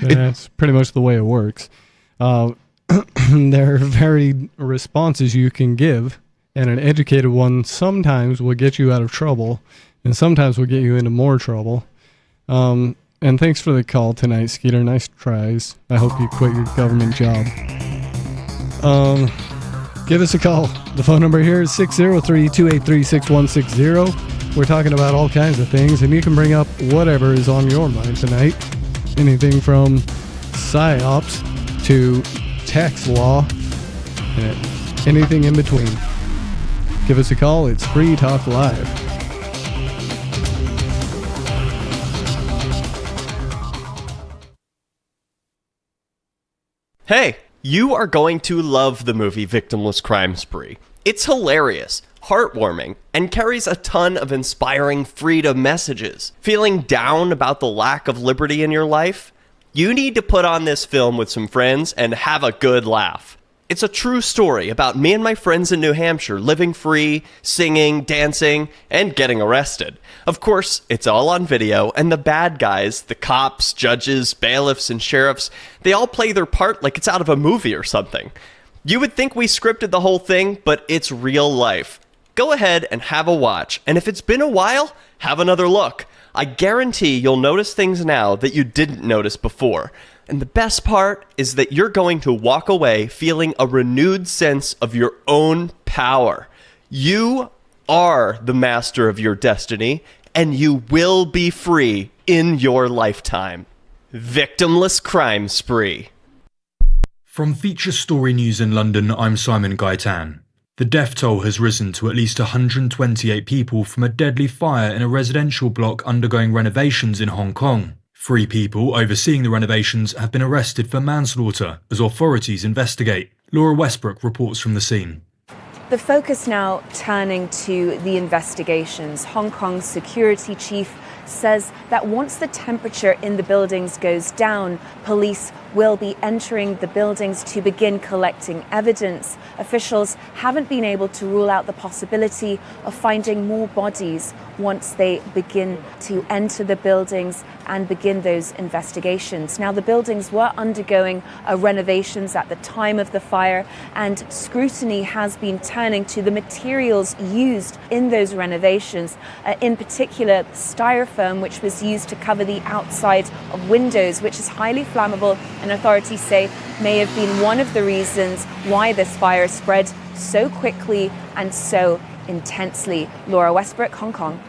[SPEAKER 6] That's pretty much the way it works. There are varied responses you can give, and an educated one sometimes will get you out of trouble, and sometimes will get you into more trouble. And thanks for the call tonight, Skeeter. Nice tries. I hope you quit your government job. Give us a call. The phone number here is 603-283-6160. We're talking about all kinds of things, and you can bring up whatever is on your mind tonight. Anything from PSYOPs to tax law, and anything in between. Give us a call. It's Free Talk Live.
[SPEAKER 4] Hey, you are going to love the movie Victimless Crime Spree. It's hilarious, heartwarming, and carries a ton of inspiring freedom messages. Feeling down about the lack of liberty in your life? You need to put on this film with some friends and have a good laugh. It's a true story about me and my friends in New Hampshire living free, singing, dancing, and getting arrested. Of course, it's all on video, and the bad guys, the cops, judges, bailiffs, and sheriffs, they all play their part like it's out of a movie or something. You would think we scripted the whole thing, but it's real life. Go ahead and have a watch, and if it's been a while, have another look. I guarantee you'll notice things now that you didn't notice before. And the best part is that you're going to walk away feeling a renewed sense of your own power. You are the master of your destiny, and you will be free in your lifetime. Victimless Crime Spree.
[SPEAKER 9] From Feature Story News in London, I'm Simon Gaitan. The death toll has risen to at least 128 people from a deadly fire in a residential block undergoing renovations in Hong Kong. 3 people overseeing the renovations have been arrested for manslaughter as authorities investigate. Laura Westbrook reports from the scene.
[SPEAKER 1] The focus now turning to the investigations. Hong Kong's security chief says that once the temperature in the buildings goes down, police will be entering the buildings to begin collecting evidence. Officials haven't been able to rule out the possibility of finding more bodies once they begin to enter the buildings and begin those investigations. Now, the buildings were undergoing renovations at the time of the fire, and scrutiny has been turning to the materials used in those renovations, in particular styrofoam, which was used to cover the outside of windows, which is highly flammable, and authorities say may have been one of the reasons why this fire spread so quickly and so intensely. Laura Westbrook, Hong Kong.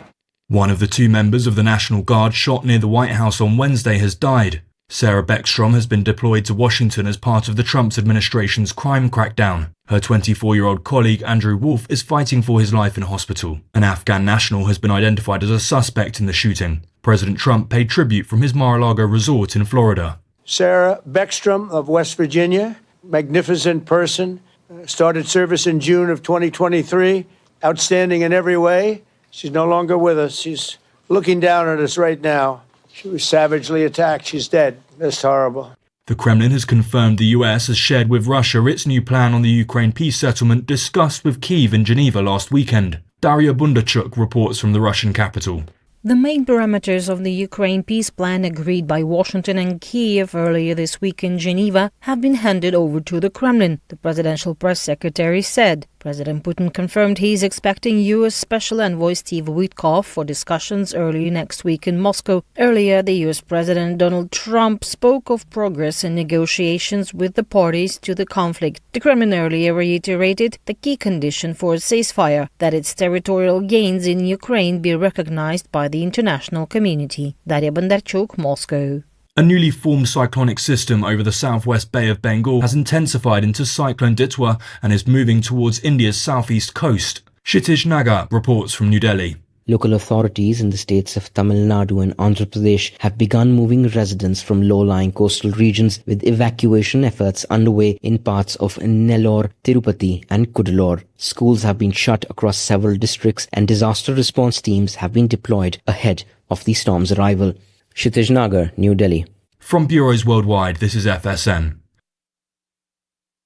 [SPEAKER 9] One of the 2 members of the National Guard shot near the White House on Wednesday has died. Sarah Beckstrom has been deployed to Washington as part of the Trump administration's crime crackdown. Her 24-year-old colleague Andrew Wolf is fighting for his life in hospital. An Afghan national has been identified as a suspect in the shooting. President Trump paid tribute from his Mar-a-Lago resort in Florida.
[SPEAKER 10] Sarah Beckstrom of West Virginia, magnificent person, started service in June of 2023, outstanding in every way. She's no longer with us. She's looking down at us right now. She was savagely attacked. She's dead. That's horrible.
[SPEAKER 9] The Kremlin has confirmed the US has shared with Russia its new plan on the Ukraine peace settlement discussed with Kyiv in Geneva last weekend. Daria Bundarchuk reports from the Russian capital.
[SPEAKER 11] The main parameters of the Ukraine peace plan agreed by Washington and Kyiv earlier this week in Geneva have been handed over to the Kremlin, the presidential press secretary said. President Putin confirmed he's expecting U.S. Special Envoy Steve Witkoff for discussions early next week in Moscow. Earlier, the U.S. President Donald Trump spoke of progress in negotiations with the parties to the conflict. The Kremlin earlier reiterated the key condition for a ceasefire, that its territorial gains in Ukraine be recognized by the international community. Daria Bondarchuk, Moscow.
[SPEAKER 9] A newly formed cyclonic system over the southwest Bay of Bengal has intensified into Cyclone Ditwa and is moving towards India's southeast coast. Kshitij Nagar reports from New Delhi.
[SPEAKER 12] Local authorities in the states of Tamil Nadu and Andhra Pradesh have begun moving residents from low-lying coastal regions, with evacuation efforts underway in parts of Nellore, Tirupati and Cuddalore. Schools have been shut across several districts and disaster response teams have been deployed ahead of the storm's arrival. Kshitij Nagar, New Delhi.
[SPEAKER 9] From bureaus worldwide, this is FSN.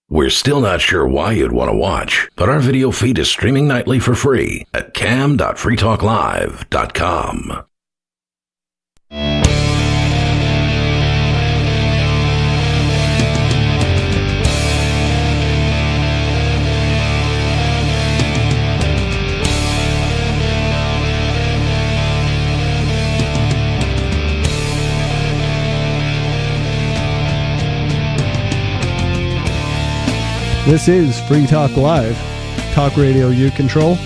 [SPEAKER 5] We're still not sure why you'd want to watch, but our video feed is streaming nightly for free at cam.freetalklive.com.
[SPEAKER 6] This is Free Talk Live, talk radio you control.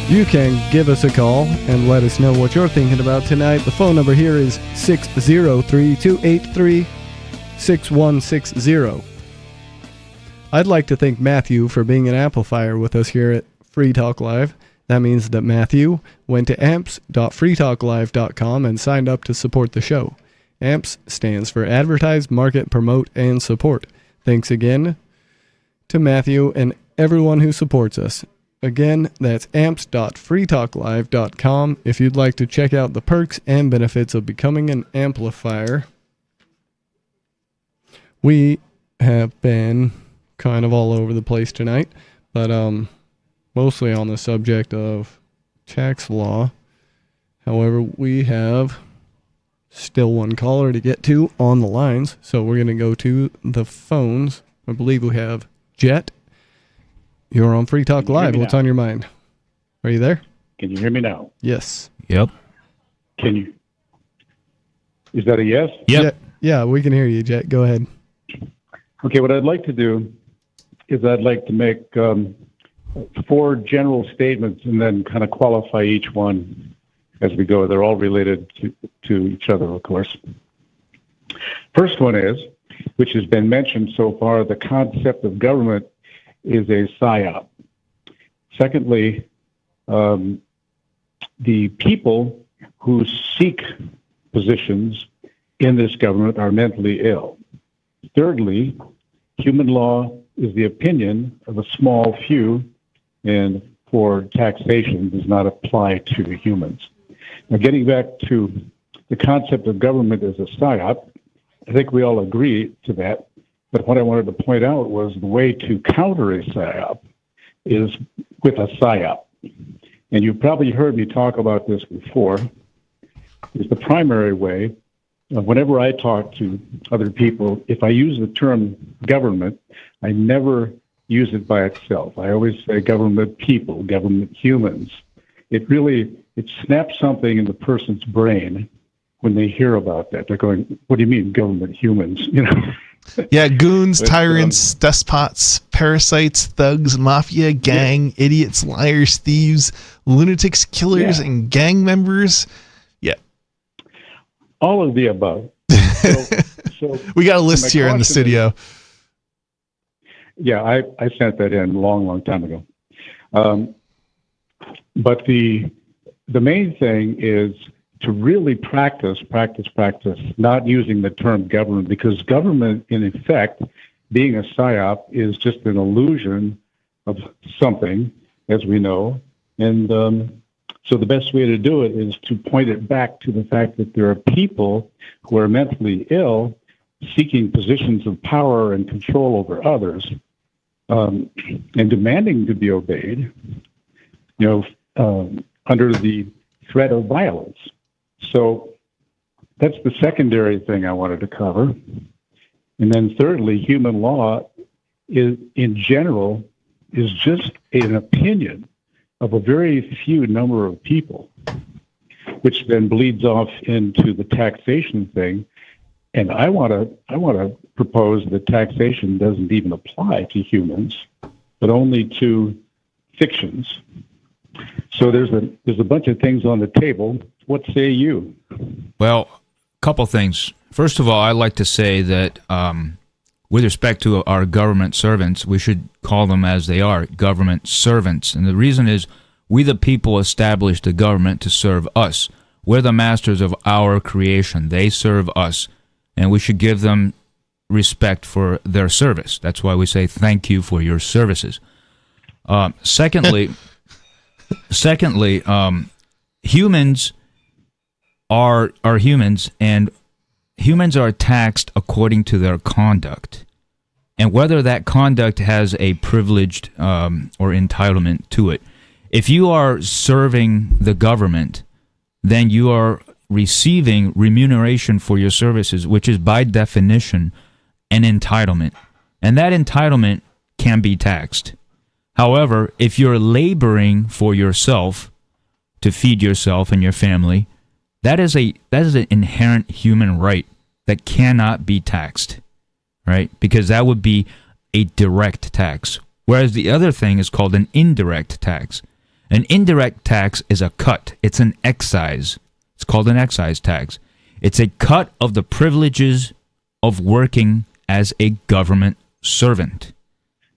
[SPEAKER 6] You can give us a call and let us know what you're thinking about tonight. The phone number here is 603-283-6160. I'd like to thank Matthew for being an amplifier with us here at Free Talk Live. That means that Matthew went to amps.freetalklive.com and signed up to support the show. AMPS stands for Advertise, Market, Promote, and Support. Thanks again to Matthew and everyone who supports us. Again, that's amps.freetalklive.com if you'd like to check out the perks and benefits of becoming an amplifier. We have been kind of all over the place tonight, but mostly on the subject of tax law. However, we have still one caller to get to on the lines, so we're going to go to the phones. I believe we have Jet, you're on Free Talk Live. What's on your mind? Are you there?
[SPEAKER 7] Can you hear me now?
[SPEAKER 6] Yes.
[SPEAKER 13] Yep.
[SPEAKER 7] Can you? Is that a yes?
[SPEAKER 13] Yep.
[SPEAKER 6] Yeah, we can hear you, Jet. Go ahead.
[SPEAKER 7] Okay, what I'd like to do is I'd like to make 4 general statements and then kind of qualify each one as we go. They're all related to each other, of course. First one is, which has been mentioned so far, the concept of government is a PSYOP. Secondly, the people who seek positions in this government are mentally ill. Thirdly, human law is the opinion of a small few, and for taxation does not apply to humans. Now, getting back to the concept of government as a PSYOP, I think we all agree to that. But what I wanted to point out was the way to counter a PSYOP is with a PSYOP. And you've probably heard me talk about this before. Is the primary way, whenever I talk to other people, if I use the term government, I never use it by itself. I always say government people, government humans. It snaps something in the person's brain when they hear about that. They're going, what do you mean government humans? You know?
[SPEAKER 8] Yeah, goons, tyrants, despots, parasites, thugs, mafia, gang, idiots, liars, thieves, lunatics, killers, and gang members. Yeah.
[SPEAKER 7] All of the above. So
[SPEAKER 8] we got a list here in the studio.
[SPEAKER 7] Yeah, I sent that in a long, long time ago. But the main thing is to really practice, not using the term government, because government, in effect, being a PSYOP, is just an illusion of something, as we know. And so the best way to do it is to point it back to the fact that there are people who are mentally ill seeking positions of power and control over others, and demanding to be obeyed, under the threat of violence. So that's the secondary thing I wanted to cover. And then thirdly, human law is, in general, is just an opinion of a very few number of people, which then bleeds off into the taxation thing. And I want to propose that taxation doesn't even apply to humans, but only to fictions. So there's a bunch of things on the table. What say you?
[SPEAKER 13] Well, a couple things. First of all, I'd like to say that with respect to our government servants, we should call them as they are, government servants. And the reason is we the people established the government to serve us. We're the masters of our creation. They serve us. And we should give them respect for their service. That's why we say thank you for your services. Secondly, humans are humans, and humans are taxed according to their conduct. and whether that conduct has a privileged or entitlement to it. If you are serving the government, then you are receiving remuneration for your services, which is by definition an entitlement. And that entitlement can be taxed. However, if you're laboring for yourself to feed yourself and your family, that is an inherent human right that cannot be taxed, right? Because that would be a direct tax. Whereas the other thing is called an indirect tax. An indirect tax is a cut. It's an excise. It's called an excise tax. It's a cut of the privileges of working as a government servant.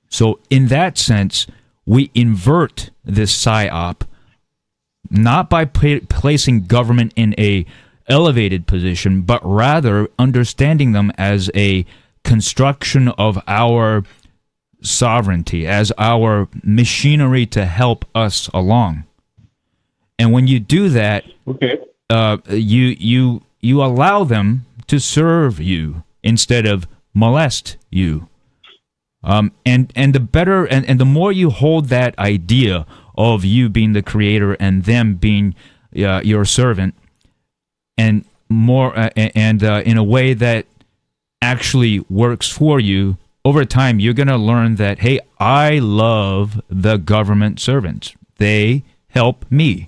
[SPEAKER 13] So in that sense, we invert this PSYOP not by placing government in a elevated position, but rather understanding them as a construction of our sovereignty, as our machinery to help us along. And when you do that, you allow them to serve you instead of molest you. And the better and the more you hold that idea of you being the creator and them being your servant, and more in a way that actually works for you, over time you're going to learn that, hey, I love the government servants. They help me.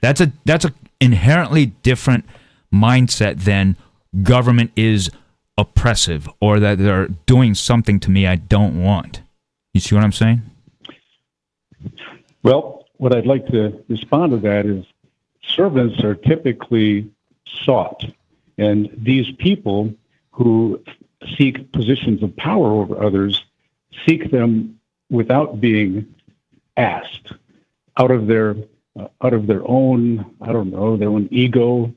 [SPEAKER 13] That's a inherently different mindset than government is oppressive or that they're doing something to me I don't want. You see what I'm saying?
[SPEAKER 7] Well, what I'd like to respond to that is servants are typically sought, and these people who seek positions of power over others seek them without being asked, out of their own, I don't know, their own ego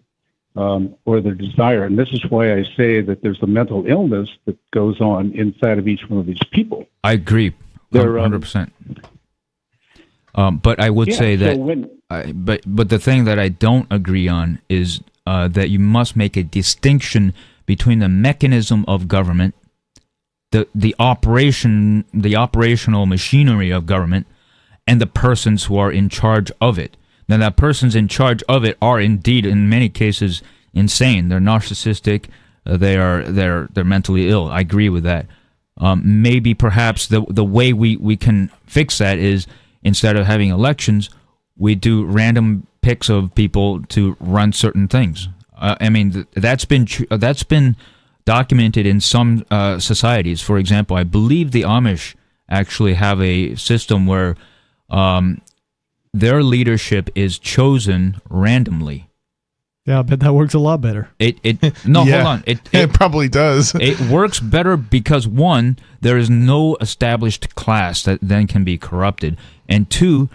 [SPEAKER 7] or their desire. And this is why I say that there's a mental illness that goes on inside of each one of these people.
[SPEAKER 13] I agree, 100%. But I would say that, but the thing that I don't agree on is that you must make a distinction between the mechanism of government, the operational machinery of government, and the persons who are in charge of it. Now, that persons in charge of it are indeed, in many cases, insane. They're narcissistic. They're mentally ill. I agree with that. Maybe perhaps the way we can fix that is, instead of having elections, we do random picks of people to run certain things. I mean, that's been documented in some societies. For example, I believe the Amish actually have a system where their leadership is chosen randomly.
[SPEAKER 6] Yeah, I bet that works a lot better.
[SPEAKER 8] Hold on. It probably does.
[SPEAKER 13] It works better because, one, there is no established class that then can be corrupted, and two,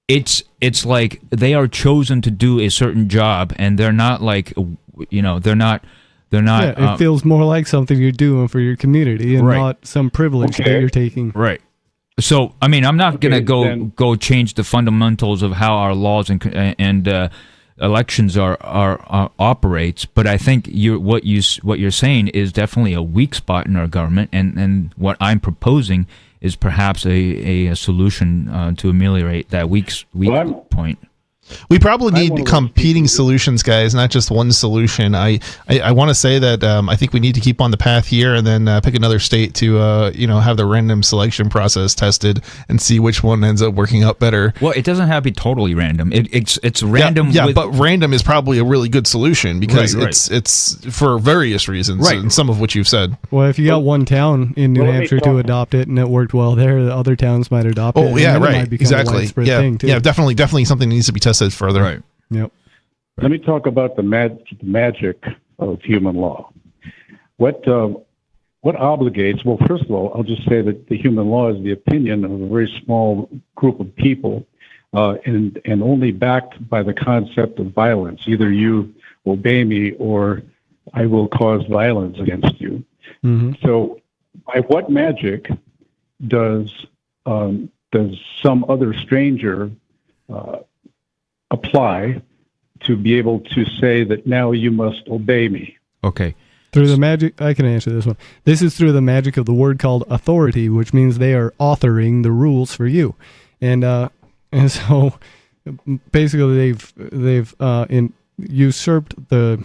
[SPEAKER 13] it's like they are chosen to do a certain job, and they're not like, they're not.
[SPEAKER 6] Yeah, it feels more like something you're doing for your community and not some privilege that you're taking.
[SPEAKER 13] Right. So, I mean, I'm not going to go change the fundamentals of how our laws and elections are operates, but I think what you're saying is definitely a weak spot in our government, and what I'm proposing is perhaps a solution to ameliorate that weak point.
[SPEAKER 8] We probably need competing solutions, guys, not just one solution. I want to say that I think we need to keep on the path here and then pick another state to have the random selection process tested and see which one ends up working out better.
[SPEAKER 13] Well, it doesn't have to be totally random. It's random.
[SPEAKER 8] Yeah, but random is probably a really good solution because it's for various reasons, and some of which you've said.
[SPEAKER 6] Well, if you got one town in New Hampshire to adopt it and it worked well there, the other towns might adopt it.
[SPEAKER 8] Oh, yeah,
[SPEAKER 6] and
[SPEAKER 8] right.
[SPEAKER 6] It might become a widespread thing too.
[SPEAKER 8] Yeah, definitely something needs to be tested further.
[SPEAKER 13] Right.
[SPEAKER 6] Yep.
[SPEAKER 7] Let me talk about the magic of human law. What obligates? Well, first of all, I'll just say that the human law is the opinion of a very small group of people, and only backed by the concept of violence. Either you obey me, or I will cause violence against you. Mm-hmm. So, by what magic does some other stranger apply to be able to say that now you must obey me?
[SPEAKER 13] Okay.
[SPEAKER 6] Through the magic, I can answer this one. This is through the magic of the word called authority, which means they are authoring the rules for you, and so basically they've usurped the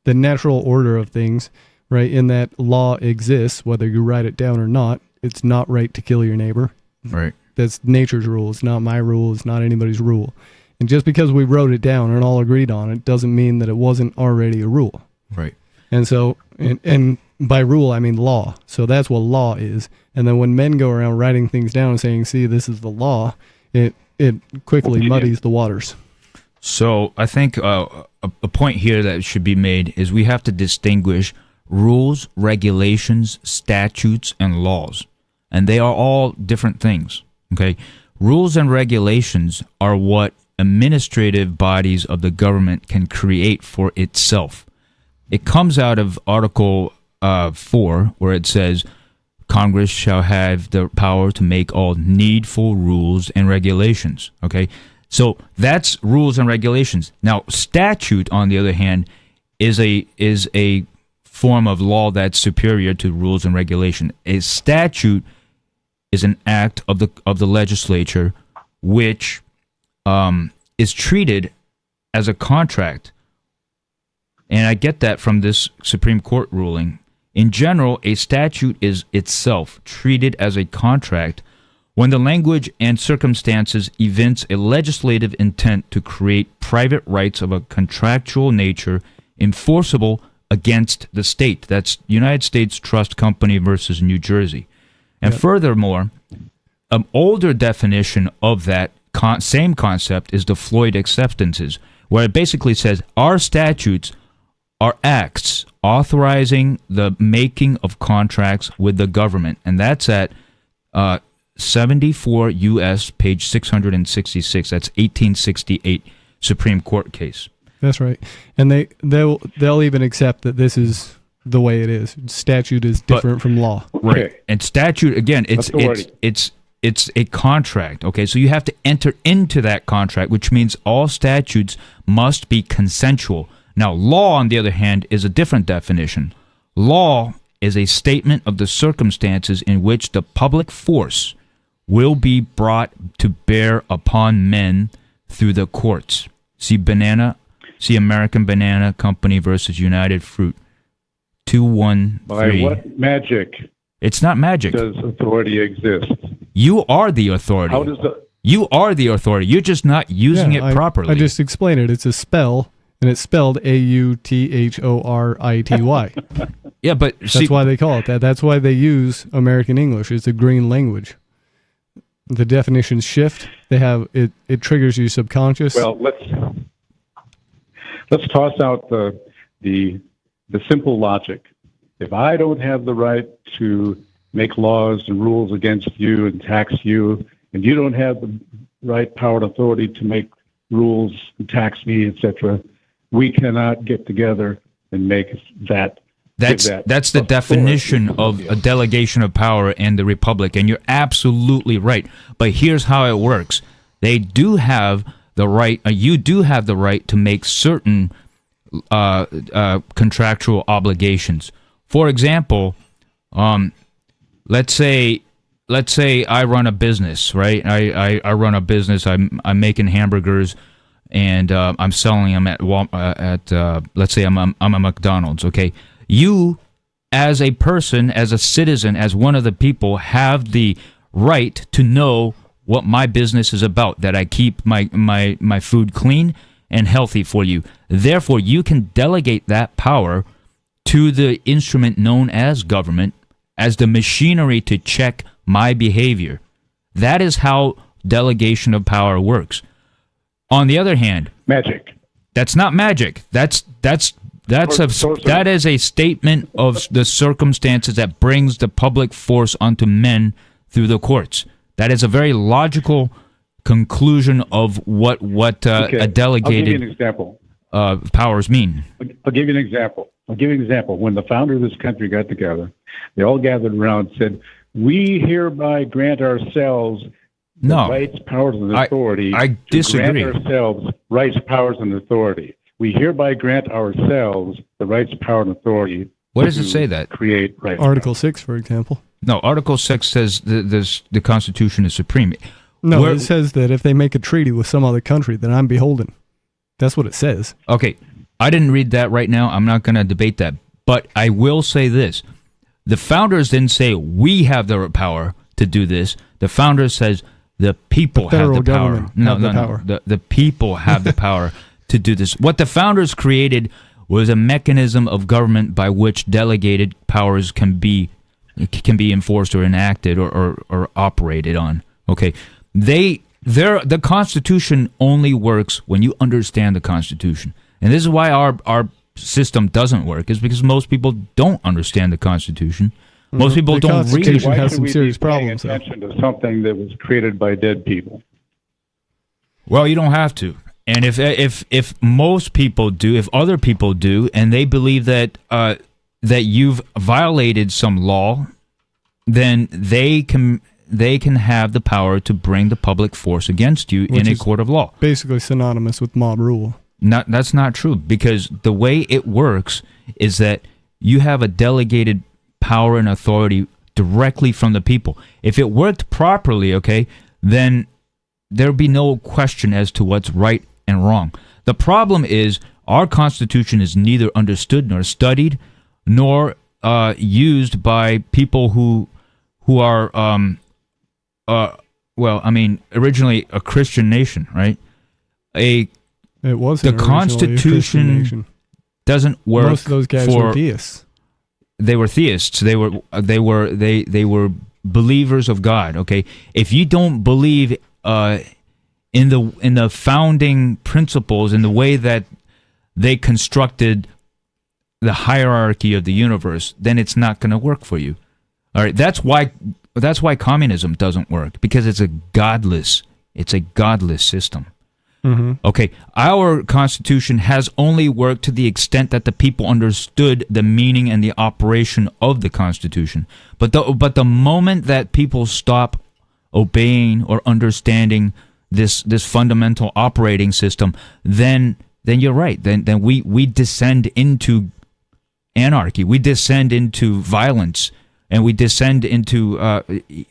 [SPEAKER 6] natural order of things, right? In that law exists, whether you write it down or not. It's not right to kill your neighbor.
[SPEAKER 13] Right.
[SPEAKER 6] That's nature's rule. It's not my rule. It's not anybody's rule. And just because we wrote it down and all agreed on it doesn't mean that it wasn't already a rule.
[SPEAKER 13] Right.
[SPEAKER 6] And so, and by rule, I mean law. So that's what law is. And then when men go around writing things down and saying, see, this is the law, it quickly muddies the waters.
[SPEAKER 13] So I think a point here that should be made is we have to distinguish rules, regulations, statutes, and laws. And they are all different things. Okay, rules and regulations are what administrative bodies of the government can create for itself. It comes out of Article 4, where it says, Congress shall have the power to make all needful rules and regulations. Okay, so that's rules and regulations. Now, statute, on the other hand, is a form of law that's superior to rules and regulation. A statute is an act of the legislature which is treated as a contract. And I get that from this Supreme Court ruling. In general, a statute is itself treated as a contract when the language and circumstances evince a legislative intent to create private rights of a contractual nature enforceable against the state. That's United States Trust Company versus New Jersey. And furthermore, an older definition of that same concept is the Floyd acceptances, where it basically says our statutes are acts authorizing the making of contracts with the government. And that's at 74 U.S., page 666. That's 1868 Supreme Court case. That's
[SPEAKER 6] right. And they'll even accept that this is the way it is. Statute is different from law.
[SPEAKER 13] Right. Okay. And statute, again, it's a contract. Okay, so you have to enter into that contract, which means all statutes must be consensual. Now, law, on the other hand, is a different definition. Law is a statement of the circumstances in which the public force will be brought to bear upon men through the courts. See American Banana Company versus United Fruit. 213.
[SPEAKER 7] By what magic?
[SPEAKER 13] It's not magic.
[SPEAKER 7] Does authority exist?
[SPEAKER 13] You are the authority.
[SPEAKER 7] How does the?
[SPEAKER 13] You are the authority. You're just not using it properly.
[SPEAKER 6] I just explained it. It's a spell, and it's spelled AUTHORITY.
[SPEAKER 13] Yeah, but
[SPEAKER 6] that's why they call it that. That's why they use American English. It's a green language. The definitions shift. They have it. It triggers your subconscious.
[SPEAKER 7] Well, let's toss out the simple logic. If I don't have the right to make laws and rules against you and tax you, and you don't have the right power and authority to make rules and tax me, etc., we cannot get together and make that.
[SPEAKER 13] That's the definition of a delegation of power in the republic, and you're absolutely right. But here's how it works: they do have the right. You do have the right to make certain contractual obligations. For example, let's say I run a business, right? I run a business. I'm making hamburgers, and I'm selling them at let's say I'm a McDonald's. Okay, you as a person, as a citizen, as one of the people, have the right to know what my business is about. That I keep my food clean and healthy for you. Therefore, you can delegate that power to the instrument known as government, as the machinery to check my behavior. That is how delegation of power works. On the other hand,
[SPEAKER 7] magic.
[SPEAKER 13] That's not magic. That is a statement of the circumstances that brings the public force onto men through the courts. That is a very logical conclusion of what a delegated powers mean.
[SPEAKER 7] I'll give you an example. When the founder of this country got together, they all gathered around and said, "We hereby grant ourselves the rights, powers, and authority."
[SPEAKER 13] I disagree.
[SPEAKER 7] Grant ourselves rights, powers, and authority. We hereby grant ourselves the rights, power, and authority
[SPEAKER 13] Where does it say that?
[SPEAKER 7] Create right.
[SPEAKER 6] Article 6, for example.
[SPEAKER 13] No, Article 6 says the Constitution is supreme.
[SPEAKER 6] No, it says that if they make a treaty with some other country, then I'm beholden. That's what it says.
[SPEAKER 13] Okay, I didn't read that right now. I'm not going to debate that. But I will say this. The founders didn't say we have the power to do this. The founders says the people have the power. No. The people have the power to do this. What the founders created was a mechanism of government by which delegated powers can be enforced or enacted or operated on. Okay, the Constitution only works when you understand the Constitution, and this is why our system doesn't work. Is because most people don't understand the Constitution. Most people don't read it.
[SPEAKER 7] Why should we be paying attention to something that was created by dead people?
[SPEAKER 13] Well, you don't have to. And if most people do, if other people do, and they believe that that you've violated some law, then they can have the power to bring the public force against you in a court of law.
[SPEAKER 6] Basically synonymous with mob rule.
[SPEAKER 13] That's not true, because the way it works is that you have a delegated power and authority directly from the people. If it worked properly, okay, then there'd be no question as to what's right and wrong. The problem is our Constitution is neither understood nor studied nor used by people who are originally a Christian nation, right? The Constitution doesn't work. Most of
[SPEAKER 6] those guys were theists.
[SPEAKER 13] They were theists. They were believers of God. Okay, if you don't believe in the founding principles, in the way that they constructed the hierarchy of the universe, then it's not going to work for you. All right, that's why communism doesn't work, because it's a godless system. Mm-hmm. Okay, our Constitution has only worked to the extent that the people understood the meaning and the operation of the Constitution. But the moment that people stop obeying or understanding this fundamental operating system, then you're right. Then we descend into anarchy. We descend into violence, and we descend into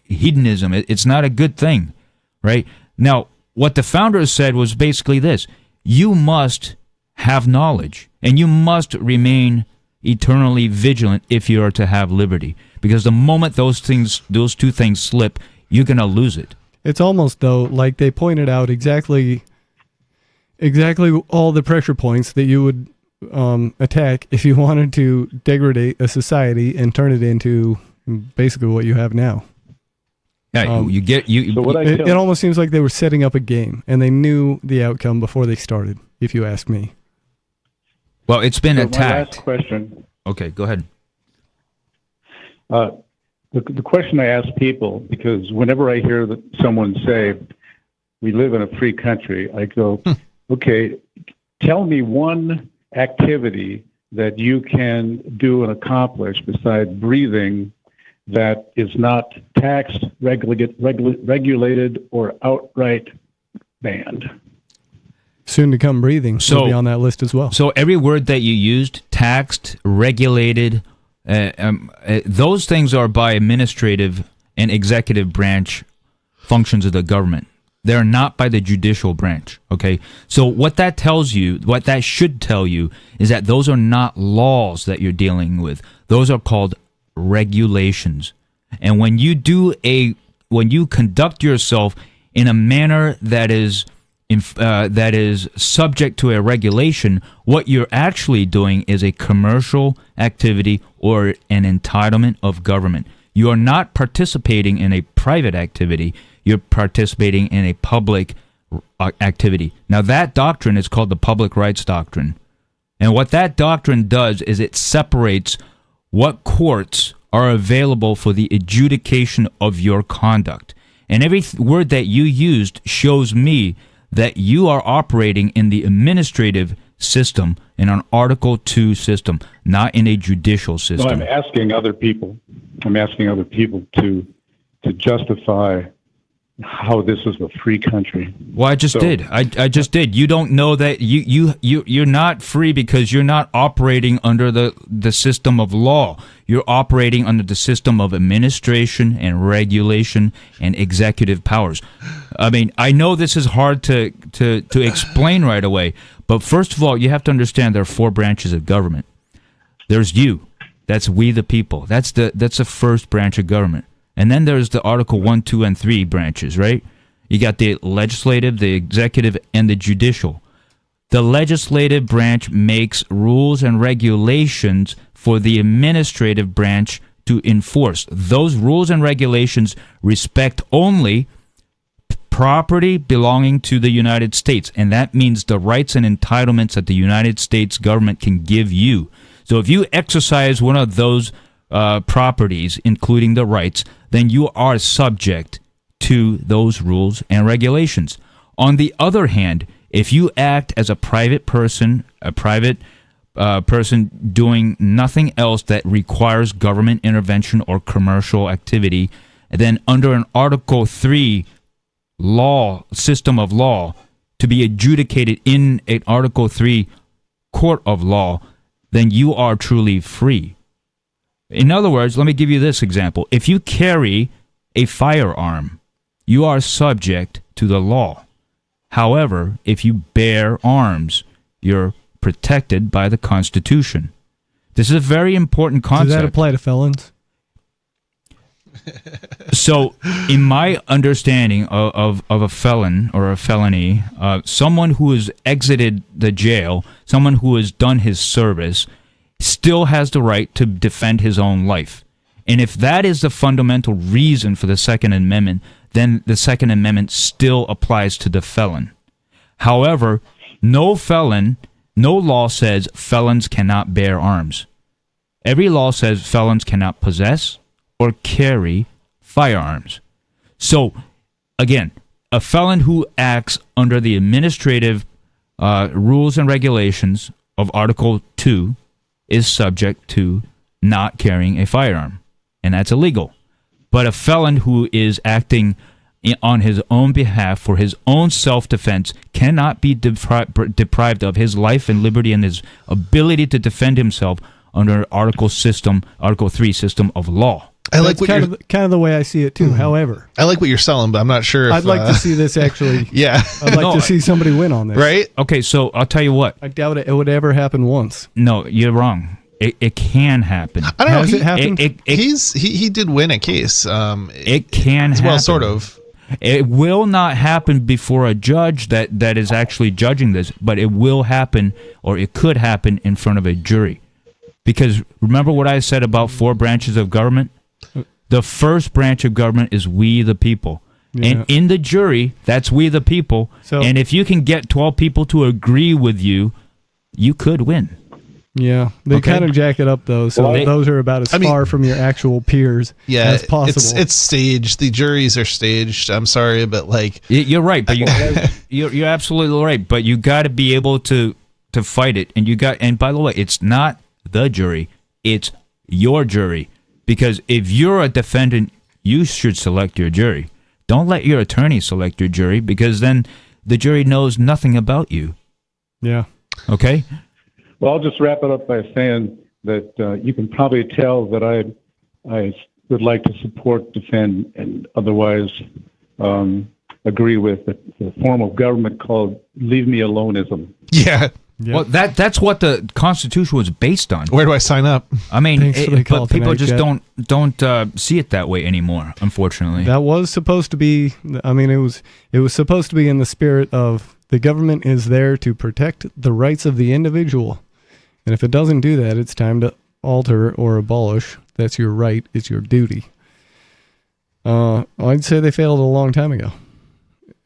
[SPEAKER 13] hedonism. It's not a good thing, right? Now, what the founders said was basically this: you must have knowledge, and you must remain eternally vigilant if you are to have liberty. Because the moment those two things slip, you're going to lose it.
[SPEAKER 6] It's almost, though, like they pointed out exactly all the pressure points that you would attack if you wanted to degrade a society and turn it into basically what you have now.
[SPEAKER 13] Yeah,
[SPEAKER 6] it almost seems like they were setting up a game, and they knew the outcome before they started, if you ask me.
[SPEAKER 13] Well, it's been attacked.
[SPEAKER 7] My last question.
[SPEAKER 13] Okay, go ahead.
[SPEAKER 7] The question I ask people, because whenever I hear someone say, we live in a free country, I go, okay, tell me one activity that you can do and accomplish besides breathing that is not taxed, regulated, or outright banned.
[SPEAKER 6] Soon to come breathing will be on that list as well.
[SPEAKER 13] So every word that you used, taxed, regulated, those things are by administrative and executive branch functions of the government. They're not by the judicial branch, okay? So what that tells you, what that should tell you, is that those are not laws that you're dealing with. Those are called regulations. And when you conduct yourself in a manner that is subject to a regulation, what you're actually doing is a commercial activity or an entitlement of government. You are not participating in a private activity. You're participating in a public activity. Now, that doctrine is called the public rights doctrine. And what that doctrine does is it separates what courts are available for the adjudication of your conduct. And every word that you used shows me that you are operating in the administrative system, in an Article 2 system, not in a judicial system.
[SPEAKER 7] No, I'm asking other people to justify how this was a free country.
[SPEAKER 13] Well, I just did. I just did. You don't know that you're not free because you're not operating under the system of law. You're operating under the system of administration and regulation and executive powers. I mean, I know this is hard to explain right away, but first of all, you have to understand there are 4 branches of government. There's you. That's we the people. That's the first branch of government. And then there's the Article 1, 2, and 3 branches, right? You got the legislative, the executive, and the judicial. The legislative branch makes rules and regulations for the administrative branch to enforce. Those rules and regulations respect only property belonging to the United States, and that means the rights and entitlements that the United States government can give you. So if you exercise one of those properties, including the rights, then you are subject to those rules and regulations. On the other hand, if you act as a private person doing nothing else that requires government intervention or commercial activity, then under an Article 3 system of law, to be adjudicated in an Article 3 court of law, then you are truly free. In other words, let me give you this example. If you carry a firearm, you are subject to the law. However, if you bear arms, you're protected by the Constitution. This is a very important concept.
[SPEAKER 6] Does that apply to felons?
[SPEAKER 13] So, in my understanding of a felon or a felony, someone who has exited the jail, someone who has done his service, still has the right to defend his own life. And if that is the fundamental reason for the Second Amendment, then the Second Amendment still applies to the felon. However, no law says felons cannot bear arms. Every law says felons cannot possess or carry firearms. So, again, a felon who acts under the administrative rules and regulations of Article 2 is subject to not carrying a firearm, and that's illegal. But a felon who is acting on his own behalf for his own self-defense cannot be deprived of his life and liberty and his ability to defend himself under Article 3 system of law.
[SPEAKER 8] I like
[SPEAKER 6] That's kind of the way I see it too. However,
[SPEAKER 8] I like what you're selling, but I'm not sure if
[SPEAKER 6] I'd like to see this actually.
[SPEAKER 8] Yeah,
[SPEAKER 6] I'd like to see somebody win on this.
[SPEAKER 8] Right?
[SPEAKER 13] Okay, so I'll tell you what.
[SPEAKER 6] I doubt it would ever happen once.
[SPEAKER 13] No, you're wrong. It can happen.
[SPEAKER 8] I don't know.
[SPEAKER 6] Has it happened?
[SPEAKER 8] He did win a case.
[SPEAKER 13] It can happen.
[SPEAKER 8] Well, sort of.
[SPEAKER 13] It will not happen before a judge that is actually judging this, but it will happen, or it could happen in front of a jury. Because remember what I said about 4 branches of government? The first branch of government is we the people. Yeah. And in the jury, that's we the people. And if you can get 12 people to agree with you, you could win.
[SPEAKER 6] Yeah, they kind of jack it up though, so those are about as far from your actual peers as possible.
[SPEAKER 8] It's staged. The juries are staged. I'm sorry, but
[SPEAKER 13] you're right. But you're absolutely right. But you got to be able to fight it, and by the way, it's not the jury; it's your jury. Because if you're a defendant, you should select your jury. Don't let your attorney select your jury, because then the jury knows nothing about you.
[SPEAKER 6] Yeah.
[SPEAKER 13] Okay?
[SPEAKER 7] Well, I'll just wrap it up by saying that you can probably tell that I would like to support, defend, and otherwise agree with the form of government called "leave me aloneism."
[SPEAKER 8] Yeah.
[SPEAKER 13] Yep. Well, that's what the Constitution was based on.
[SPEAKER 8] Where do I sign up?
[SPEAKER 13] I mean, but people just don't see it that way anymore, unfortunately.
[SPEAKER 6] That was supposed to be. I mean, it was supposed to be in the spirit of the government is there to protect the rights of the individual, and if it doesn't do that, it's time to alter or abolish. That's your right. It's your duty. I'd say they failed a long time ago,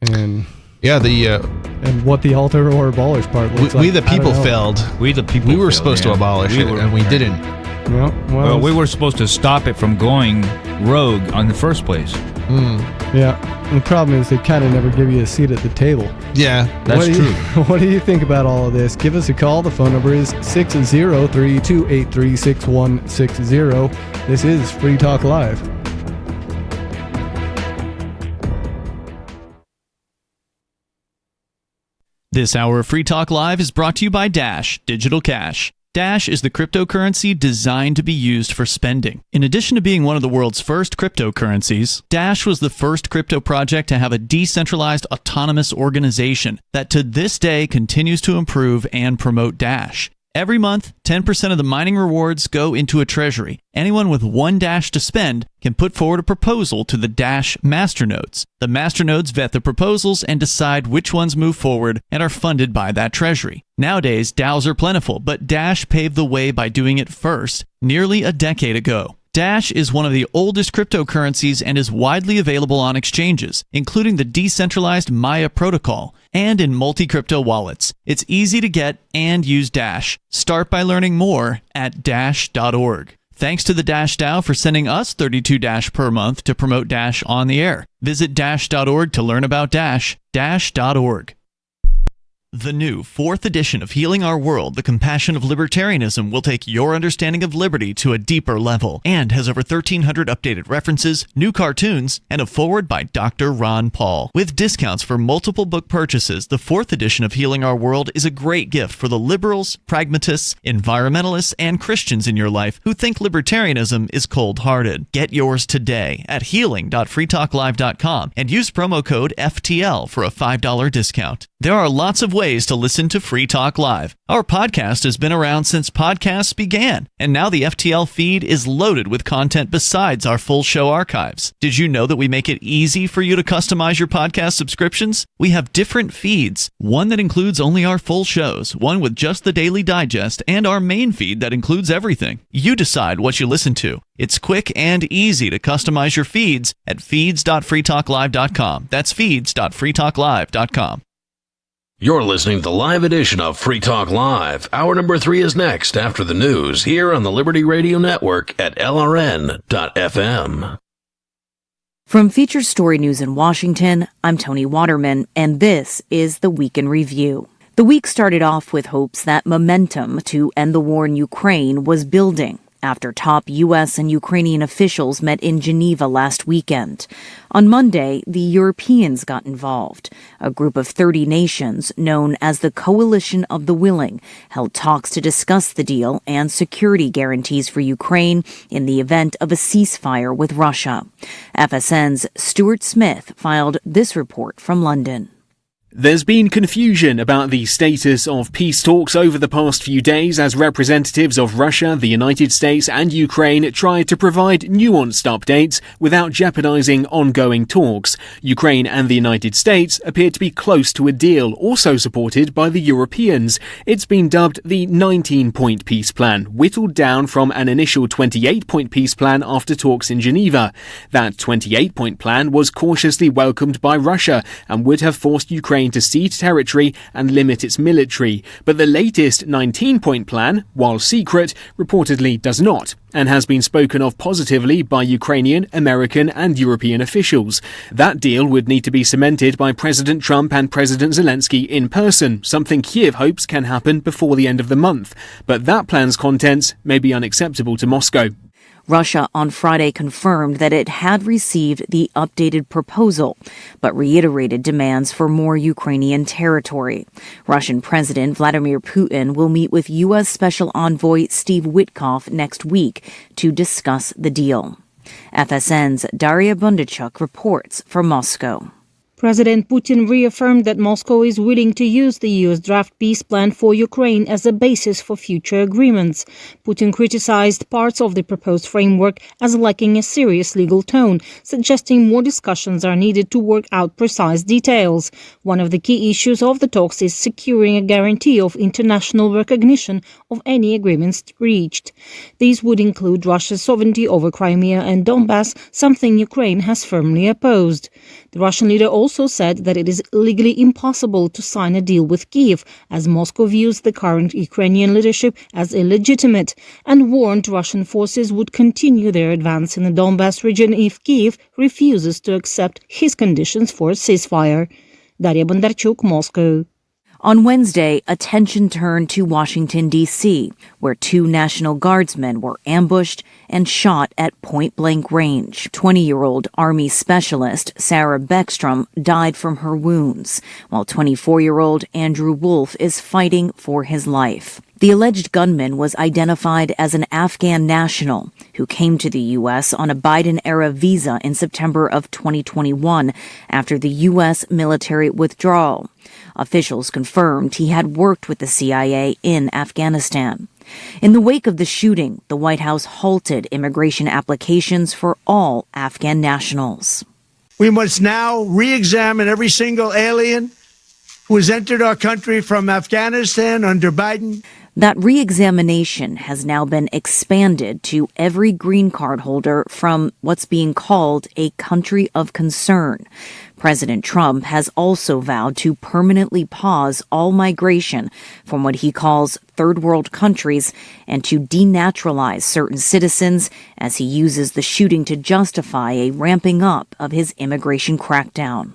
[SPEAKER 6] and.
[SPEAKER 8] Yeah,
[SPEAKER 6] and what the alter or abolish part looks like.
[SPEAKER 8] We the people failed.
[SPEAKER 13] We the people.
[SPEAKER 8] We were supposed to abolish it, and we didn't.
[SPEAKER 6] Well,
[SPEAKER 13] we were supposed to stop it from going rogue on the first place.
[SPEAKER 6] Yeah, and the problem is they kind of never give you a seat at the table.
[SPEAKER 8] Yeah,
[SPEAKER 13] that's true.
[SPEAKER 6] What do you think about all of this? Give us a call. The phone number is 603-283-6160. This is Free Talk Live.
[SPEAKER 17] This hour of Free Talk Live is brought to you by Dash Digital Cash. Dash is the cryptocurrency designed to be used for spending. In addition to being one of the world's first cryptocurrencies, Dash was the first crypto project to have a decentralized autonomous organization that to this day continues to improve and promote Dash. Every month, 10% of the mining rewards go into a treasury. Anyone with one Dash to spend can put forward a proposal to the Dash masternodes. The masternodes vet the proposals and decide which ones move forward and are funded by that treasury. Nowadays, DAOs are plentiful, but Dash paved the way by doing it first, nearly a decade ago. Dash is one of the oldest cryptocurrencies and is widely available on exchanges, including the decentralized Maya protocol, and in multi-crypto wallets. It's easy to get and use Dash. Start by learning more at dash.org. Thanks to the Dash DAO for sending us 32 Dash per month to promote Dash on the air. Visit dash.org to learn about Dash. Dash.org. The new 4th edition of Healing Our World, The Compassion of Libertarianism, will take your understanding of liberty to a deeper level and has over 1,300 updated references, new cartoons, and a foreword by Dr. Ron Paul. With discounts for multiple book purchases, the 4th edition of Healing Our World is a great gift for the liberals, pragmatists, environmentalists, and Christians in your life who think libertarianism is cold-hearted. Get yours today at healing.freetalklive.com and use promo code FTL for a $5 discount. There are lots of ways to listen to Free Talk Live. Our podcast has been around since podcasts began, and now the FTL feed is loaded with content besides our full show archives. Did you know that we make it easy for you to customize your podcast subscriptions? We have different feeds, one that includes only our full shows, one with just the Daily Digest, and our main feed that includes everything. You decide what you listen to. It's quick and easy to customize your feeds at feeds.freetalklive.com. That's feeds.freetalklive.com.
[SPEAKER 5] You're listening to the live edition of Free Talk Live. Hour number 3 is next after the news here on the Liberty Radio Network at LRN.FM.
[SPEAKER 2] From Feature Story News in Washington, I'm Tony Waterman, and this is the Week in Review. The week started off with hopes that momentum to end the war in Ukraine was building after top U.S. and Ukrainian officials met in Geneva last weekend. On Monday, the Europeans got involved. A group of 30 nations, known as the Coalition of the Willing, held talks to discuss the deal and security guarantees for Ukraine in the event of a ceasefire with Russia. FSN's Stuart Smith filed this report from London.
[SPEAKER 18] There's been confusion about the status of peace talks over the past few days as representatives of Russia, the United States and Ukraine tried to provide nuanced updates without jeopardizing ongoing talks. Ukraine and the United States appear to be close to a deal, also supported by the Europeans. It's been dubbed the 19-point peace plan, whittled down from an initial 28-point peace plan after talks in Geneva. That 28-point plan was cautiously welcomed by Russia and would have forced Ukraine to cede territory and limit its military, but the latest 19-point plan, while secret, reportedly does not, and has been spoken of positively by Ukrainian, American and European officials. That deal would need to be cemented by President Trump and President Zelensky in person, something Kiev hopes can happen before the end of the month, but that plan's contents may be unacceptable to Moscow.
[SPEAKER 2] Russia on Friday confirmed that it had received the updated proposal, but reiterated demands for more Ukrainian territory. Russian President Vladimir Putin will meet with U.S. Special Envoy Steve Witkoff next week to discuss the deal. FSN's Daria Bundachuk reports from Moscow.
[SPEAKER 11] President Putin reaffirmed that Moscow is willing to use the U.S. draft peace plan for Ukraine as a basis for future agreements. Putin criticized parts of the proposed framework as lacking a serious legal tone, suggesting more discussions are needed to work out precise details. One of the key issues of the talks is securing a guarantee of international recognition of any agreements reached. These would include Russia's sovereignty over Crimea and Donbass, something Ukraine has firmly opposed. The Russian leader also said that it is legally impossible to sign a deal with Kyiv, as Moscow views the current Ukrainian leadership as illegitimate, and warned Russian forces would continue their advance in the Donbass region if Kyiv refuses to accept his conditions for a ceasefire. Daria Bondarchuk, Moscow.
[SPEAKER 2] On Wednesday, attention turned to Washington, D.C., where 2 National Guardsmen were ambushed and shot at point-blank range. 20-year-old Army Specialist Sarah Beckstrom died from her wounds, while 24-year-old Andrew Wolf is fighting for his life. The alleged gunman was identified as an Afghan national who came to the U.S. on a Biden-era visa in September of 2021 after the U.S. military withdrawal. Officials confirmed he had worked with the CIA in Afghanistan. In the wake of the shooting, the White House halted immigration applications for all Afghan nationals.
[SPEAKER 10] We must now re-examine every single alien who has entered our country from Afghanistan under Biden.
[SPEAKER 2] That re-examination has now been expanded to every green card holder from what's being called a country of concern. President Trump has also vowed to permanently pause all migration from what he calls third world countries and to denaturalize certain citizens as he uses the shooting to justify a ramping up of his immigration crackdown.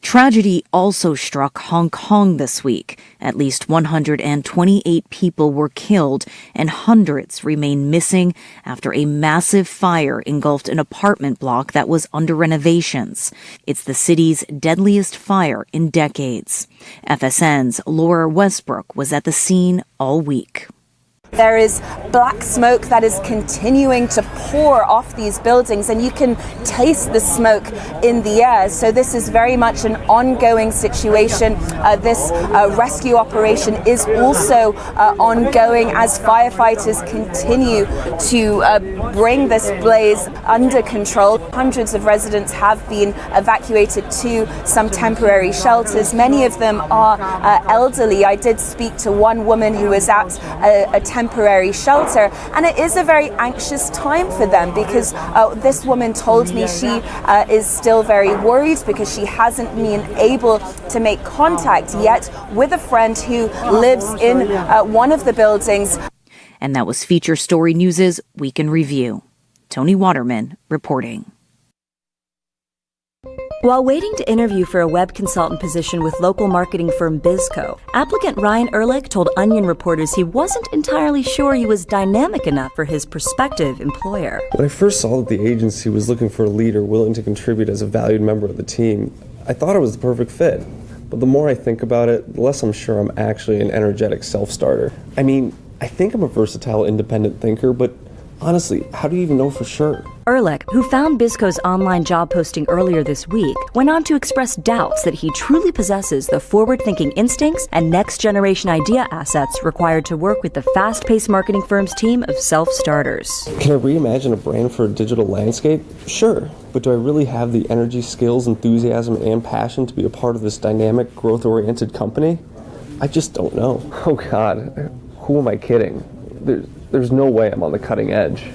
[SPEAKER 2] Tragedy also struck Hong Kong this week. At least 128 people were killed and hundreds remain missing after a massive fire engulfed an apartment block that was under renovations. It's the city's deadliest fire in decades. FSN's Laura Westbrook was at the scene all week.
[SPEAKER 1] There is black smoke that is continuing to pour off these buildings, and you can taste the smoke in the air. So this is very much an ongoing situation. This rescue operation is also ongoing as firefighters continue to bring this blaze under control. Hundreds of residents have been evacuated to some temporary shelters. Many of them are elderly. I did speak to one woman who was at a temporary shelter, and it is a very anxious time for them because this woman told me she is still very worried because she hasn't been able to make contact yet with a friend who lives in one of the buildings.
[SPEAKER 2] And that was Feature Story News' Week in Review. Tony Waterman reporting.
[SPEAKER 14] While waiting to interview for a web consultant position with local marketing firm Bizco, applicant Ryan Ehrlich told Onion reporters he wasn't entirely sure he was dynamic enough for his prospective employer.
[SPEAKER 15] When I first saw that the agency was looking for a leader willing to contribute as a valued member of the team, I thought it was the perfect fit. But the more I think about it, the less I'm sure I'm actually an energetic self-starter. I mean, I think I'm a versatile independent thinker, but honestly, how do you even know for sure?
[SPEAKER 14] Ehrlich, who found Bizco's online job posting earlier this week, went on to express doubts that he truly possesses the forward-thinking instincts and next-generation idea assets required to work with the fast-paced marketing firm's team of self-starters.
[SPEAKER 15] Can I reimagine a brand for a digital landscape? Sure, but do I really have the energy, skills, enthusiasm, and passion to be a part of this dynamic, growth-oriented company? I just don't know. Oh God, who am I kidding? There's no way I'm on the cutting edge.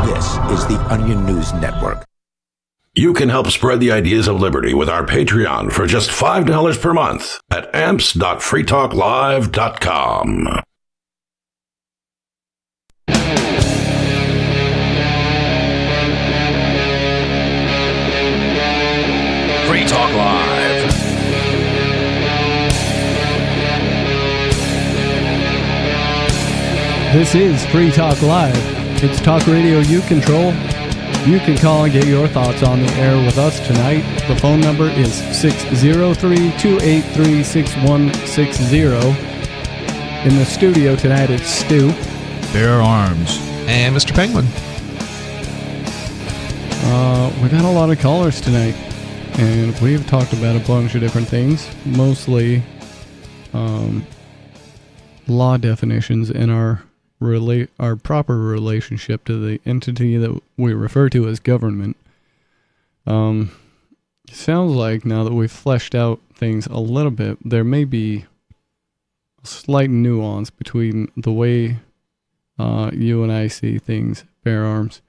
[SPEAKER 5] This is the Onion News Network. You can help spread the ideas of liberty with our Patreon for just $5 per month at amps.freetalklive.com. Free Talk Live.
[SPEAKER 6] This is Free Talk Live. It's talk radio you control. You can call and get your thoughts on the air with us tonight. The phone number is 603-283-6160. In the studio tonight, it's Stu.
[SPEAKER 13] Bear Arms.
[SPEAKER 8] And Mr. Penguin.
[SPEAKER 6] We got a lot of callers tonight, and we've talked about a bunch of different things, mostly law definitions in our proper relationship to the entity that we refer to as government. It sounds like now that we've fleshed out things a little bit, there may be a slight nuance between the way you and I see things, Bear Arms.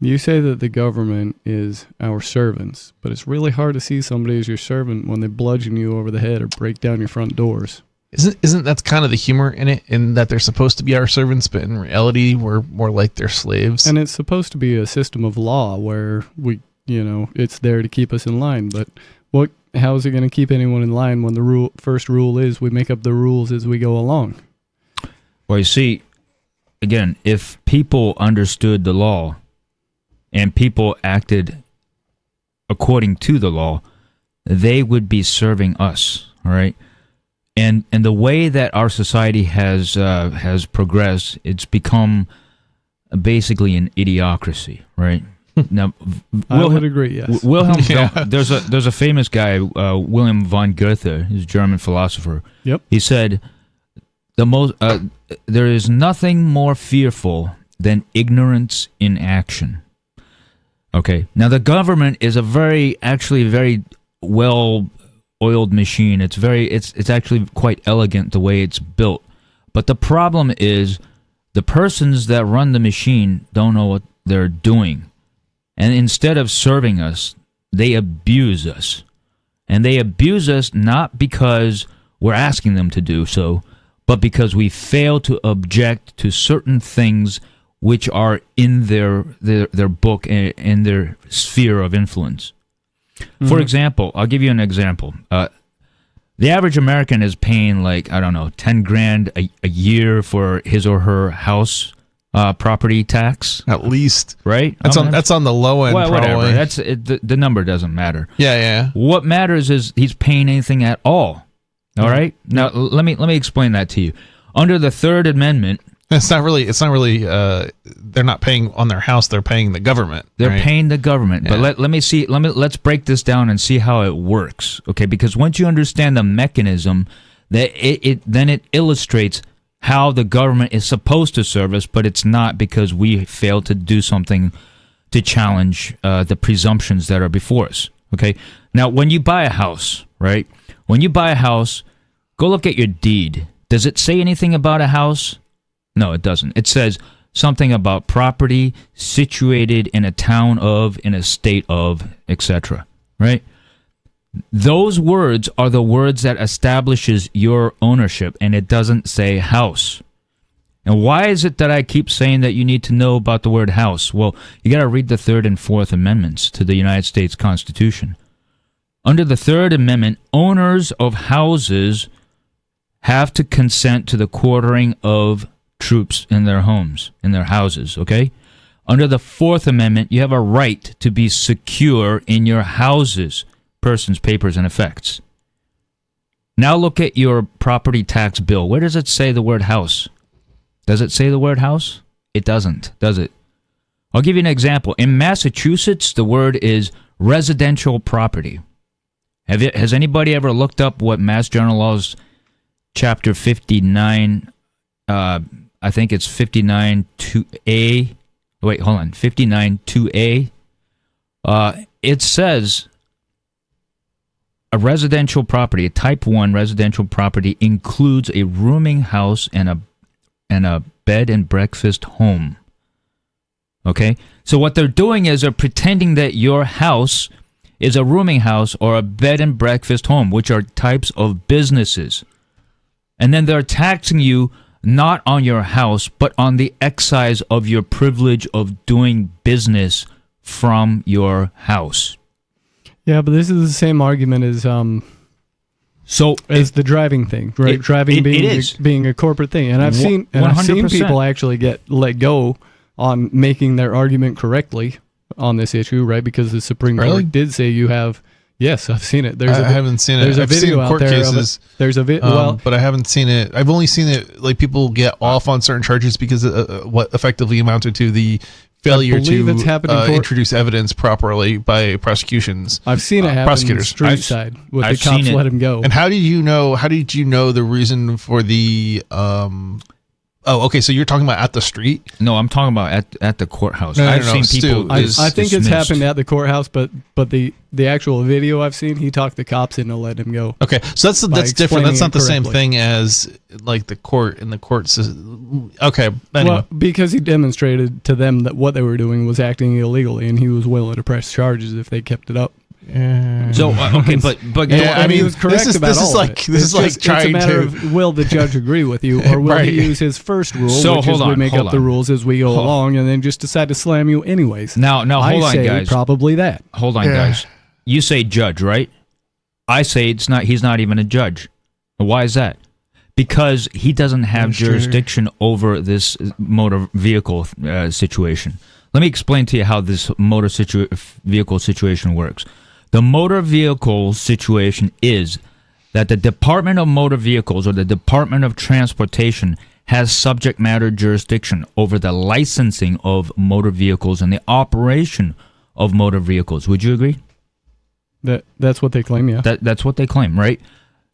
[SPEAKER 6] You say that the government is our servants, but it's really hard to see somebody as your servant when they bludgeon you over the head or break down your front doors.
[SPEAKER 8] Isn't that kind of the humor in it, in that they're supposed to be our servants, but in reality we're more like their slaves?
[SPEAKER 6] And it's supposed to be a system of law where it's there to keep us in line. But what how is it going to keep anyone in line when the first rule is we make up the rules as we go along?
[SPEAKER 13] Well, you see, again, if people understood the law and people acted according to the law, they would be serving us, all right? And the way that our society has progressed, it's become basically an idiocracy, right? Now,
[SPEAKER 6] I would agree. Yes,
[SPEAKER 13] Wilhelm. There's a famous guy, Wilhelm von Goethe. He's a German philosopher.
[SPEAKER 6] Yep.
[SPEAKER 13] He said, there is nothing more fearful than ignorance in action. Okay. Now the government is a very well-oiled machine. It's actually quite elegant the way it's built. But the problem is the persons that run the machine don't know what they're doing. And instead of serving us, they abuse us. And they abuse us not because we're asking them to do so, but because we fail to object to certain things which are in their book and in their sphere of influence. Mm-hmm. For example, I'll give you an example. The average American is paying like, I don't know, $10,000 a year for his or her house property tax,
[SPEAKER 8] at least,
[SPEAKER 13] right?
[SPEAKER 8] That's on the low end.
[SPEAKER 13] Well,
[SPEAKER 8] probably.
[SPEAKER 13] Whatever. The number doesn't matter.
[SPEAKER 8] Yeah.
[SPEAKER 13] What matters is he's paying anything at all. All right. Now let me explain that to you. Under the Third Amendment,
[SPEAKER 8] it's not really. They're not paying on their house. They're paying the government.
[SPEAKER 13] They're paying the government. Yeah. But let's break this down and see how it works. Okay. Because once you understand the mechanism, that it illustrates how the government is supposed to serve us, but it's not, because we failed to do something to challenge the presumptions that are before us. Okay. Now, when you buy a house, right? When you buy a house, go look at your deed. Does it say anything about a house? No, it doesn't. It says something about property situated in a town of, in a state of, etc. Right? Those words are the words that establishes your ownership, and it doesn't say house. And why is it that I keep saying that you need to know about the word house? Well, you got to read the Third and Fourth Amendments to the United States Constitution. Under the Third Amendment, owners of houses have to consent to the quartering of troops in their homes, in their houses, okay? Under the Fourth Amendment, you have a right to be secure in your houses, persons, papers, and effects. Now look at your property tax bill. Where does it say the word house? Does it say the word house? It doesn't, does it? I'll give you an example. In Massachusetts, the word is residential property. Has anybody ever looked up what Mass General Laws Chapter 59, I think it's 59.2a. Wait, hold on. 59.2a. It says a residential property, a Type 1 residential property, includes a rooming house and a bed and breakfast home. Okay? So what they're doing is they're pretending that your house is a rooming house or a bed and breakfast home, which are types of businesses. And then they're taxing you not on your house, but on the excise of your privilege of doing business from your house.
[SPEAKER 6] Yeah, but this is the same argument as the driving thing, right? Driving being a corporate thing, and I've seen people actually get let go on making their argument correctly on this issue, right? Because the Supreme Court did say you have. Yes, I've seen it. I
[SPEAKER 8] haven't seen it.
[SPEAKER 6] There's a
[SPEAKER 8] I've
[SPEAKER 6] video
[SPEAKER 8] seen court
[SPEAKER 6] out there
[SPEAKER 8] cases.
[SPEAKER 6] There's a video,
[SPEAKER 8] but I haven't seen it. I've only seen it like people get off on certain charges because what effectively amounted to the failure to introduce evidence properly by prosecutions.
[SPEAKER 6] I've seen it happen
[SPEAKER 8] prosecutors.
[SPEAKER 6] Street side with the cops let him go.
[SPEAKER 8] And how did you know the reason for the Oh, okay. So you're talking about at the street?
[SPEAKER 13] No, I'm talking about at the courthouse.
[SPEAKER 6] I've seen people. I think it's happened at the courthouse, but the actual video I've seen, he talked the cops into letting him go.
[SPEAKER 8] Okay, so that's different. That's not the same thing as like the court in the court system. Okay, anyway.
[SPEAKER 6] Well, because he demonstrated to them that what they were doing was acting illegally, and he was willing to press charges if they kept it up.
[SPEAKER 13] So okay, but
[SPEAKER 6] yeah, I mean, he was correct about all of it.
[SPEAKER 8] This is like trying
[SPEAKER 6] it's a matter of will the judge agree with you, or will he use his first rule, which is we make up the rules as we go along, and then just decide to slam you anyways.
[SPEAKER 13] Now, hold on, guys.
[SPEAKER 6] Probably that.
[SPEAKER 13] Hold on, guys. You say judge, right? I say he's not even a judge. Why is that? Because he doesn't have jurisdiction over this motor vehicle situation. Let me explain to you how this motor vehicle situation works. The motor vehicle situation is that the Department of Motor Vehicles or the Department of Transportation has subject matter jurisdiction over the licensing of motor vehicles and the operation of motor vehicles. Would you agree?
[SPEAKER 6] That's what they claim, yeah.
[SPEAKER 13] That's what they claim, right?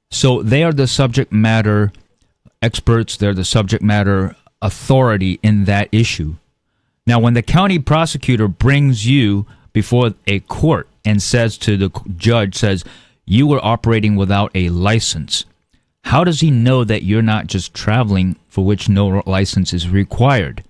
[SPEAKER 13] So they are the subject matter experts. They're the subject matter authority in that issue. Now, when the county prosecutor brings you before a court and says to the judge, you were operating without a license, how does he know that you're not just traveling for which no license is required?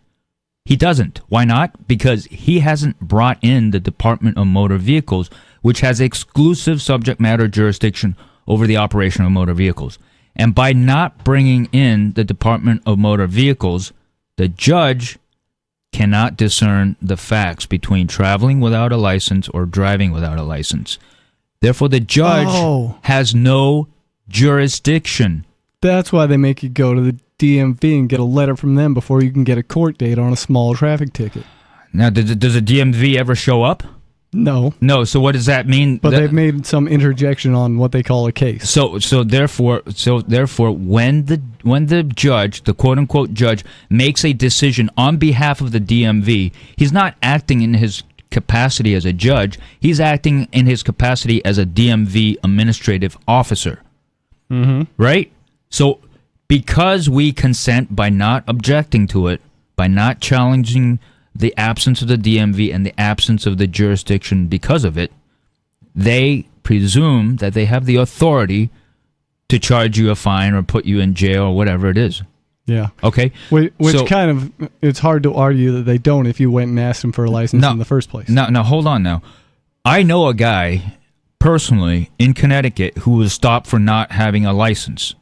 [SPEAKER 13] He doesn't. Why not? Because he hasn't brought in the Department of Motor Vehicles, which has exclusive subject matter jurisdiction over the operation of motor vehicles. And by not bringing in the Department of Motor Vehicles, the judge cannot discern the facts between traveling without a license or driving without a license. Therefore, the judge has no jurisdiction.
[SPEAKER 6] That's why they make you go to the DMV and get a letter from them before you can get a court date on a small traffic ticket.
[SPEAKER 13] Now, does a DMV ever show up?
[SPEAKER 6] No.
[SPEAKER 13] No, so what does that mean?
[SPEAKER 6] But they've made some interjection on what they call a case.
[SPEAKER 13] So therefore when the judge, the quote unquote judge, makes a decision on behalf of the DMV, he's not acting in his capacity as a judge, he's acting in his capacity as a DMV administrative officer.
[SPEAKER 6] Mm-hmm.
[SPEAKER 13] Right? So because we consent by not objecting to it, by not challenging the absence of the DMV and the absence of the jurisdiction because of it, they presume that they have the authority to charge you a fine or put you in jail or whatever it is.
[SPEAKER 6] Yeah.
[SPEAKER 13] Okay?
[SPEAKER 6] Which kind of, it's hard to argue that they don't if you went and asked them for a license in the first place.
[SPEAKER 13] Now, hold on now. I know a guy personally in Connecticut who was stopped for not having a license.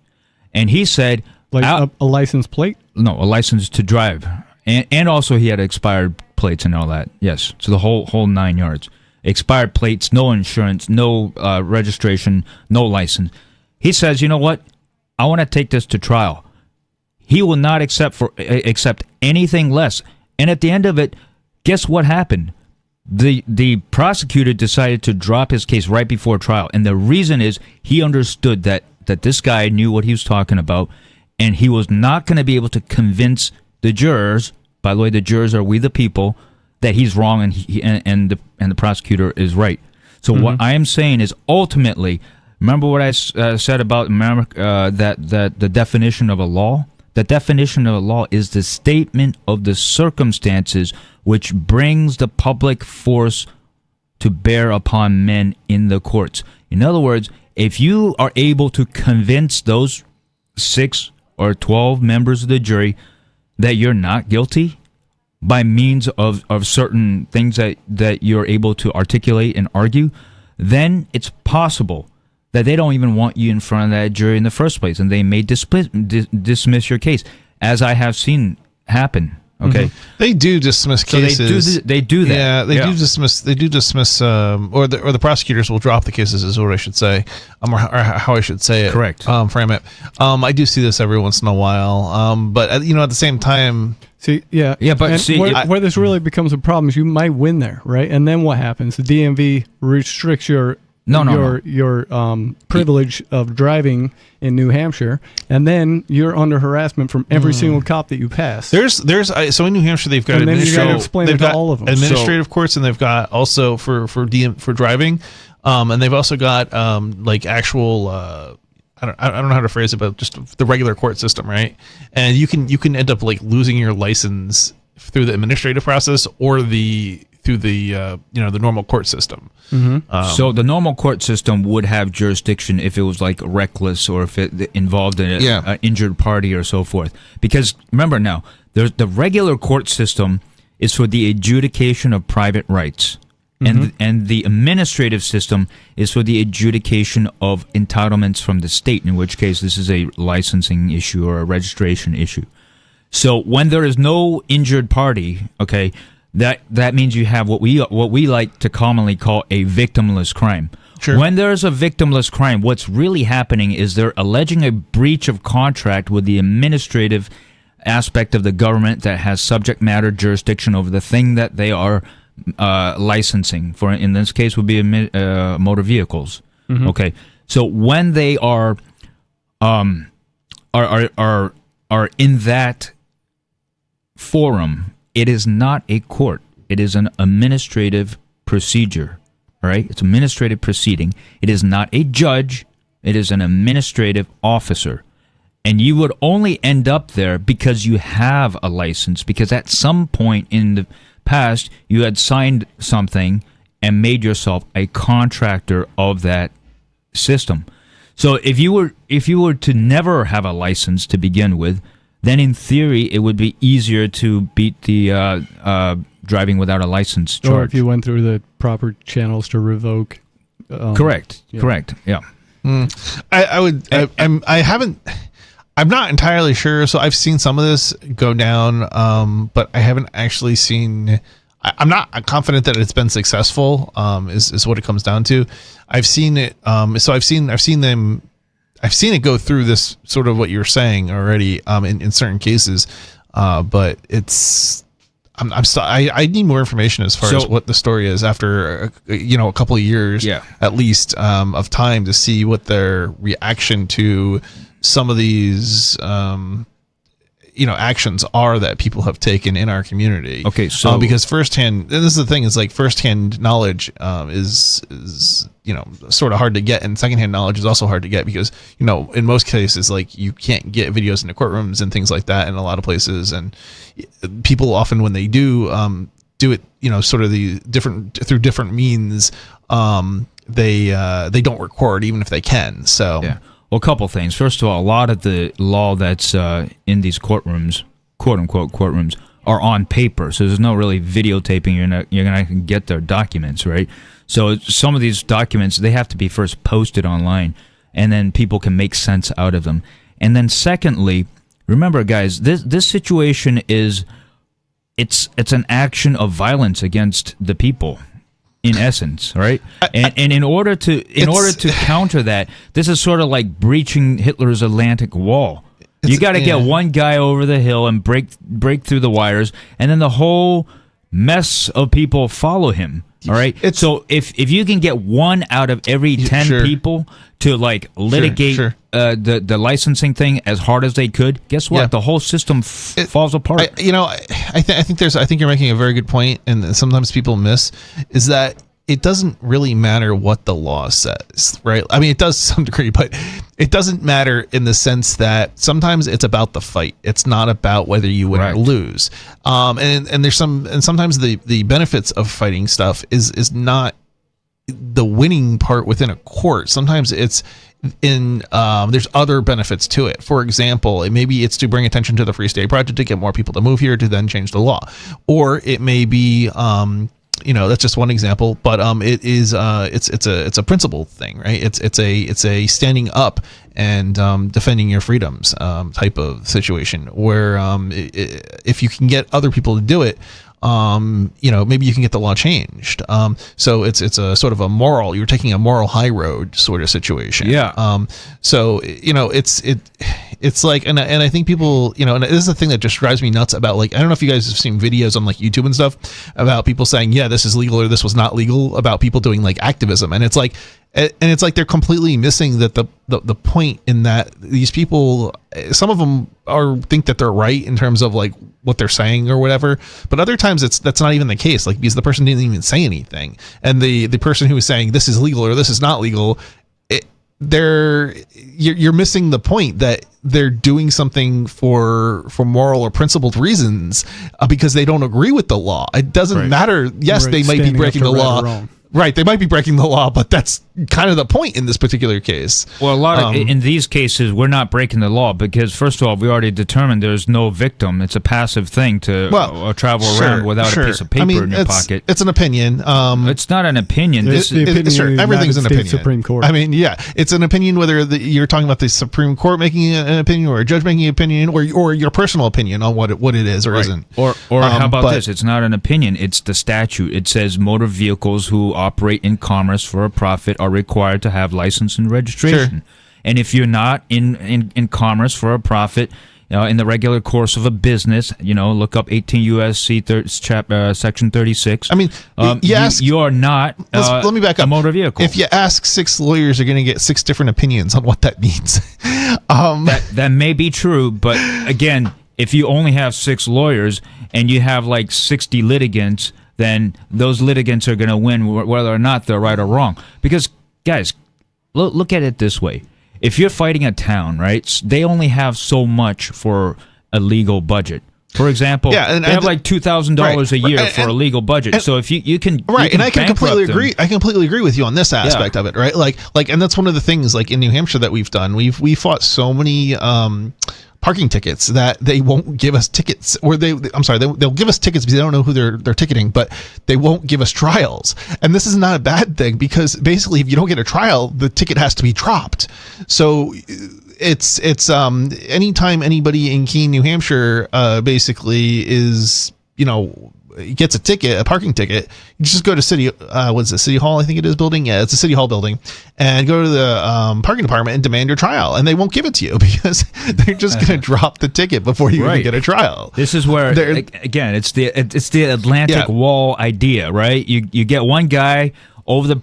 [SPEAKER 13] And he said...
[SPEAKER 6] Like a license plate?
[SPEAKER 13] No, a license to drive. And also he had expired plates and all that. Yes. So the whole 9 yards. Expired plates, no insurance, no registration, no license. He says, you know what? I want to take this to trial. He will not accept anything less. And at the end of it, guess what happened? The prosecutor decided to drop his case right before trial. And the reason is he understood that this guy knew what he was talking about, and he was not going to be able to convince the jurors, by the way, the jurors are we the people, that he's wrong and the prosecutor is right. So what I am saying is ultimately, remember what I said about that the definition of a law? The definition of a law is the statement of the circumstances which brings the public force to bear upon men in the courts. In other words, if you are able to convince those 6 or 12 members of the jury that you're not guilty by means of certain things that you're able to articulate and argue, then it's possible that they don't even want you in front of that jury in the first place, and they may dismiss your case, as I have seen happen. Okay,
[SPEAKER 8] they do dismiss cases.
[SPEAKER 13] They do that.
[SPEAKER 8] Yeah, they do dismiss. They do dismiss, or the prosecutors will drop the cases. Is what I should say, or how I should say it.
[SPEAKER 13] Correct.
[SPEAKER 8] Frame it. I do see this every once in a while. But at the same time,
[SPEAKER 6] where this really becomes a problem is you might win there, right? And then what happens? The DMV restricts your privilege of driving in New Hampshire, and then you're under harassment from every single cop that you pass.
[SPEAKER 8] So in New Hampshire they've got
[SPEAKER 6] all of them.
[SPEAKER 8] Administrative courts, and they've got also for driving, and they've also got like actual I don't know how to phrase it, but just the regular court system, right? And you can end up like losing your license through the administrative process or through the normal court system.
[SPEAKER 13] So the normal court system would have jurisdiction if it was like reckless or if it involved an injured party or so forth. Because remember now, the regular court system is for the adjudication of private rights. And the administrative system is for the adjudication of entitlements from the state, in which case this is a licensing issue or a registration issue. So when there is no injured party, okay, that means you have what we like to commonly call a victimless crime.
[SPEAKER 8] Sure.
[SPEAKER 13] When there's a victimless crime, what's really happening is they're alleging a breach of contract with the administrative aspect of the government that has subject matter jurisdiction over the thing that they are licensing for. In this case, would be motor vehicles.
[SPEAKER 6] Mhm.
[SPEAKER 13] Okay, so when they are in that forum, it is not a court. It is an administrative procedure. All right, it's an administrative proceeding. It is not a judge. It is an administrative officer. And you would only end up there because you have a license, because at some point in the past, you had signed something and made yourself a contractor of that system. So if you were to never have a license to begin with, then in theory, it would be easier to beat the driving without a license charge.
[SPEAKER 6] Or if you went through the proper channels to revoke.
[SPEAKER 13] Correct.
[SPEAKER 6] Yeah.
[SPEAKER 13] Correct. Yeah.
[SPEAKER 8] I'm not entirely sure. So I've seen some of this go down, but I haven't actually seen. I'm not confident that it's been successful. Is what it comes down to. I've seen it. So I've seen it go through this sort of what you're saying already. In certain cases, but it's. I need more information as far as what the story is after a couple of years, at least, of time to see what their reaction to some of these actions are that people have taken in our community.
[SPEAKER 13] Okay, so
[SPEAKER 8] because firsthand, and this is the thing, is like firsthand knowledge is sort of hard to get, and secondhand knowledge is also hard to get because in most cases, like, you can't get videos into courtrooms and things like that in a lot of places, and people often, when they do it, sort of through different means, they don't record even if they can. So
[SPEAKER 13] yeah. Well, a couple things. First of all, a lot of the law that's in these courtrooms, quote unquote courtrooms, are on paper. So there's no really videotaping. You're not going to get their documents, right? So some of these documents, they have to be first posted online, and then people can make sense out of them. And then secondly, remember, guys, this situation it's an action of violence against the people. In essence, right? And in order to counter that, this is sort of like breaching Hitler's Atlantic Wall. You got to get one guy over the hill and break through the wires, and then the whole mess of people follow him. All right. So if you can get one out of every 10 people to like litigate the licensing thing as hard as they could, guess what? The whole system falls apart.
[SPEAKER 8] I think you're making a very good point, and sometimes people miss is that it doesn't really matter what the law says, right? I mean, it does to some degree, but it doesn't matter in the sense that sometimes it's about the fight. It's not about whether you win or lose. And there's sometimes the benefits of fighting stuff is not the winning part within a court. Sometimes it's there's other benefits to it. For example, maybe it's to bring attention to the Free State Project to get more people to move here to then change the law, or it may be that's just one example, but it is it's a principle thing, right? It's a standing up and defending your freedoms type of situation where if you can get other people to do it, maybe you can get the law changed. So it's a sort of you're taking a moral high road sort of situation.
[SPEAKER 13] Yeah.
[SPEAKER 8] So it's like, and I think people, and this is the thing that just drives me nuts about, like, I don't know if you guys have seen videos on like YouTube and stuff about people saying, yeah, this is legal or this was not legal, about people doing like activism. And it's like they're completely missing that the point in that these people, some of them think that they're right in terms of like what they're saying or whatever, but other times that's not even the case, like, because the person didn't even say anything, and the person who is saying this is legal or this is not legal, you're missing the point that they're doing something for moral or principled reasons, because they don't agree with the law. It doesn't matter. Yes, they might be breaking the law. Right, they might be breaking the law, but that's kind of the point in this particular case.
[SPEAKER 13] Well, a lot of in these cases, we're not breaking the law because, first of all, we already determined there's no victim. It's a passive thing to travel around without a piece of paper in your pocket.
[SPEAKER 8] It's an opinion.
[SPEAKER 13] It's not an opinion.
[SPEAKER 8] Everything's an opinion.
[SPEAKER 6] Supreme Court.
[SPEAKER 8] I mean, yeah, it's an opinion whether you're talking about the Supreme Court making an opinion or a judge making an opinion or your personal opinion on what it is or isn't.
[SPEAKER 13] Or how about this? It's not an opinion. It's the statute. It says motor vehicles who operate in commerce for a profit are required to have license and registration.
[SPEAKER 8] Sure.
[SPEAKER 13] And if you're not in commerce for a profit, in the regular course of a business, look up 18 U.S.C. Section 36.
[SPEAKER 8] I mean,
[SPEAKER 13] you are not
[SPEAKER 8] let me back up.
[SPEAKER 13] a motor vehicle.
[SPEAKER 8] If you ask 6 lawyers, you're going to get 6 different opinions on what that means.
[SPEAKER 13] That may be true, but again, if you only have 6 lawyers and you have like 60 litigants, then those litigants are going to win whether or not they're right or wrong. Because, guys, look at it this way. If you're fighting a town, right, they only have so much for a legal budget. For example, they have like $2,000 a year for a legal budget. So if you can
[SPEAKER 8] and I can completely agree. I completely agree with you on this aspect of it, right? Like, and that's one of the things, like in New Hampshire, that we've done. We fought so many parking tickets that they won't give us tickets, or they'll give us tickets because they don't know who they're ticketing, but they won't give us trials. And this is not a bad thing because basically, if you don't get a trial, the ticket has to be dropped. So it's anytime anybody in Keene, New Hampshire, basically is gets a parking ticket, you just go to City Hall, I think it is, building? Yeah, it's a City Hall building, and go to the parking department and demand your trial, and they won't give it to you because they're just going to drop the ticket before you even get a trial.
[SPEAKER 13] This is where, again, it's the Atlantic Wall idea, right? You get one guy over the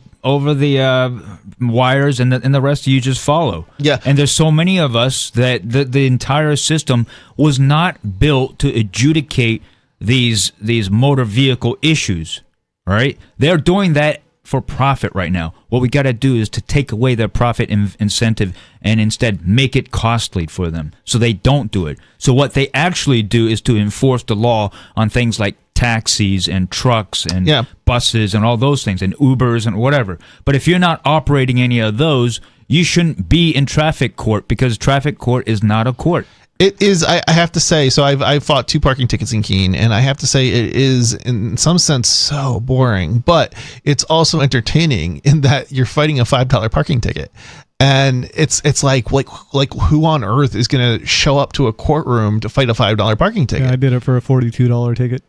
[SPEAKER 13] wires, and the rest of you just follow.
[SPEAKER 8] Yeah.
[SPEAKER 13] And there's so many of us that the entire system was not built to adjudicate these motor vehicle issues, right? They're doing that for profit right now. What we got to do is to take away their profit incentive and instead make it costly for them so they don't do it. So what they actually do is to enforce the law on things like taxis and trucks and buses and all those things and Ubers and whatever. But if you're not operating any of those, you shouldn't be in traffic court because traffic court is not a court.
[SPEAKER 8] It is, I have to say, so I've fought 2 parking tickets in Keene, and I have to say it is in some sense so boring, but it's also entertaining in that you're fighting a $5 parking ticket. And it's like who on earth is going to show up to a courtroom to fight a $5 parking ticket?
[SPEAKER 6] Yeah, I did it for a $42 ticket.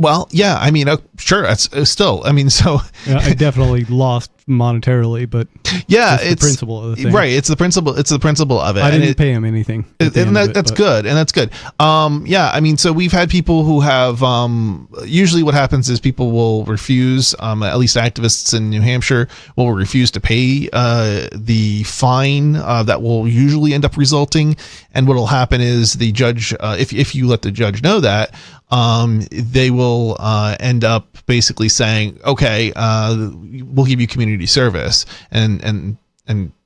[SPEAKER 8] I mean, sure, that's still, I mean, so.
[SPEAKER 6] Yeah, I definitely lost monetarily, but it's the principle of the thing.
[SPEAKER 8] Right, it's the principle of it.
[SPEAKER 6] I didn't pay him anything.
[SPEAKER 8] That's good. I mean, so we've had people who have, usually what happens is people will refuse, at least activists in New Hampshire will refuse to pay the fine that will usually end up resulting. And what will happen is the judge, if you let the judge know that, they will end up basically saying, okay, we'll give you community service, and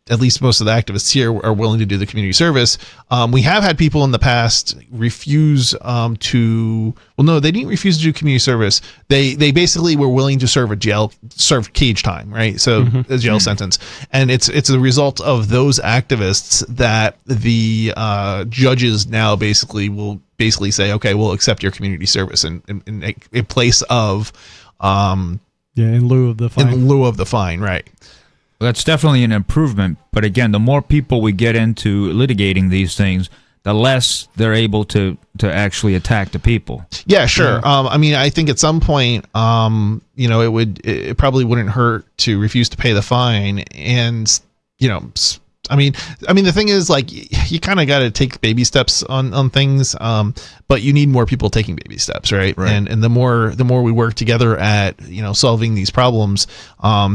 [SPEAKER 8] at least most of the activists here are willing to do the community service. We have had people in the past refuse they didn't refuse to do community service. They basically were willing to serve cage time, right? So a jail sentence. And it's a result of those activists that the judges now will say, okay, we'll accept your community service in place of
[SPEAKER 6] in lieu of the fine.
[SPEAKER 8] In lieu of the fine, right.
[SPEAKER 13] Well, that's definitely an improvement. But again, the more people we get into litigating these things, the less they're able to actually attack the people.
[SPEAKER 8] Yeah, sure. I mean, I think at some point, it probably wouldn't hurt to refuse to pay the fine. And, I mean, the thing is, like, you kind of got to take baby steps on things, but you need more people taking baby steps, right? And the more we work together at solving these problems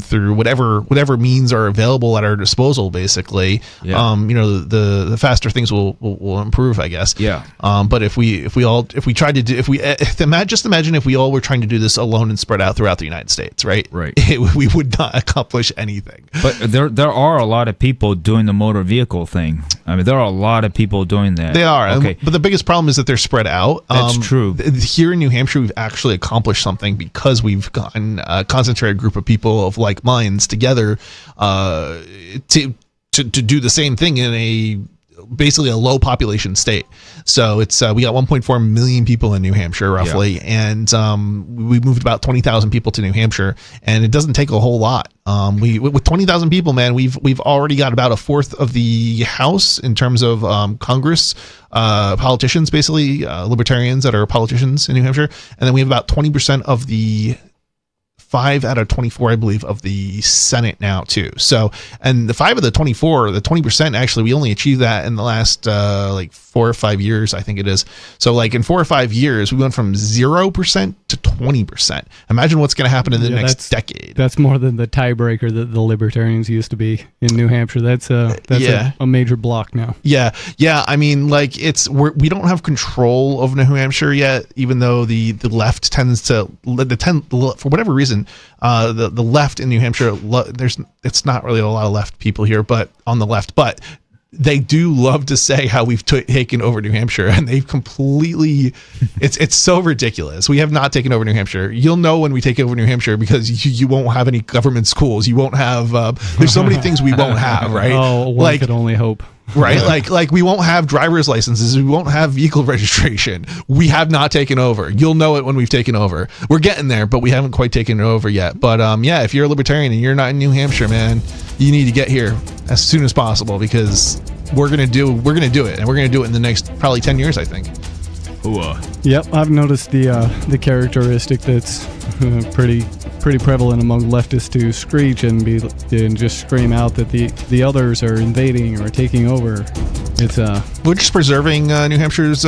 [SPEAKER 8] through whatever means are available at our disposal, basically, the faster things will improve, I guess.
[SPEAKER 13] Yeah.
[SPEAKER 8] But if we imagine if we all were trying to do this alone and spread out throughout the United States, right?
[SPEAKER 13] Right.
[SPEAKER 8] We would not accomplish anything.
[SPEAKER 13] But there are a lot of people doing the motor vehicle thing. I mean, there are a lot of people doing that.
[SPEAKER 8] They are.
[SPEAKER 13] Okay.
[SPEAKER 8] But the biggest problem is that they're spread out.
[SPEAKER 13] That's true.
[SPEAKER 8] Here in New Hampshire, we've actually accomplished something because we've gotten a concentrated group of people of like minds together to do the same thing in basically a low population state. So it's we got 1.4 million people in New Hampshire roughly, and we moved about 20,000 people to New Hampshire, and it doesn't take a whole lot. With 20,000 people, man, we've already got about a fourth of the House in terms of Congress politicians, basically libertarians that are politicians in New Hampshire, and then we have about 20% of the 5 out of 24, I believe, of the Senate now too. So, and the 5 of the 24, the 20%, actually, we only achieved that in the last like 4 or 5 years, I think it is. So like in 4 or 5 years, we went from 0% to 20%. Imagine what's going to happen in the next decade.
[SPEAKER 6] That's more than the tiebreaker that the Libertarians used to be in New Hampshire. That's a major block now.
[SPEAKER 8] Yeah. I mean, like we don't have control of New Hampshire yet, even though the left tends to for whatever reason. The left in New Hampshire, it's not really a lot of left people here, but on the left, but they do love to say how we've taken over New Hampshire, and they've completely, it's so ridiculous. We have not taken over New Hampshire. You'll know when we take over New Hampshire because you won't have any government schools. You won't have, there's so many things we won't have, right?
[SPEAKER 6] Oh, one could only hope.
[SPEAKER 8] Right? like we won't have driver's licenses. We won't have vehicle registration. We have not taken over. You'll know it when we've taken over. We're getting there, but we haven't quite taken it over yet. But yeah, if you're a libertarian and you're not in New Hampshire, man, you need to get here as soon as possible because we're gonna do it, and we're gonna do it in the next probably 10 years, I think.
[SPEAKER 6] Yep, I've noticed the characteristic that's pretty prevalent among leftists to screech and just scream out that the others are invading or taking over. It's
[SPEAKER 8] we're just preserving New Hampshire's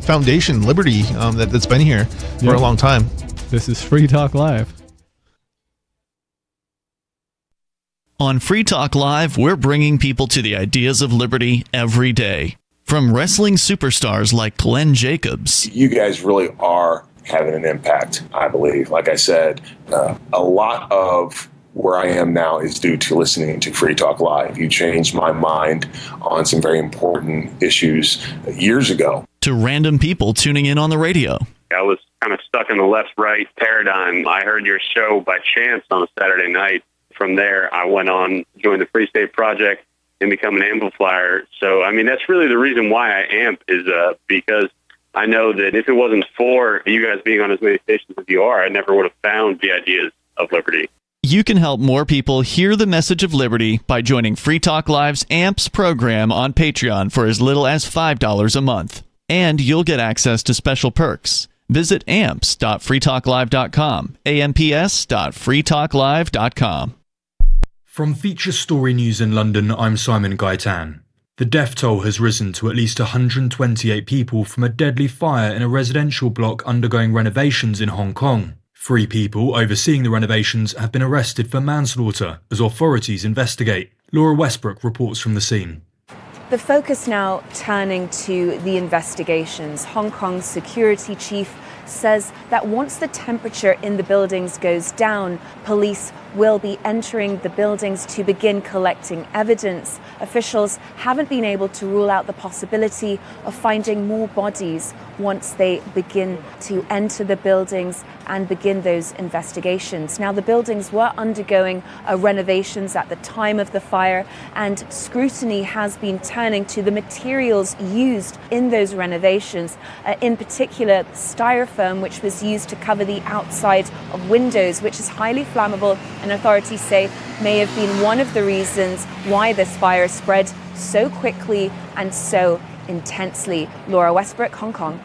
[SPEAKER 8] foundation, liberty that's been here for a long time.
[SPEAKER 6] This is Free Talk Live.
[SPEAKER 17] On Free Talk Live, we're bringing people to the ideas of liberty every day. From wrestling superstars like Glenn Jacobs.
[SPEAKER 16] You guys really are having an impact, I believe. Like I said, a lot of where I am now is due to listening to Free Talk Live. You changed my mind on some very important issues years ago.
[SPEAKER 17] To random people tuning in on the radio.
[SPEAKER 19] I was kind of stuck in the left-right paradigm. I heard your show by chance on a Saturday night. From there, I went on, joined the Free State Project, and become an amplifier. So, I mean, that's really the reason why I amp is because I know that if it wasn't for you guys being on as many stations as you are, I never would have found the ideas of liberty.
[SPEAKER 17] You can help more people hear the message of liberty by joining Free Talk Live's AMPS program on Patreon for as little as $5 a month. And you'll get access to special perks. Visit amps.freetalklive.com, amps.freetalklive.com.
[SPEAKER 9] From Feature Story News in London, I'm Simon Gaitan. The death toll has risen to at least 128 people from a deadly fire in a residential block undergoing renovations in Hong Kong. 3 people overseeing the renovations have been arrested for manslaughter as authorities investigate. Laura Westbrook reports from the scene.
[SPEAKER 1] The focus now turning to the investigations. Hong Kong's security chief says that once the temperature in the buildings goes down, police will be entering the buildings to begin collecting evidence. Officials haven't been able to rule out the possibility of finding more bodies once they begin to enter the buildings and begin those investigations. Now, the buildings were undergoing renovations at the time of the fire, and scrutiny has been turning to the materials used in those renovations, in particular styrofoam, which was used to cover the outside of windows, which is highly flammable, and authorities say may have been one of the reasons why this fire spread so quickly and so intensely. Laura Westbrook, Hong Kong.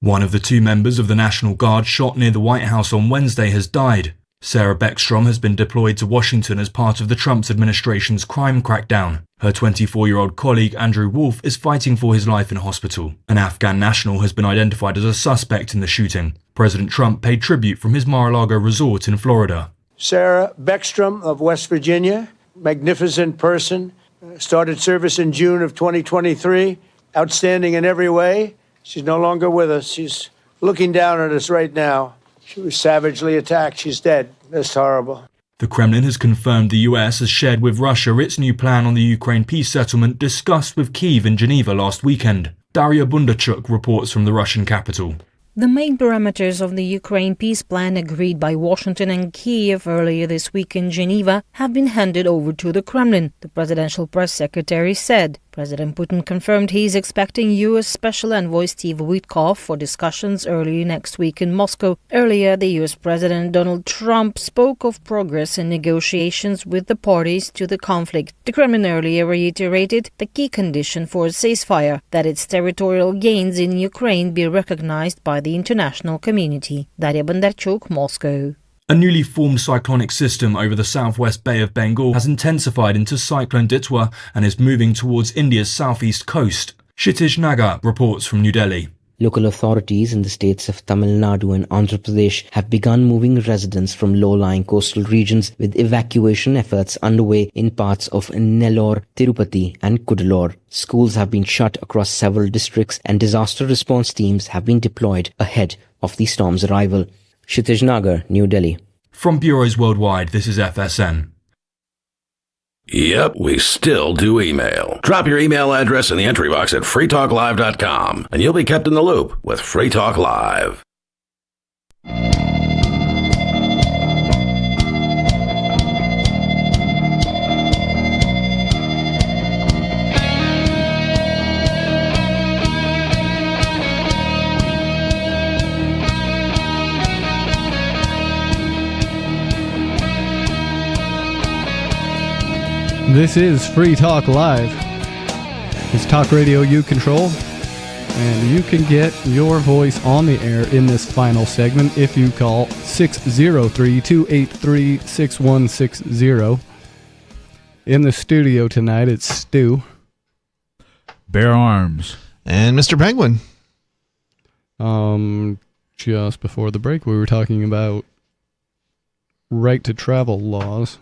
[SPEAKER 9] One of the 2 members of the National Guard shot near the White House on Wednesday has died. Sarah Beckstrom has been deployed to Washington as part of the Trump administration's crime crackdown. Her 24-year-old colleague Andrew Wolf is fighting for his life in hospital. An Afghan national has been identified as a suspect in the shooting. President Trump paid tribute from his Mar-a-Lago resort in Florida.
[SPEAKER 10] Sarah Beckstrom of West Virginia, magnificent person, started service in June of 2023, outstanding in every way. She's no longer with us. She's looking down at us right now. She was savagely attacked. She's dead. That's horrible.
[SPEAKER 9] The Kremlin has confirmed the US has shared with Russia its new plan on the Ukraine peace settlement discussed with Kyiv and Geneva last weekend. Daria Bundarchuk reports from the Russian capital.
[SPEAKER 11] The main parameters of the Ukraine peace plan agreed by Washington and Kyiv earlier this week in Geneva have been handed over to the Kremlin, the presidential press secretary said. President Putin confirmed he's expecting U.S. Special Envoy Steve Witkoff for discussions early next week in Moscow. Earlier, the U.S. President Donald Trump spoke of progress in negotiations with the parties to the conflict. The Kremlin earlier reiterated the key condition for a ceasefire, that its territorial gains in Ukraine be recognized by the international community. Daria Bondarchuk, Moscow.
[SPEAKER 9] A newly formed cyclonic system over the southwest Bay of Bengal has intensified into Cyclone Ditwa and is moving towards India's southeast coast. Kshitij Nagar reports from New Delhi.
[SPEAKER 12] Local authorities in the states of Tamil Nadu and Andhra Pradesh have begun moving residents from low-lying coastal regions, with evacuation efforts underway in parts of Nellore, Tirupati and Cuddalore. Schools have been shut across several districts and disaster response teams have been deployed ahead of the storm's arrival. Kshitij Nagar, New Delhi.
[SPEAKER 9] From bureaus worldwide, this is FSN.
[SPEAKER 5] Yep, we still do email. Drop your email address in the entry box at freetalklive.com and you'll be kept in the loop with Free Talk Live.
[SPEAKER 6] This is Free Talk Live. It's talk radio you control, and you can get your voice on the air in this final segment if you call 603-283-6160. In the studio tonight, it's Stu.
[SPEAKER 13] Bear Arms.
[SPEAKER 8] And Mr. Penguin.
[SPEAKER 6] Just before the break, we were talking about right to travel laws.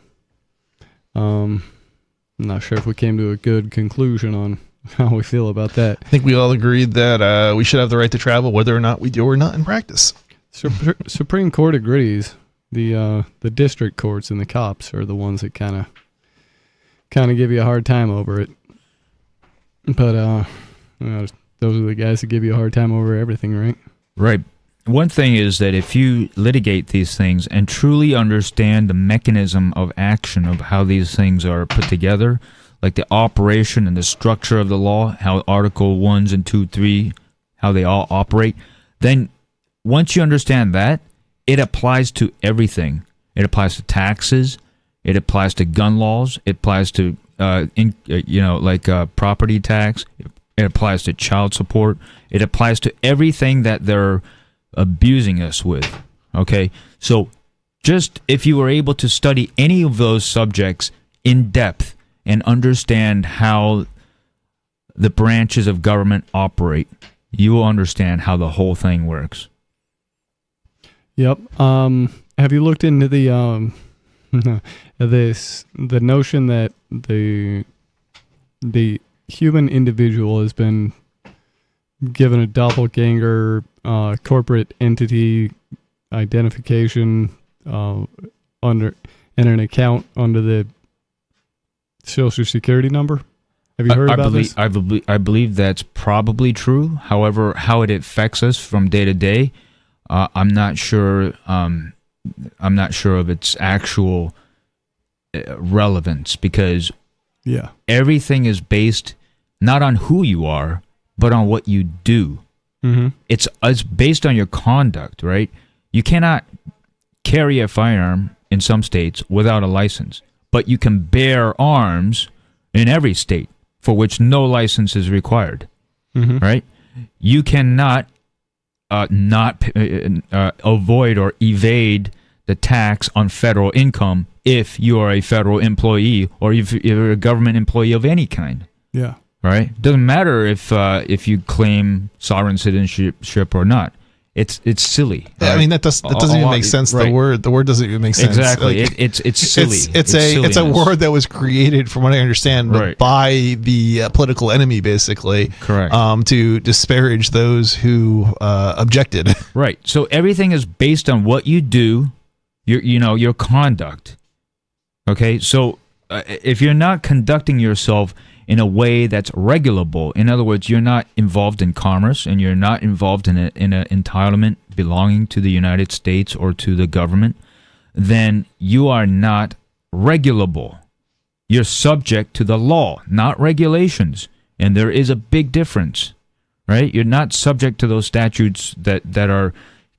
[SPEAKER 6] I'm not sure if we came to a good conclusion on how we feel about that.
[SPEAKER 8] I think we all agreed that we should have the right to travel, whether or not we do or not in practice.
[SPEAKER 6] Supreme Court agrees. The district courts and the cops are the ones that kind of give you a hard time over it. But those are the guys that give you a hard time over everything, right?
[SPEAKER 13] Right. One thing is that if you litigate these things and truly understand the mechanism of action of how these things are put together, like the operation and the structure of the law, how Article 1s and 2, 3, how they all operate, then once you understand that, it applies to everything. It applies to taxes. It applies to gun laws. It applies to, property tax. It applies to child support. It applies to everything that they're abusing us with. Okay, so just if you were able to study any of those subjects in depth and understand how the branches of government operate, you will understand how the whole thing works.
[SPEAKER 6] Yep. Have you looked into the the notion that the human individual has been given a doppelganger corporate entity identification under and an account under the Social Security number? Have you heard about this?
[SPEAKER 13] I believe that's probably true. However, how it affects us from day to day, I'm not sure. I'm not sure of its actual relevance, because everything is based not on who you are, but on what you do.
[SPEAKER 6] Mm-hmm.
[SPEAKER 13] It's based on your conduct, right? You cannot carry a firearm in some states without a license, but you can bear arms in every state for which no license is required, right? You cannot avoid or evade the tax on federal income if you are a federal employee or if you're a government employee of any kind.
[SPEAKER 6] Yeah.
[SPEAKER 13] Right? Doesn't matter if you claim sovereign citizenship or not. It's silly.
[SPEAKER 8] Right? I mean, that doesn't even make sense.
[SPEAKER 13] Right.
[SPEAKER 8] The word doesn't even make sense.
[SPEAKER 13] Exactly.
[SPEAKER 8] Like,
[SPEAKER 13] it's silly.
[SPEAKER 8] It's a word that was created, from what I understand, by the political enemy, basically.
[SPEAKER 13] Correct.
[SPEAKER 8] To disparage those who objected.
[SPEAKER 13] Right. So everything is based on what you do, your conduct. Okay, so if you're not conducting yourself in a way that's regulable, in other words, you're not involved in commerce and you're not involved in an entitlement belonging to the United States or to the government, then you are not regulable. You're subject to the law, not regulations. And there is a big difference, right? You're not subject to those statutes that are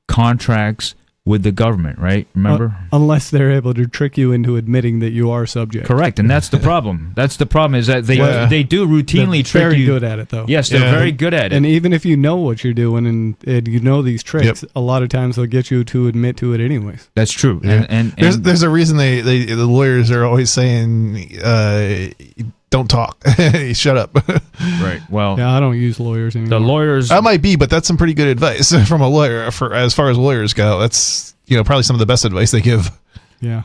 [SPEAKER 13] contracts with the government, right? Remember?
[SPEAKER 6] Unless they're able to trick you into admitting that you are subject.
[SPEAKER 13] Correct, and that's the problem. That's the problem is that they do routinely
[SPEAKER 6] they're
[SPEAKER 13] trick you.
[SPEAKER 6] very good at it, though.
[SPEAKER 13] Yes, they're very good at it.
[SPEAKER 6] And even if you know what you're doing and you know these tricks, a lot of times they'll get you to admit to it anyways.
[SPEAKER 13] That's true.
[SPEAKER 8] Yeah.
[SPEAKER 13] And
[SPEAKER 8] there's a reason the lawyers are always saying don't talk. Shut up.
[SPEAKER 13] Right. Well,
[SPEAKER 6] yeah, I don't use lawyers anymore.
[SPEAKER 13] The lawyers
[SPEAKER 8] that might be, but that's some pretty good advice from a lawyer. For as far as lawyers go, that's probably some of the best advice they give.
[SPEAKER 6] Yeah.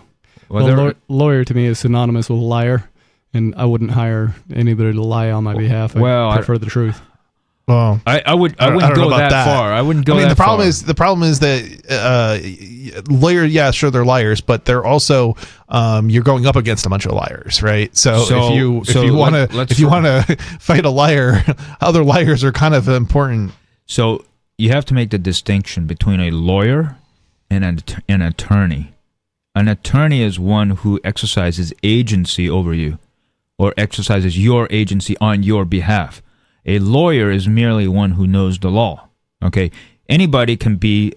[SPEAKER 6] Well, lawyer to me is synonymous with liar, and I wouldn't hire anybody to lie on my behalf. I prefer the truth.
[SPEAKER 8] Well,
[SPEAKER 13] I wouldn't go that far. I wouldn't go.
[SPEAKER 8] I mean,
[SPEAKER 13] that
[SPEAKER 8] the problem is that lawyers, yeah, sure, they're liars, but they're also you're going up against a bunch of liars, right? So if you want to fight a liar, other liars are kind of important.
[SPEAKER 13] So you have to make the distinction between a lawyer and an attorney. An attorney is one who exercises agency over you, or exercises your agency on your behalf. A lawyer is merely one who knows the law. Okay, anybody can be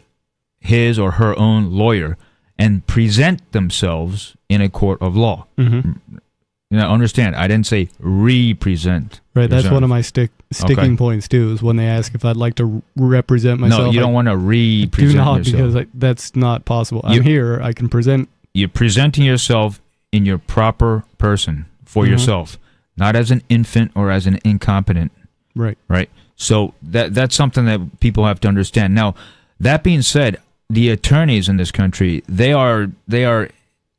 [SPEAKER 13] his or her own lawyer and present themselves in a court of law.
[SPEAKER 6] Mm-hmm.
[SPEAKER 13] Understand? I didn't say represent.
[SPEAKER 6] Right, that's one of my sticking points too. Is when they ask if I'd like to represent myself.
[SPEAKER 13] No, you don't want to represent yourself.
[SPEAKER 6] Do not, because that's not possible. I'm here. I can present.
[SPEAKER 13] You're presenting yourself in your proper person for yourself, not as an infant or as an incompetent.
[SPEAKER 6] Right.
[SPEAKER 13] Right. So that's something that people have to understand. Now, that being said, the attorneys in this country, they're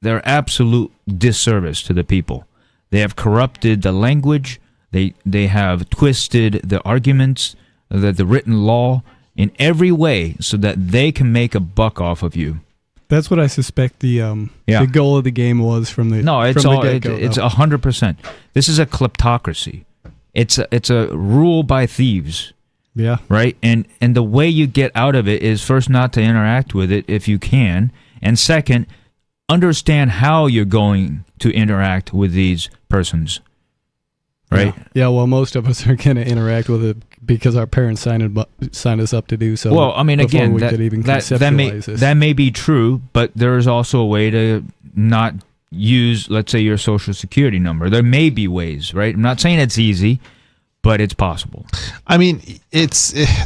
[SPEAKER 13] absolute disservice to the people. They have corrupted the language. They have twisted the arguments, the written law in every way so that they can make a buck off of you.
[SPEAKER 6] That's what I suspect the goal of the game was from the
[SPEAKER 13] it's
[SPEAKER 6] from the get-go,
[SPEAKER 13] it's 100%. This is a kleptocracy. It's a rule by thieves.
[SPEAKER 6] Yeah.
[SPEAKER 13] Right? And the way you get out of it is first not to interact with it if you can, and second, understand how you're going to interact with these persons. Right?
[SPEAKER 6] Yeah, well, most of us are going to interact with it because our parents signed us up to do so.
[SPEAKER 13] Well, I mean, again, that may be true, but there is also a way to not use, let's say, your social security number. There may be ways, right? I'm not saying it's easy, but it's possible.
[SPEAKER 8] I mean,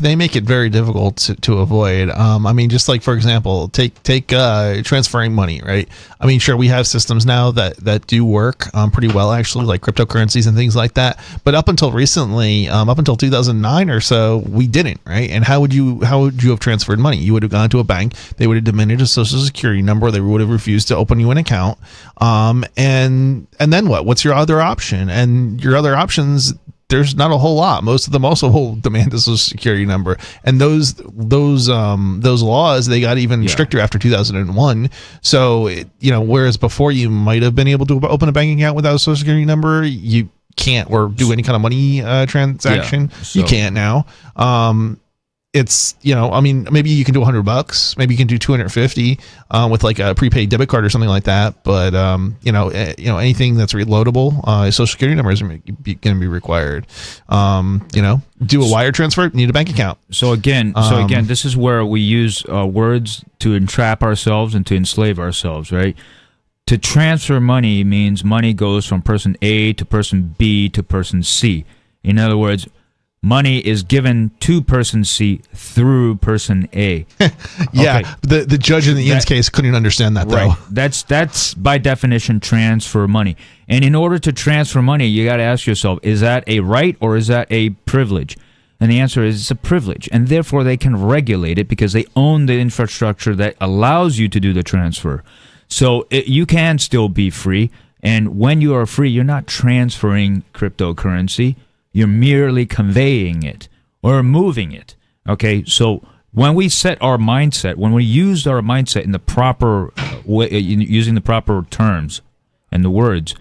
[SPEAKER 8] they make it very difficult to avoid. I mean, just like, for example, take transferring money, right? I mean, sure, we have systems now that do work pretty well, actually, like cryptocurrencies and things like that. But up until recently, up until 2009 or so, we didn't, right? And how would you have transferred money? You would have gone to a bank, they would have demanded a social security number, they would have refused to open you an account, and then what? What's your other option? And your other options, there's not a whole lot. Most of them also will demand a social security number, and those laws, they got even stricter after 2001. So whereas before you might have been able to open a bank account without a social security number, you can't, or do any kind of money transaction. You can't now. It's I mean, maybe you can do $100, maybe you can do 250 with like a prepaid debit card or something like that. But anything that's reloadable, social security number is going to be required. Do a wire transfer, need a bank account.
[SPEAKER 13] So again, this is where we use words to entrap ourselves and to enslave ourselves, right? To transfer money means money goes from person A to person B to person C. In other words, money is given to person C through person A.
[SPEAKER 8] Yeah, okay. The judge in the Ian's case couldn't understand that, though.
[SPEAKER 13] Right. That's by definition transfer money. And in order to transfer money, you got to ask yourself, is that a right or is that a privilege? And the answer is it's a privilege. And therefore, they can regulate it because they own the infrastructure that allows you to do the transfer. So you can still be free. And when you are free, you're not transferring cryptocurrency. You're merely conveying it or moving it. Okay, so when we set our mindset, when we use our mindset in the proper way, using the proper terms, and the words,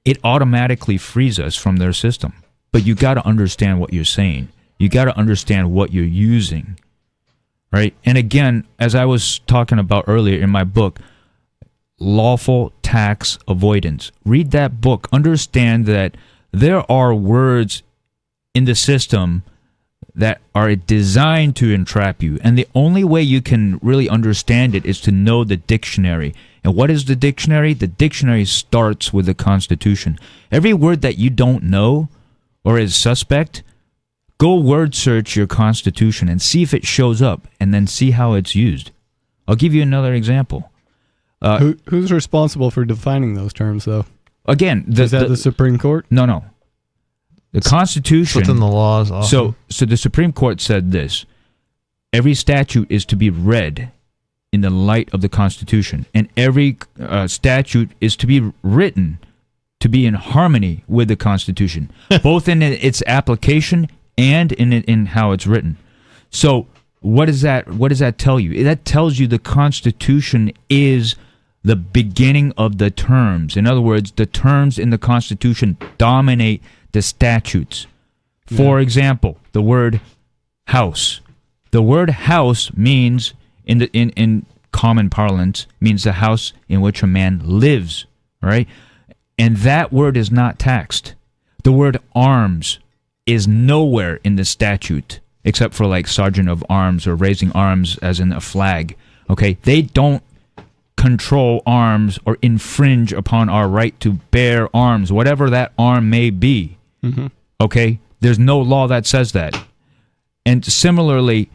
[SPEAKER 13] it automatically frees us from their system. But you got to understand what you're saying. You got to understand what you're using, right? And again, as I was talking about earlier in my book, Lawful Tax Avoidance. Read that book. Understand that there are words in the system that are designed to entrap you. And the only way you can really understand it is to know the dictionary. And what is the dictionary? The dictionary starts with the Constitution. Every word that you don't know or is suspect, go word search your Constitution and see if it shows up, and then see how it's used. I'll give you another example.
[SPEAKER 6] Who's responsible for defining those terms, though?
[SPEAKER 13] Again,
[SPEAKER 6] is that the Supreme Court?
[SPEAKER 13] No. The Constitution.
[SPEAKER 8] Within the laws.
[SPEAKER 13] So the Supreme Court said this: every statute is to be read in the light of the Constitution, and every statute is to be written to be in harmony with the Constitution, both in its application and in how it's written. So what does that tell you? That tells you the Constitution is the beginning of the terms. In other words, the terms in the Constitution dominate the statutes. For example, the word house. The word house means, in common parlance, means the house in which a man lives, right? And that word is not taxed. The word arms is nowhere in the statute, except for like sergeant of arms or raising arms as in a flag. Okay, they don't control arms or infringe upon our right to bear arms, whatever that arm may be.
[SPEAKER 6] Mm-hmm.
[SPEAKER 13] Okay, there's no law that says that. And similarly,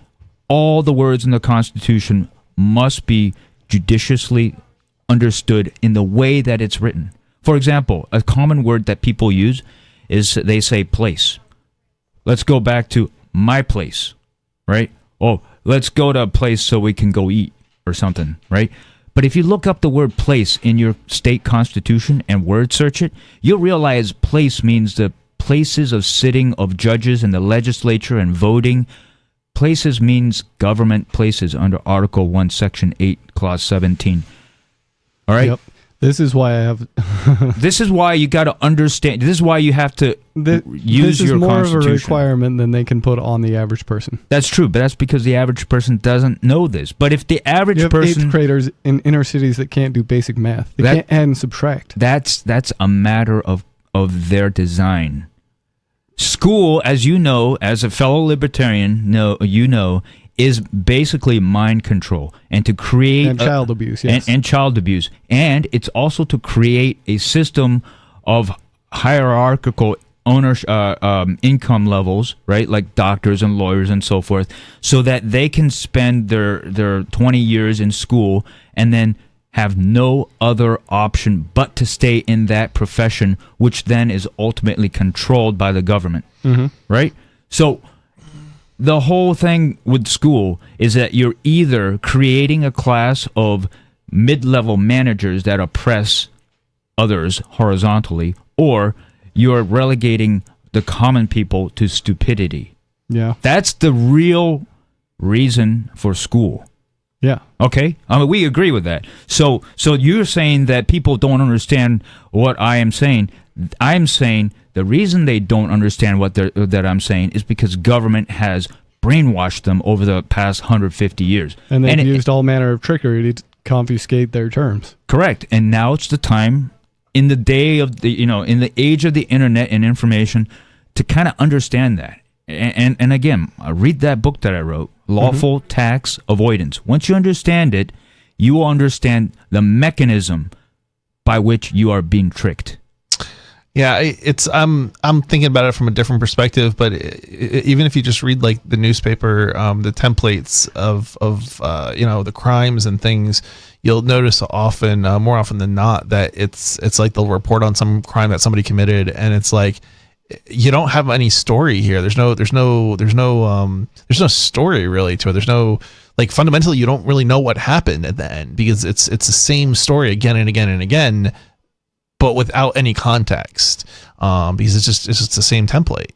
[SPEAKER 13] all the words in the Constitution must be judiciously understood in the way that it's written. For example, a common word that people use is they say place. Let's go back to my place, right? Oh, let's go to a place so we can go eat or something, right? But if you look up the word place in your state constitution and word search it, you'll realize place means the places of sitting of judges in the legislature and voting. Places means government places under Article 1, Section 8, Clause 17. All right?
[SPEAKER 6] Yep. This is why I have...
[SPEAKER 13] This is why you got to understand. This is why you have to use your Constitution.
[SPEAKER 6] This is more of a requirement than they can put on the average person.
[SPEAKER 13] That's true, but that's because the average person doesn't know this. But if the average
[SPEAKER 6] you have
[SPEAKER 13] person...
[SPEAKER 6] eighth graders in inner cities that can't do basic math. They can't add and subtract.
[SPEAKER 13] That's a matter of their design. School, as you know, as a fellow libertarian, is basically mind control and to create
[SPEAKER 6] and child abuse, yes.
[SPEAKER 13] and child abuse, and it's also to create a system of hierarchical income levels, right? Like doctors and lawyers and so forth, so that they can spend their 20 years in school and then have no other option but to stay in that profession, which then is ultimately controlled by the government, right? So the whole thing with school is that you're either creating a class of mid-level managers that oppress others horizontally, or you're relegating the common people to stupidity.
[SPEAKER 6] Yeah.
[SPEAKER 13] That's the real reason for school.
[SPEAKER 6] Yeah.
[SPEAKER 13] Okay? I mean, we agree with that. So you're saying that people don't understand what I am saying. I'm saying the reason they don't understand that I'm saying is because government has brainwashed them over the past 150 years.
[SPEAKER 6] And they've used all manner of trickery to confiscate their terms.
[SPEAKER 13] Correct. And now it's the time in the day of in the age of the internet and information to kind of understand that. And again, read that book that I wrote, Lawful Tax Avoidance. Once you understand it, you will understand the mechanism by which you are being tricked.
[SPEAKER 8] Yeah, it's I'm thinking about it from a different perspective, but even if you just read like the newspaper, the templates of the crimes and things, you'll notice often, more often than not, that it's like they'll report on some crime that somebody committed, and it's like you don't have any story here. There's no story really to it. There's no, like, fundamentally you don't really know what happened at the end, because it's the same story again and again and again, but without any context, because it's just the same template,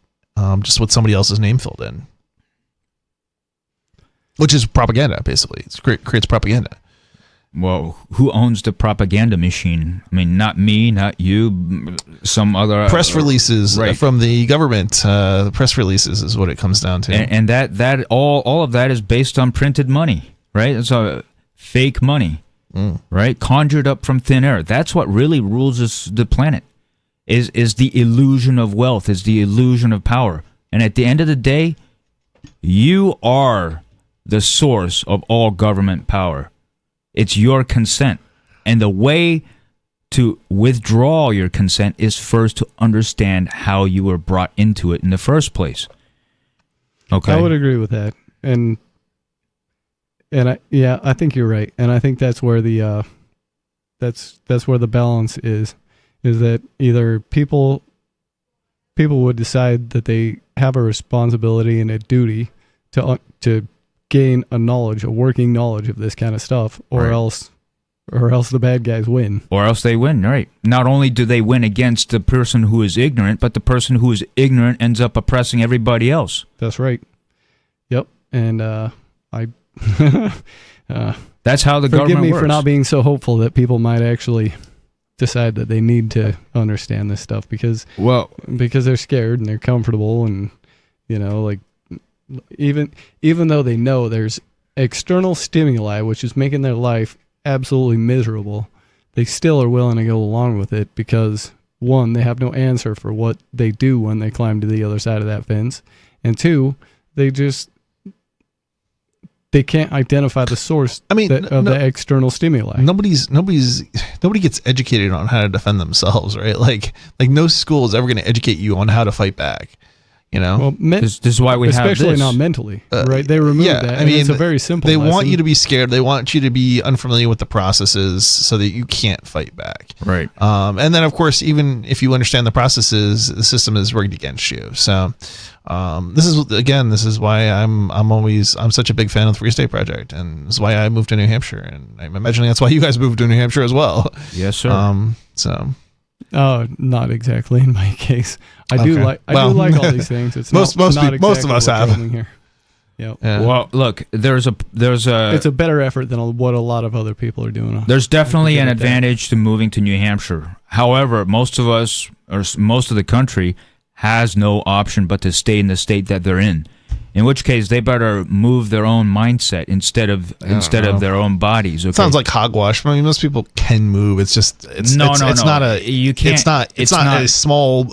[SPEAKER 8] just with somebody else's name filled in, which is propaganda. Basically, it creates propaganda.
[SPEAKER 13] Well, who owns the propaganda machine? I mean, not me, not you, some other
[SPEAKER 8] press releases from the government. The press releases is what it comes down to,
[SPEAKER 13] and that all of that is based on printed money, right? It's a fake money, right? Conjured up from thin air. That's what really rules the planet. Is the illusion of wealth? Is the illusion of power? And at the end of the day, you are the source of all government power. It's your consent. And the way to withdraw your consent is first to understand how you were brought into it in the first place. Okay.
[SPEAKER 6] I would agree with that. And I think you're right. And I think that's where the that's where the balance is that either people would decide that they have a responsibility and a duty to gain a working knowledge of this kind of stuff, or else the bad guys win.
[SPEAKER 13] Or else they win, right? Not only do they win against the person who is ignorant, but the person who is ignorant ends up oppressing everybody else.
[SPEAKER 6] That's right. Yep. And
[SPEAKER 13] that's how the government works.
[SPEAKER 6] Forgive me for not being so hopeful that people might actually decide that they need to understand this stuff because they're scared and they're comfortable, and even though they know there's external stimuli which is making their life absolutely miserable, they still are willing to go along with it because, one, they have no answer for what they do when they climb to the other side of that fence, and two, they can't identify the source of the external stimuli.
[SPEAKER 8] Nobody gets educated on how to defend themselves, right? Like no school is ever going to educate you on how to fight back.
[SPEAKER 6] Well,
[SPEAKER 13] this is why we have this.
[SPEAKER 6] Especially not mentally, right? They remove that. I mean, it's a very simple
[SPEAKER 8] They
[SPEAKER 6] lesson.
[SPEAKER 8] want you to be scared. They want you to be unfamiliar with the processes so that you can't fight back.
[SPEAKER 13] Right.
[SPEAKER 8] And then, of course, even if you understand the processes, the system is rigged against you. So this is why I'm such a big fan of the Free State Project, and this is why I moved to New Hampshire, and I'm imagining that's why you guys moved to New Hampshire as well.
[SPEAKER 13] Yes, sir.
[SPEAKER 6] Not exactly in my case. I do like all these things. It's most of
[SPEAKER 8] us have.
[SPEAKER 6] Here. Yep.
[SPEAKER 13] Yeah. Well, look, there's a
[SPEAKER 6] it's a better effort than what a lot of other people are doing.
[SPEAKER 13] There's definitely an advantage to moving to New Hampshire. However, most of us, or most of the country, has no option but to stay in the state that they're in. In which case, they better move their own mindset instead of their own bodies. Okay?
[SPEAKER 8] Sounds like hogwash. I mean, most people can move. It's just it's not a small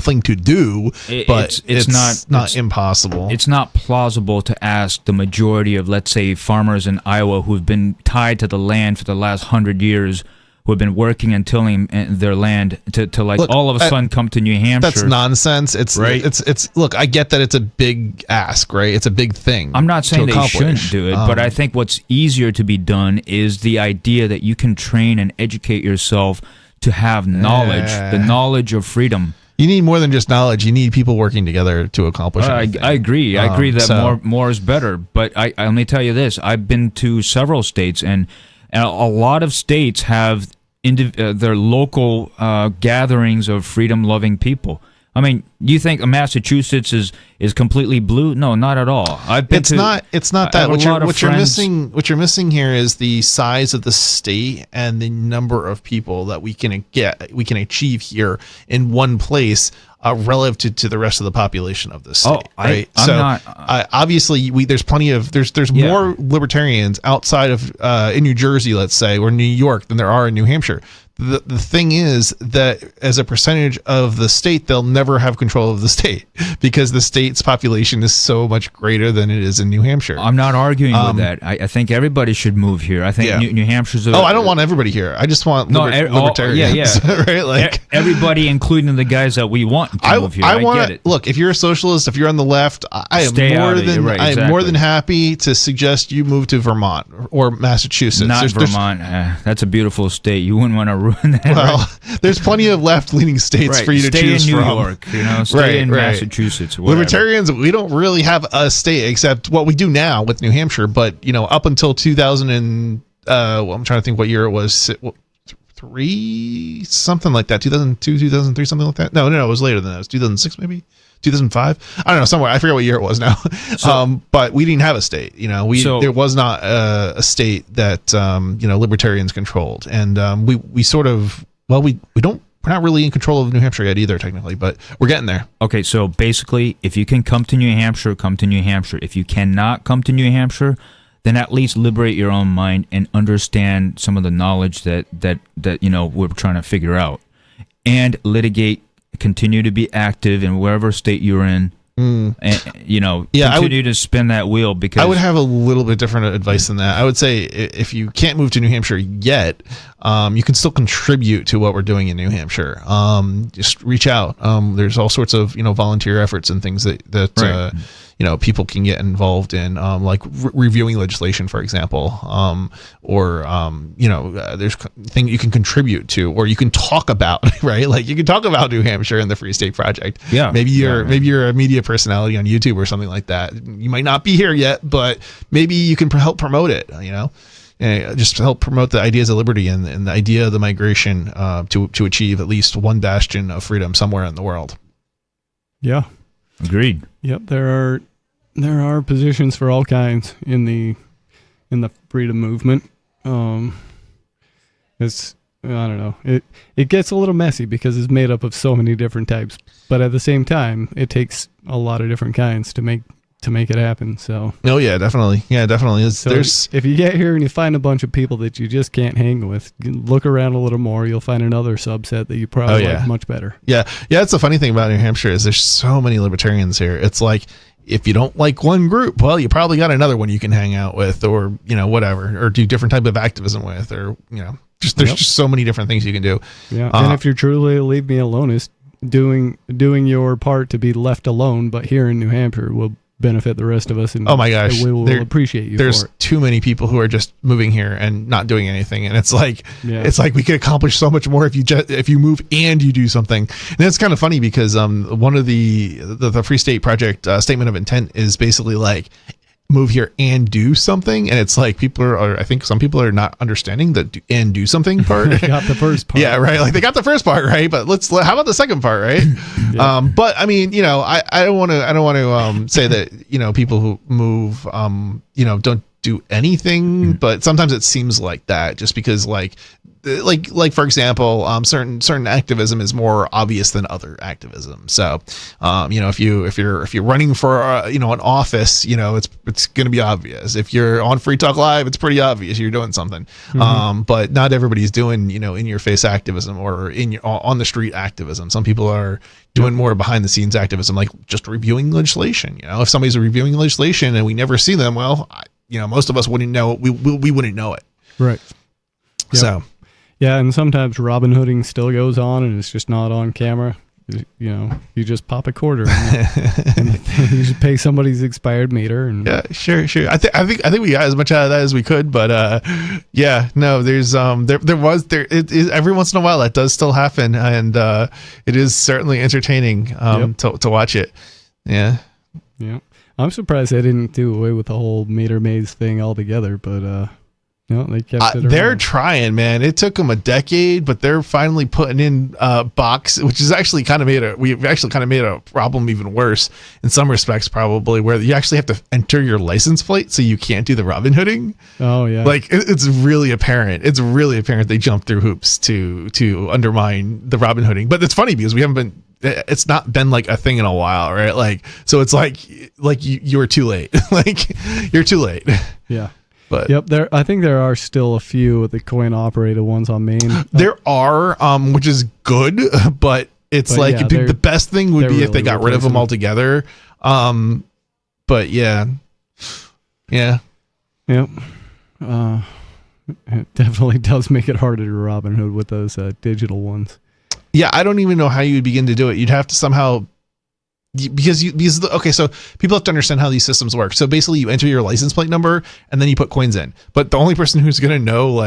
[SPEAKER 8] thing to do. But it's not impossible.
[SPEAKER 13] It's not plausible to ask the majority of, let's say, farmers in Iowa who've been tied to the land for the last 100 years, who have been working and tilling their land to look, all of a sudden come to New Hampshire.
[SPEAKER 8] That's nonsense. It's right. It's look, I get that it's a big ask, right? It's a big thing.
[SPEAKER 13] I'm not saying they shouldn't do it, but I think what's easier to be done is the idea that you can train and educate yourself to have knowledge, the knowledge of freedom.
[SPEAKER 8] You need more than just knowledge. You need people working together to accomplish it.
[SPEAKER 13] I agree. I agree that more is better. But let me tell you this. I've been to several states, and a lot of states have their local gatherings of freedom-loving people. I mean, you think Massachusetts is completely blue? No, not at all.
[SPEAKER 8] It's not that. What you're missing here is the size of the state and the number of people that we can achieve here in one place. Relative to the rest of the population of the state, right? Obviously, there's more libertarians outside of in New Jersey, let's say, or New York than there are in New Hampshire. The thing is that as a percentage of the state, they'll never have control of the state because the state's population is so much greater than it is in New Hampshire.
[SPEAKER 13] I'm not arguing with that. I think everybody should move here. I think New Hampshire's
[SPEAKER 8] I don't want everybody here. I just want libertarians. Right? Like
[SPEAKER 13] everybody, including the guys that we want to move here.
[SPEAKER 8] I
[SPEAKER 13] get it.
[SPEAKER 8] Look, if you're a socialist, if you're on the left, I am more than happy to suggest you move to Vermont or Massachusetts.
[SPEAKER 13] Not Vermont. That's a beautiful state. You wouldn't want to ruin that.
[SPEAKER 8] Well, there's plenty of left-leaning states for you to choose from.
[SPEAKER 13] Stay in New York, stay in Massachusetts. Whatever.
[SPEAKER 8] Libertarians, we don't really have a state except what we do now with New Hampshire. But up until 2000 and I'm trying to think what year it was. 3 something like that. 2002, 2003, something like that. No, it was later than that. It was 2006 maybe. 2005. I don't know, somewhere. I forget what year it was now. But we didn't have a state. You know, there was not a state that libertarians controlled, and we sort of we're not really in control of New Hampshire yet either, technically, but we're getting there.
[SPEAKER 13] Okay, so basically, if you can come to New Hampshire, come to New Hampshire. If you cannot come to New Hampshire, then at least liberate your own mind and understand some of the knowledge that we're trying to figure out, and litigate. Continue to be active in wherever state you're in. And continue to spin that wheel, because
[SPEAKER 8] I would have a little bit different advice than that. I would say if you can't move to New Hampshire yet, you can still contribute to what we're doing in New Hampshire. Just reach out. There's all sorts of volunteer efforts and things that right. People can get involved in, like reviewing legislation, for example, there's things you can contribute to, or you can talk about, right? Like you can talk about New Hampshire and the Free State Project.
[SPEAKER 13] Yeah.
[SPEAKER 8] Maybe you're a media personality on YouTube or something like that. You might not be here yet, but maybe you can help promote it, and just help promote the ideas of liberty and the idea of the migration to achieve at least one bastion of freedom somewhere in the world.
[SPEAKER 6] Yeah.
[SPEAKER 13] Agreed.
[SPEAKER 6] Yep, there are positions for all kinds in the freedom movement. It's I don't know. It gets a little messy because it's made up of so many different types, but at the same time, it takes a lot of different kinds to make it happen. So. Oh
[SPEAKER 8] yeah, definitely. Yeah, definitely.
[SPEAKER 6] If you get here and you find a bunch of people that you just can't hang with, look around a little more. You'll find another subset that you probably like much better.
[SPEAKER 8] Yeah. It's the funny thing about New Hampshire is there's so many libertarians here. It's like, if you don't like one group, well, you probably got another one you can hang out with, or whatever, or do different type of activism with, or there's just so many different things you can do.
[SPEAKER 6] Yeah, and if you're truly a leave me alonist, doing your part to be left alone, but here in New Hampshire will benefit the rest of us, and
[SPEAKER 8] oh my gosh,
[SPEAKER 6] we will appreciate you.
[SPEAKER 8] There's
[SPEAKER 6] for it.
[SPEAKER 8] Too many people who are just moving here and not doing anything, and it's like we could accomplish so much more if you move and you do something. And it's kind of funny because one of the Free State Project statement of intent is basically like, move here and do something, and it's like I think some people are not understanding the and do something part.
[SPEAKER 6] They got the first part.
[SPEAKER 8] Yeah, right. Like they got the first part right, but how about the second part, right? Yeah. But I mean, I don't want to say that people who move don't do anything, but sometimes it seems like that, just because like for example, certain activism is more obvious than other activism. So, if you're running for an office, it's going to be obvious. If you're on Free Talk Live, it's pretty obvious you're doing something. Mm-hmm. But not everybody's doing in your face activism or on the street activism. Some people are doing more behind the scenes activism, like just reviewing legislation. If somebody's reviewing legislation and we never see them, well, most of us wouldn't know. We wouldn't know it.
[SPEAKER 6] Right. Yep.
[SPEAKER 8] So.
[SPEAKER 6] Yeah, and sometimes Robin Hooding still goes on, and it's just not on camera. You just pop a quarter and you just pay somebody's expired meter. And
[SPEAKER 8] yeah, sure. I think we got as much out of that as we could, but there's every once in a while that does still happen, and it is certainly entertaining to watch it. Yeah.
[SPEAKER 6] I'm surprised they didn't do away with the whole meter maze thing altogether, but. No, they kept it around.
[SPEAKER 8] They're trying, man. It took them a decade, but they're finally putting in box, which is actually we've actually kind of made a problem even worse in some respects, probably, where you actually have to enter your license plate so you can't do the Robin Hooding.
[SPEAKER 6] Oh yeah,
[SPEAKER 8] like it's really apparent. It's really apparent they jumped through hoops to undermine the Robin Hooding. But it's funny because it's not been like a thing in a while, right? Like, so it's like you were too late. Like you're too late.
[SPEAKER 6] Yeah.
[SPEAKER 8] But
[SPEAKER 6] yep, I think there are still a few of the coin operated ones on Maine.
[SPEAKER 8] There are, which is good, but the best thing would be if they got rid of them altogether. But yeah.
[SPEAKER 6] Yep. It definitely does make it harder to Robin Hood with those digital ones.
[SPEAKER 8] Yeah, I don't even know how you would begin to do it. You'd have to somehow. So people have to understand how these systems work. So basically you enter your license plate number and then you put coins in, but the only person who's going to know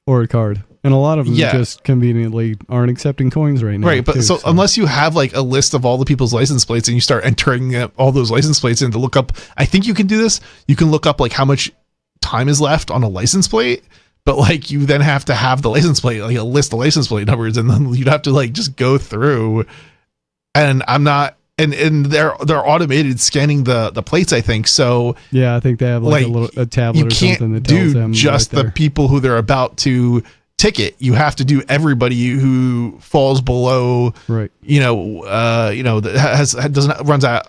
[SPEAKER 6] or a card, and a lot of them just conveniently aren't accepting coins right now.
[SPEAKER 8] Right. But so unless you have a list of all the people's license plates and you start entering all those license plates in to look up, I think you can do this. You can look up how much time is left on a license plate, but you then have to have the license plate, a list of license plate numbers. And then you'd have to just go through, and I'm not and they're automated scanning the plates, I think. So
[SPEAKER 6] yeah, I think they have like a tablet or something that tells them
[SPEAKER 8] just
[SPEAKER 6] right
[SPEAKER 8] the people who they're about to ticket. You have to do everybody who falls below,
[SPEAKER 6] right?
[SPEAKER 8] That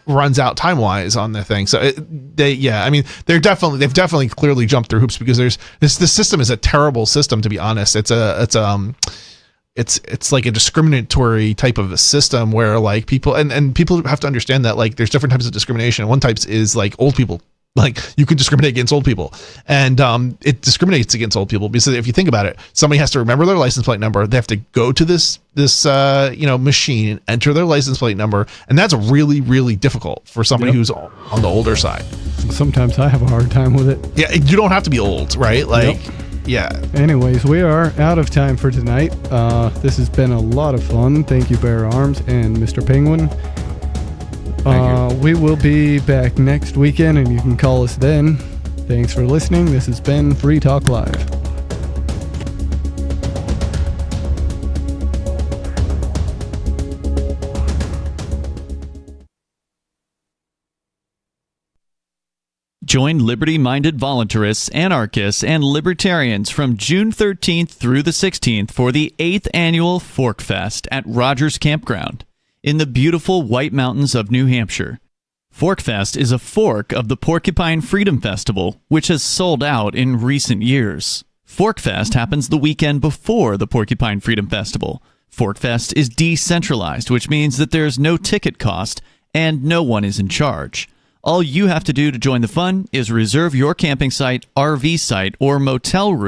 [SPEAKER 8] runs out time wise on the thing. So they've definitely clearly jumped through hoops, because there's this system is a terrible system, to be honest. It's like a discriminatory type of a system where like people and people have to understand that like there's different types of discrimination. One type is like old people. Like you can discriminate against old people, and it discriminates against old people because if you think about it, somebody has to remember their license plate number. They have to go to this machine and enter their license plate number, and that's really, really difficult for somebody who's on the older side.
[SPEAKER 6] Sometimes I have a hard time with it.
[SPEAKER 8] Yeah, you don't have to be old, right? Like, yeah.
[SPEAKER 6] Anyways, we are out of time for tonight. This has been a lot of fun. Thank you, Bear Arms and Mr. Penguin. We will be back next weekend, and you can call us then. Thanks for listening. This has been Free Talk Live.
[SPEAKER 17] Join liberty-minded voluntarists, anarchists, and libertarians from June 13th through the 16th for the 8th annual Fork Fest at Rogers Campground in the beautiful White Mountains of New Hampshire. Forkfest is a fork of the Porcupine Freedom Festival, which has sold out in recent years. Forkfest happens the weekend before the Porcupine Freedom Festival. Forkfest is decentralized, which means that there's no ticket cost and no one is in charge. All you have to do to join the fun is reserve your camping site, RV site, or motel room